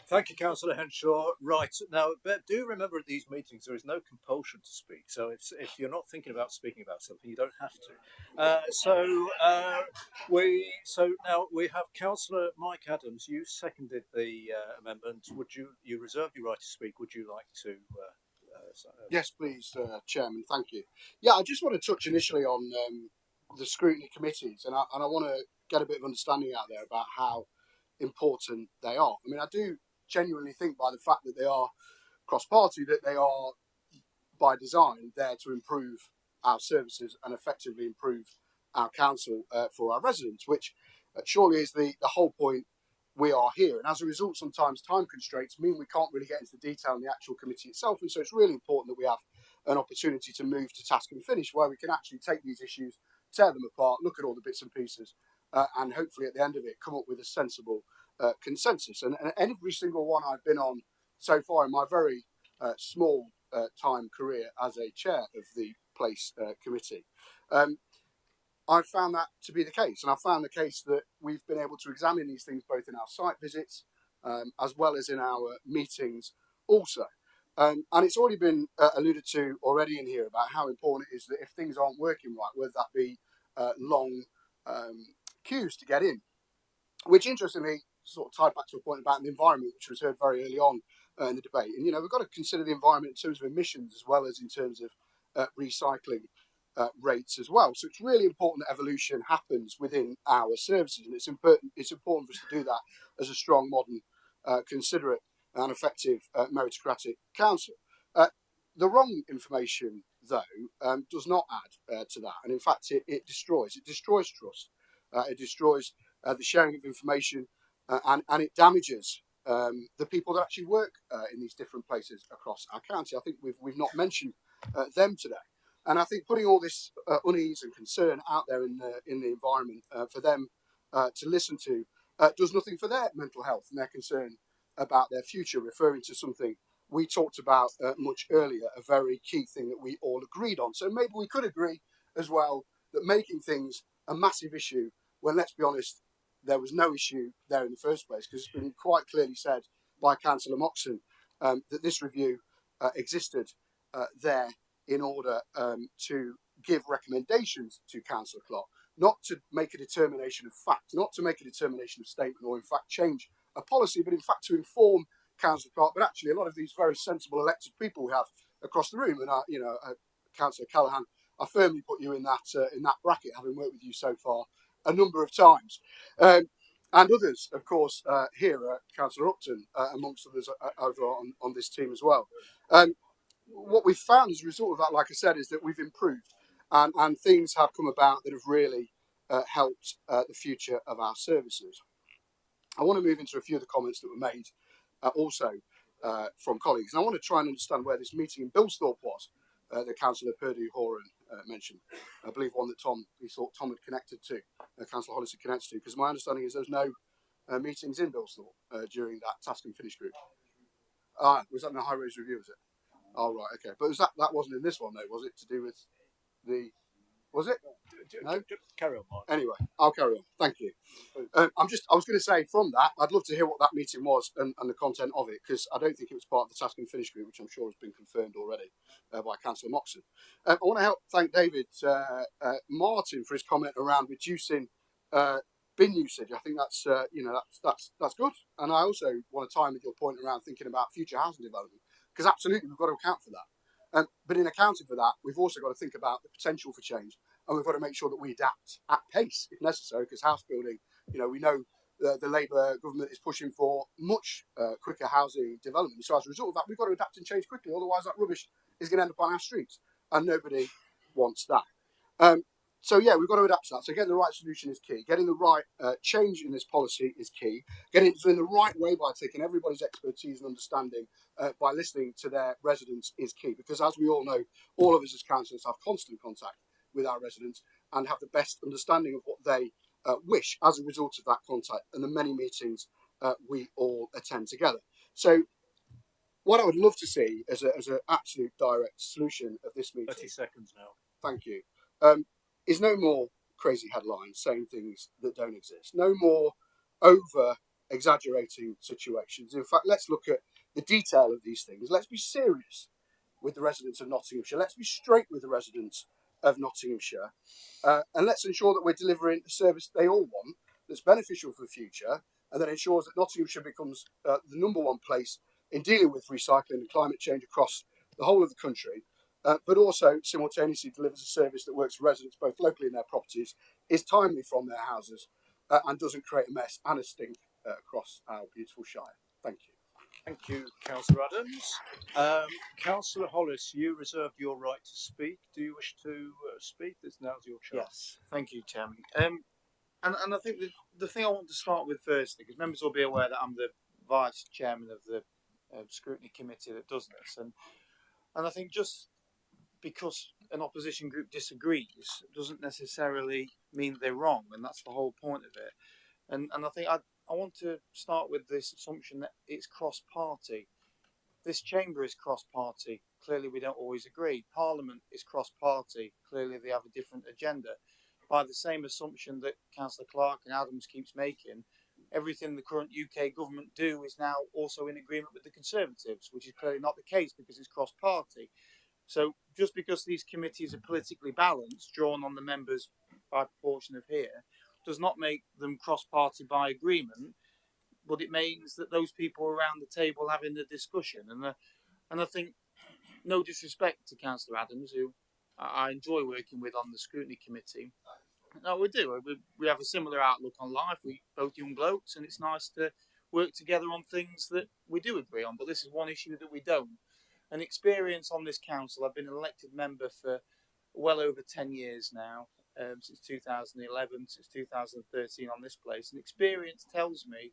S2: Thank you, Councillor Henshaw. Right, now, but do remember at these meetings there is no compulsion to speak. So if you're not thinking about speaking about something, you don't have to. So now we have Councillor Mike Adams. You seconded the amendment. Would you reserve your right to speak? Would you like to?
S6: Yes, please, Chairman. Thank you. Yeah, I just want to touch initially on the scrutiny committees, and I want to get a bit of understanding out there about how important they are. I mean, I do genuinely think by the fact that they are cross-party, that they are by design there to improve our services and effectively improve our council for our residents, which surely is the whole point we are here. And as a result, sometimes time constraints mean we can't really get into the detail in the actual committee itself. And so it's really important that we have an opportunity to move to task and finish, where we can actually take these issues, tear them apart, look at all the bits and pieces, and hopefully at the end of it come up with a sensible consensus. And every single one I've been on so far in my very small time career as a chair of the place committee, I've found that to be the case. And I've found the case that we've been able to examine these things both in our site visits as well as in our meetings also. And it's already been alluded to already in here about how important it is that if things aren't working right, whether that be long queues to get in, which interestingly sort of tied back to a point about the environment, which was heard very early on in the debate. And, we've got to consider the environment in terms of emissions as well as in terms of recycling rates as well. So it's really important that evolution happens within our services, and it's important for us to do that as a strong, modern, considerate and effective meritocratic council. The wrong information, though, does not add to that, and in fact it destroys trust. It destroys the sharing of information, and it damages the people that actually work in these different places across our county. I think we've not mentioned them today. And I think putting all this unease and concern out there in the environment for them to listen to does nothing for their mental health and their concern about their future, referring to something we talked about much earlier, a very key thing that we all agreed on. So maybe we could agree as well that making things a massive issue when, let's be honest, there was no issue there in the first place, because it's been quite clearly said by Councillor Moxon that this review existed there in order to give recommendations to Councillor Clark, not to make a determination of fact, not to make a determination of statement or in fact change a policy, but in fact to inform Councillor Clark. But actually, a lot of these very sensible elected people we have across the room, and Councillor Callaghan, I firmly put you in that bracket, having worked with you so far a number of times. And others, of course, here, Councillor Upton, amongst others over on this team as well. What we've found as a result of that, like I said, is that we've improved and things have come about that have really helped the future of our services. I want to move into a few of the comments that were made also from colleagues. And I want to try and understand where this meeting in Bilsthorpe was that Councillor Purdue-Horan mentioned. I believe one that he thought Tom had connected to, Councillor Hollis had connected to, because my understanding is there's no meetings in Bilsthorpe during that task and finish group. Was that in the High Roads review, was it? Oh, right, okay. But was that wasn't in this one, though, was it? To do with the... Was it? No?
S2: Carry on, Mark.
S6: Anyway, I'll carry on. Thank you. I was going to say from that, I'd love to hear what that meeting was and the content of it, because I don't think it was part of the task and finish group, which I'm sure has been confirmed already by Councillor Moxon. I want to thank David Martin for his comment around reducing bin usage. I think that's that's good. And I also want to tie in with your point around thinking about future housing development, because absolutely we've got to account for that. But in accounting for that, we've also got to think about the potential for change, and we've got to make sure that we adapt at pace if necessary, because house building, we know the Labour government is pushing for much quicker housing development. So as a result of that, we've got to adapt and change quickly, otherwise that rubbish is going to end up on our streets, and nobody wants that. So yeah, we've got to adapt to that. So getting the right solution is key. Getting the right change in this policy is key. Getting it in the right way by taking everybody's expertise and understanding by listening to their residents is key. Because as we all know, all of us as councillors have constant contact with our residents and have the best understanding of what they wish as a result of that contact and the many meetings we all attend together. So what I would love to see as an absolute direct solution of this meeting...
S2: 30 seconds now.
S6: Thank you. Is no more crazy headlines saying things that don't exist. No more over exaggerating situations. In fact, let's look at the detail of these things. Let's be serious with the residents of Nottinghamshire. Let's be straight with the residents of Nottinghamshire. And let's ensure that we're delivering a service they all want, that's beneficial for the future, and that ensures that Nottinghamshire becomes the #1 place in dealing with recycling and climate change across the whole of the country. But also simultaneously delivers a service that works for residents both locally in their properties, is timely from their houses, and doesn't create a mess and a stink across our beautiful shire. Thank you.
S2: Thank you, Councillor Adams. Councillor Hollis, you reserved your right to speak. Do you wish to speak? Now's your chance.
S11: Yes, thank you, Chairman. And I think the thing I want to start with firstly, because members will be aware that I'm the Vice Chairman of the Scrutiny Committee that does this, and I think just because an opposition group disagrees doesn't necessarily mean they're wrong, and that's the whole point of it. And I think I want to start with this assumption that it's cross-party. This chamber is cross-party. Clearly we don't always agree. Parliament is cross-party. Clearly they have a different agenda. By the same assumption that Councillor Clark and Adams keeps making, everything the current UK government do is now also in agreement with the Conservatives, which is clearly not the case because it's cross-party. So just because these committees are politically balanced, drawn on the members by proportion of here, does not make them cross-party by agreement, but it means that those people around the table having the discussion. And I think, no disrespect to Councillor Adams, who I enjoy working with on the Scrutiny Committee. No, we do. We have a similar outlook on life. We both young blokes, and it's nice to work together on things that we do agree on. But this is one issue that we don't. An experience on this council, I've been an elected member for well over 10 years now, since 2011, since 2013 on this place. And experience tells me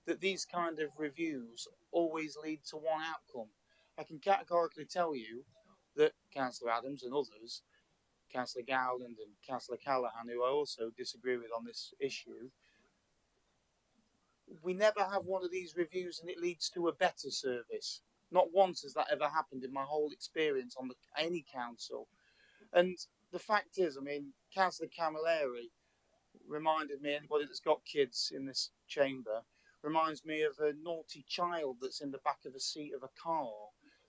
S11: that these kind of reviews always lead to one outcome. I can categorically tell you that Councillor Adams and others, Councillor Gowland and Councillor Callaghan, who I also disagree with on this issue, we never have one of these reviews and it leads to a better service. Not once has that ever happened in my whole experience on any council. And the fact is, I mean, Councillor Camilleri reminded me, anybody that's got kids in this chamber, reminds me of a naughty child that's in the back of the seat of a car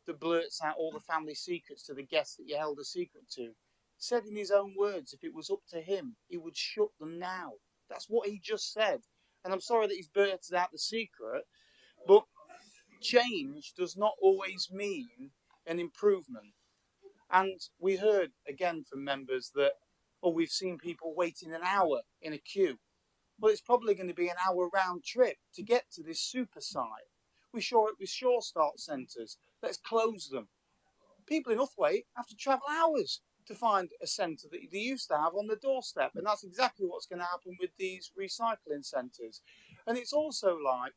S11: that blurts out all the family secrets to the guests that you held a secret to. Said in his own words, if it was up to him, he would shut them now. That's what he just said. And I'm sorry that he's blurted out the secret, but change does not always mean an improvement. And we heard again from members that, oh, we've seen people waiting an hour in a queue. Well, it's probably going to be an hour round trip to get to this super site. We saw it with Sure Start centres. Let's close them. People in Uthwaite have to travel hours to find a centre that they used to have on the doorstep. And that's exactly what's going to happen with these recycling centres. And it's also like,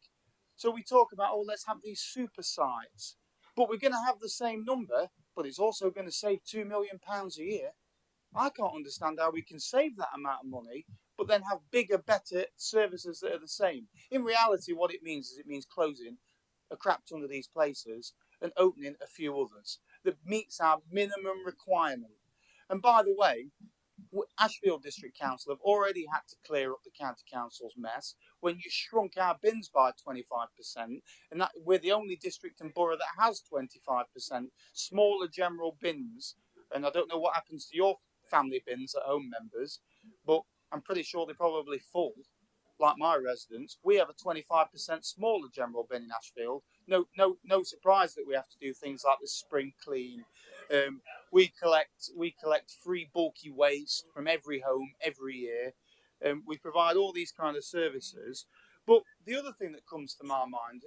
S11: so we talk about, oh, let's have these super sites, but we're going to have the same number, but it's also going to save £2 million a year. I can't understand how we can save that amount of money, but then have bigger, better services that are the same. In reality, what it means is it means closing a crap ton of these places and opening a few others that meets our minimum requirement. And by the way, Ashfield District Council have already had to clear up the County Council's mess when you shrunk our bins by 25%, and that we're the only district and borough that has 25% smaller general bins. And I don't know what happens to your family bins at home, members, but I'm pretty sure they're probably full, like my residents. We have a 25% smaller general bin in Ashfield. No surprise that we have to do things like the spring clean. We collect free bulky waste from every home every year. We provide all these kind of services. But the other thing that comes to my mind,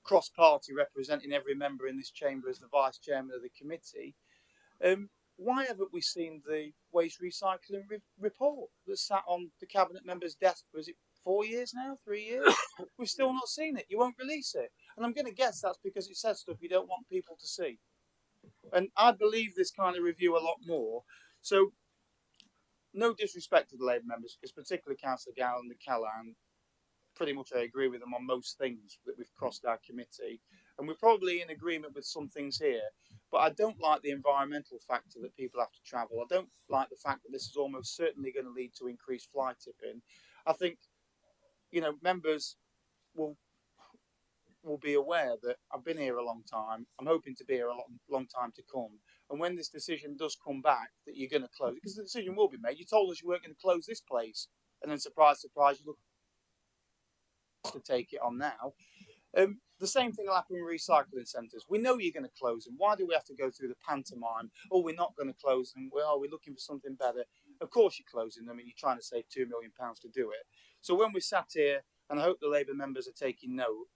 S11: cross-party representing every member in this chamber as the vice chairman of the committee, why haven't we seen the waste recycling report that sat on the cabinet member's desk for, is it 4 years now, 3 years? We've still not seen it. You won't release it. And I'm going to guess that's because it says stuff you don't want people to see. And I believe this kind of review a lot more. So, no disrespect to the Labour members, because particularly Councillor Gowland and Callaghan, pretty much I agree with them on most things that we've crossed our committee. And we're probably in agreement with some things here. But I don't like the environmental factor that people have to travel. I don't like the fact that this is almost certainly going to lead to increased fly tipping. I think, you know, members will be aware that I've been here a long time. I'm hoping to be here a long time to come. And when this decision does come back that you're going to close, because the decision will be made. You told us you weren't going to close this place, and then surprise, surprise, you look to take it on now. The same thing will happen in recycling centres. We know you're going to close them. Why do we have to go through the pantomime? Oh, we're not going to close them. Well, we're looking for something better. Of course you're closing them and you're trying to save £2 million to do it. So when we sat here, and I hope the Labour members are taking note,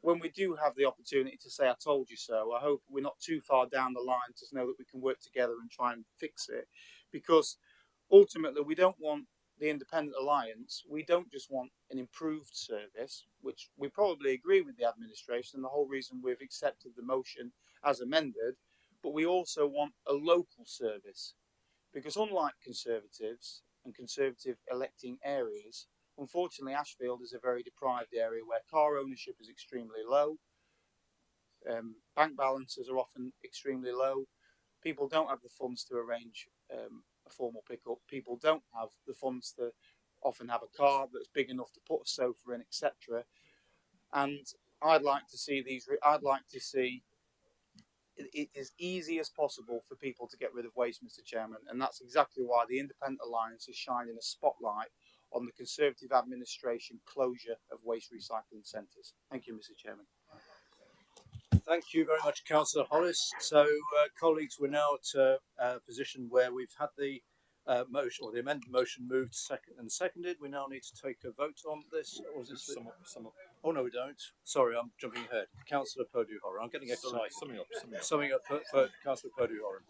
S11: when we do have the opportunity to say, I told you so, I hope we're not too far down the line to know that we can work together and try and fix it. Because ultimately, we don't want the Independent Alliance, we don't just want an improved service, which we probably agree with the administration and the whole reason we've accepted the motion as amended, but we also want a local service. Because unlike Conservatives and Conservative electing areas, unfortunately Ashfield is a very deprived area where car ownership is extremely low, bank balances are often extremely low, people don't have the funds to arrange a formal pickup. People don't have the funds to often have a car that's big enough to put a sofa in, etc. And I'd like to see it as easy as possible for people to get rid of waste, Mr. Chairman. And that's exactly why the Independent Alliance is shining a spotlight on the Conservative administration closure of waste recycling centres. Thank you, Mr. Chairman.
S2: Thank you very much, Councillor Hollis. So, colleagues, we're now at a position where we've had the motion, or the amended motion, moved and seconded. We now need to take a vote on this. Or is this sum up? Oh no, we don't. Sorry, I'm jumping ahead. Councillor Purdue-Horan. I'm getting excited. Summing up for Councillor Purdue-Horan.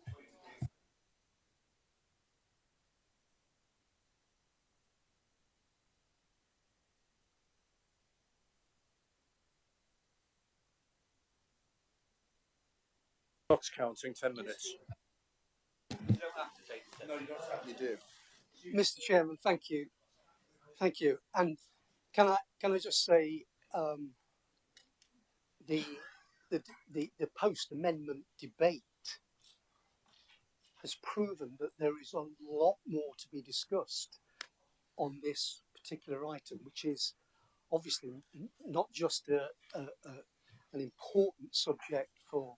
S2: Clock's counting. 10 minutes.
S5: You don't have to take the 10 minutes.
S2: No, you don't have to. You do.
S10: Mr. Chairman, thank you, and can I just say the post amendment debate has proven that there is a lot more to be discussed on this particular item, which is
S1: obviously not just an important subject for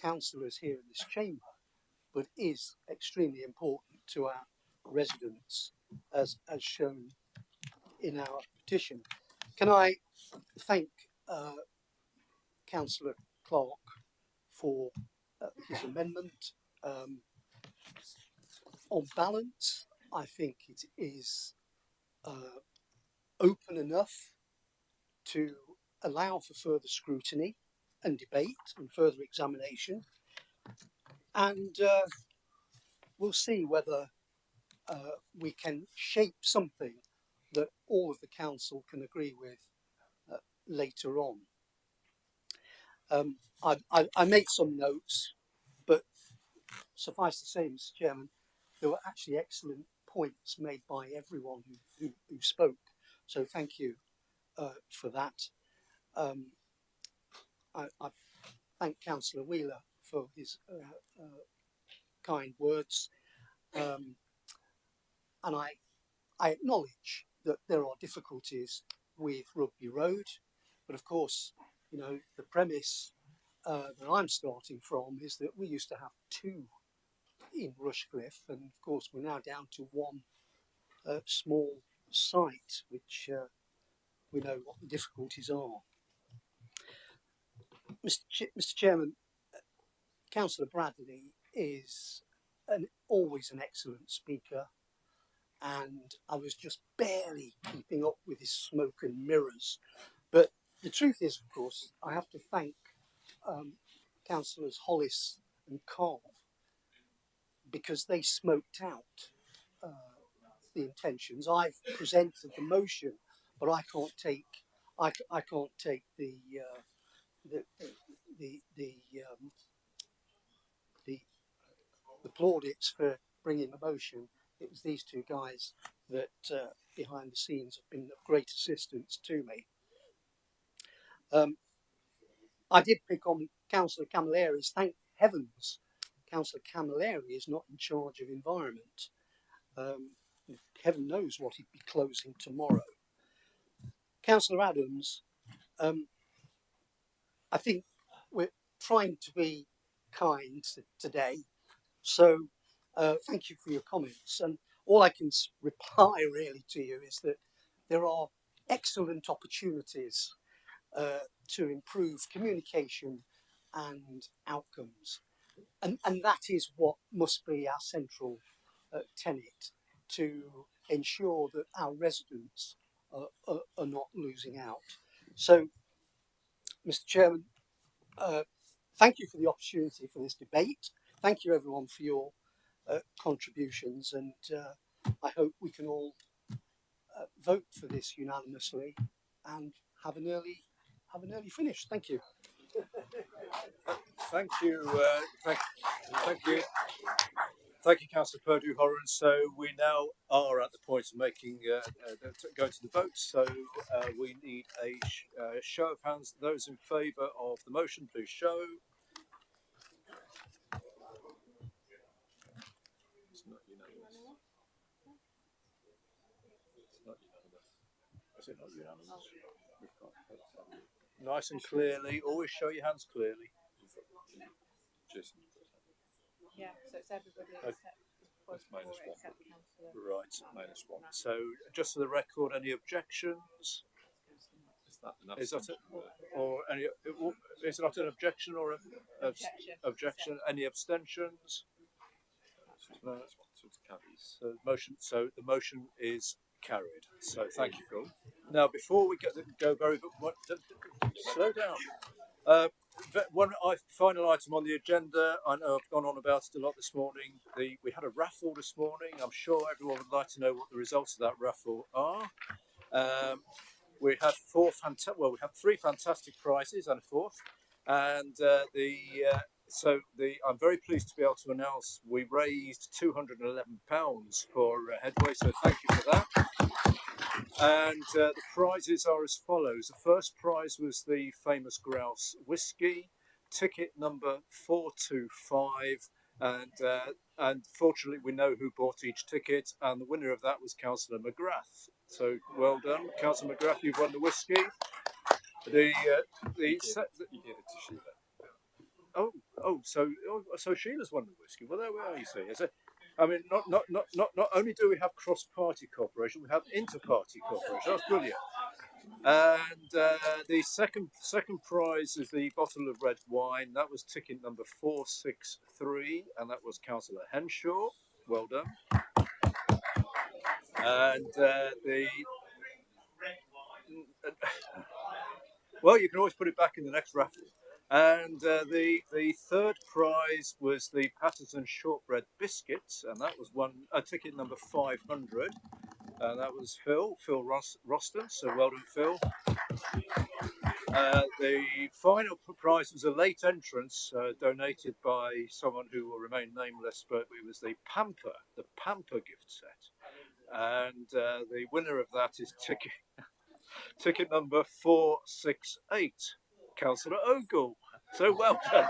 S1: councillors here in this chamber, but is extremely important to our residents, as shown in our petition. Can I thank Councillor Clark for his amendment? On balance, I think it is open enough to allow for further scrutiny and debate and further examination, and we'll see whether we can shape something that all of the council can agree with later on. I made some notes, but suffice to say, Mr. Chairman, there were actually excellent points made by everyone who spoke. So thank you for that. I thank Councillor Wheeler for his kind words, and I acknowledge that there are difficulties with Rugby Road, but of course, you know, the premise that I'm starting from is that we used to have 2 in Rushcliffe, and of course we're now down to 1 small site, which we know what the difficulties are. Mr. Chairman, Councillor Bradley is always an excellent speaker, and I was just barely keeping up with his smoke and mirrors. But the truth is, of course, I have to thank Councillors Hollis and Carr, because they smoked out the intentions. I've presented the motion, but I can't take the plaudits for bringing the motion. It was these 2 guys that behind the scenes have been of great assistance to me. I did pick on Councillor Camilleri's. Thank heavens Councillor Camilleri is not in charge of environment. Heaven knows what he'd be closing tomorrow. Councillor Adams, I think we're trying to be kind today, so thank you for your comments. And all I can reply really to you is that there are excellent opportunities to improve communication and outcomes. And that is what must be our central tenet, to ensure that our residents are not losing out. So, Mr. Chairman, thank you for the opportunity for this debate. Thank you everyone for your contributions, and I hope we can all vote for this unanimously and have an early finish. Thank you.
S2: Thank you. Thank you, Councillor Purdue-Horan. So we now are at the point of making going to the vote. So we need a show of hands. Those in favour of the motion, please show. It's not unanimous. It's not unanimous. Is it not unanimous? Nice and clearly. Always show your hands clearly. Jason.
S9: Yeah, so it's everybody except
S16: minus 1.
S9: except Councillor.
S2: Right, minus 1. So just for the record, any objections? Is that it? Or any? Is it not an objection or an objection? Any abstentions? No. So the motion is carried. So thank you. Now, before we go very slow down. One final item on the agenda. I know I've gone on about it a lot this morning. We had a raffle this morning. I'm sure everyone would like to know what the results of that raffle are. We had 3 fantastic prizes and a 4th, and I'm very pleased to be able to announce we raised £211 for Headway. So thank you for that. And the prizes are as follows. The first prize was the Famous Grouse Whisky, ticket number 425, and fortunately we know who bought each ticket, and the winner of that was Councillor McGrath. So well done, Councillor McGrath. You've won the whisky. You gave it to Sheila. So Sheila's won the whisky. Well, there we are. You see, I mean, not only do we have cross-party cooperation, we have inter-party cooperation. That's brilliant. And the second prize is the bottle of red wine. That was ticket number 463, and that was Councillor Henshaw. Well done. And well, you can always put it back in the next raffle. And the third prize was the Patterson shortbread biscuits, and that was ticket number 500. And that was Phil Roston. So well done, Phil. The final prize was a late entrance donated by someone who will remain nameless, but it was the Pamper gift set. And the winner of that is ticket number 468, Councillor Ogle. So well done.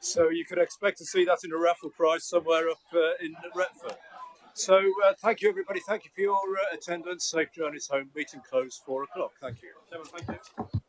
S2: So you could expect to see that in a raffle prize somewhere up in Retford. So thank you, everybody. Thank you for your attendance. Safe journeys home. Meeting closed 4 o'clock. Thank you.
S3: Thank you.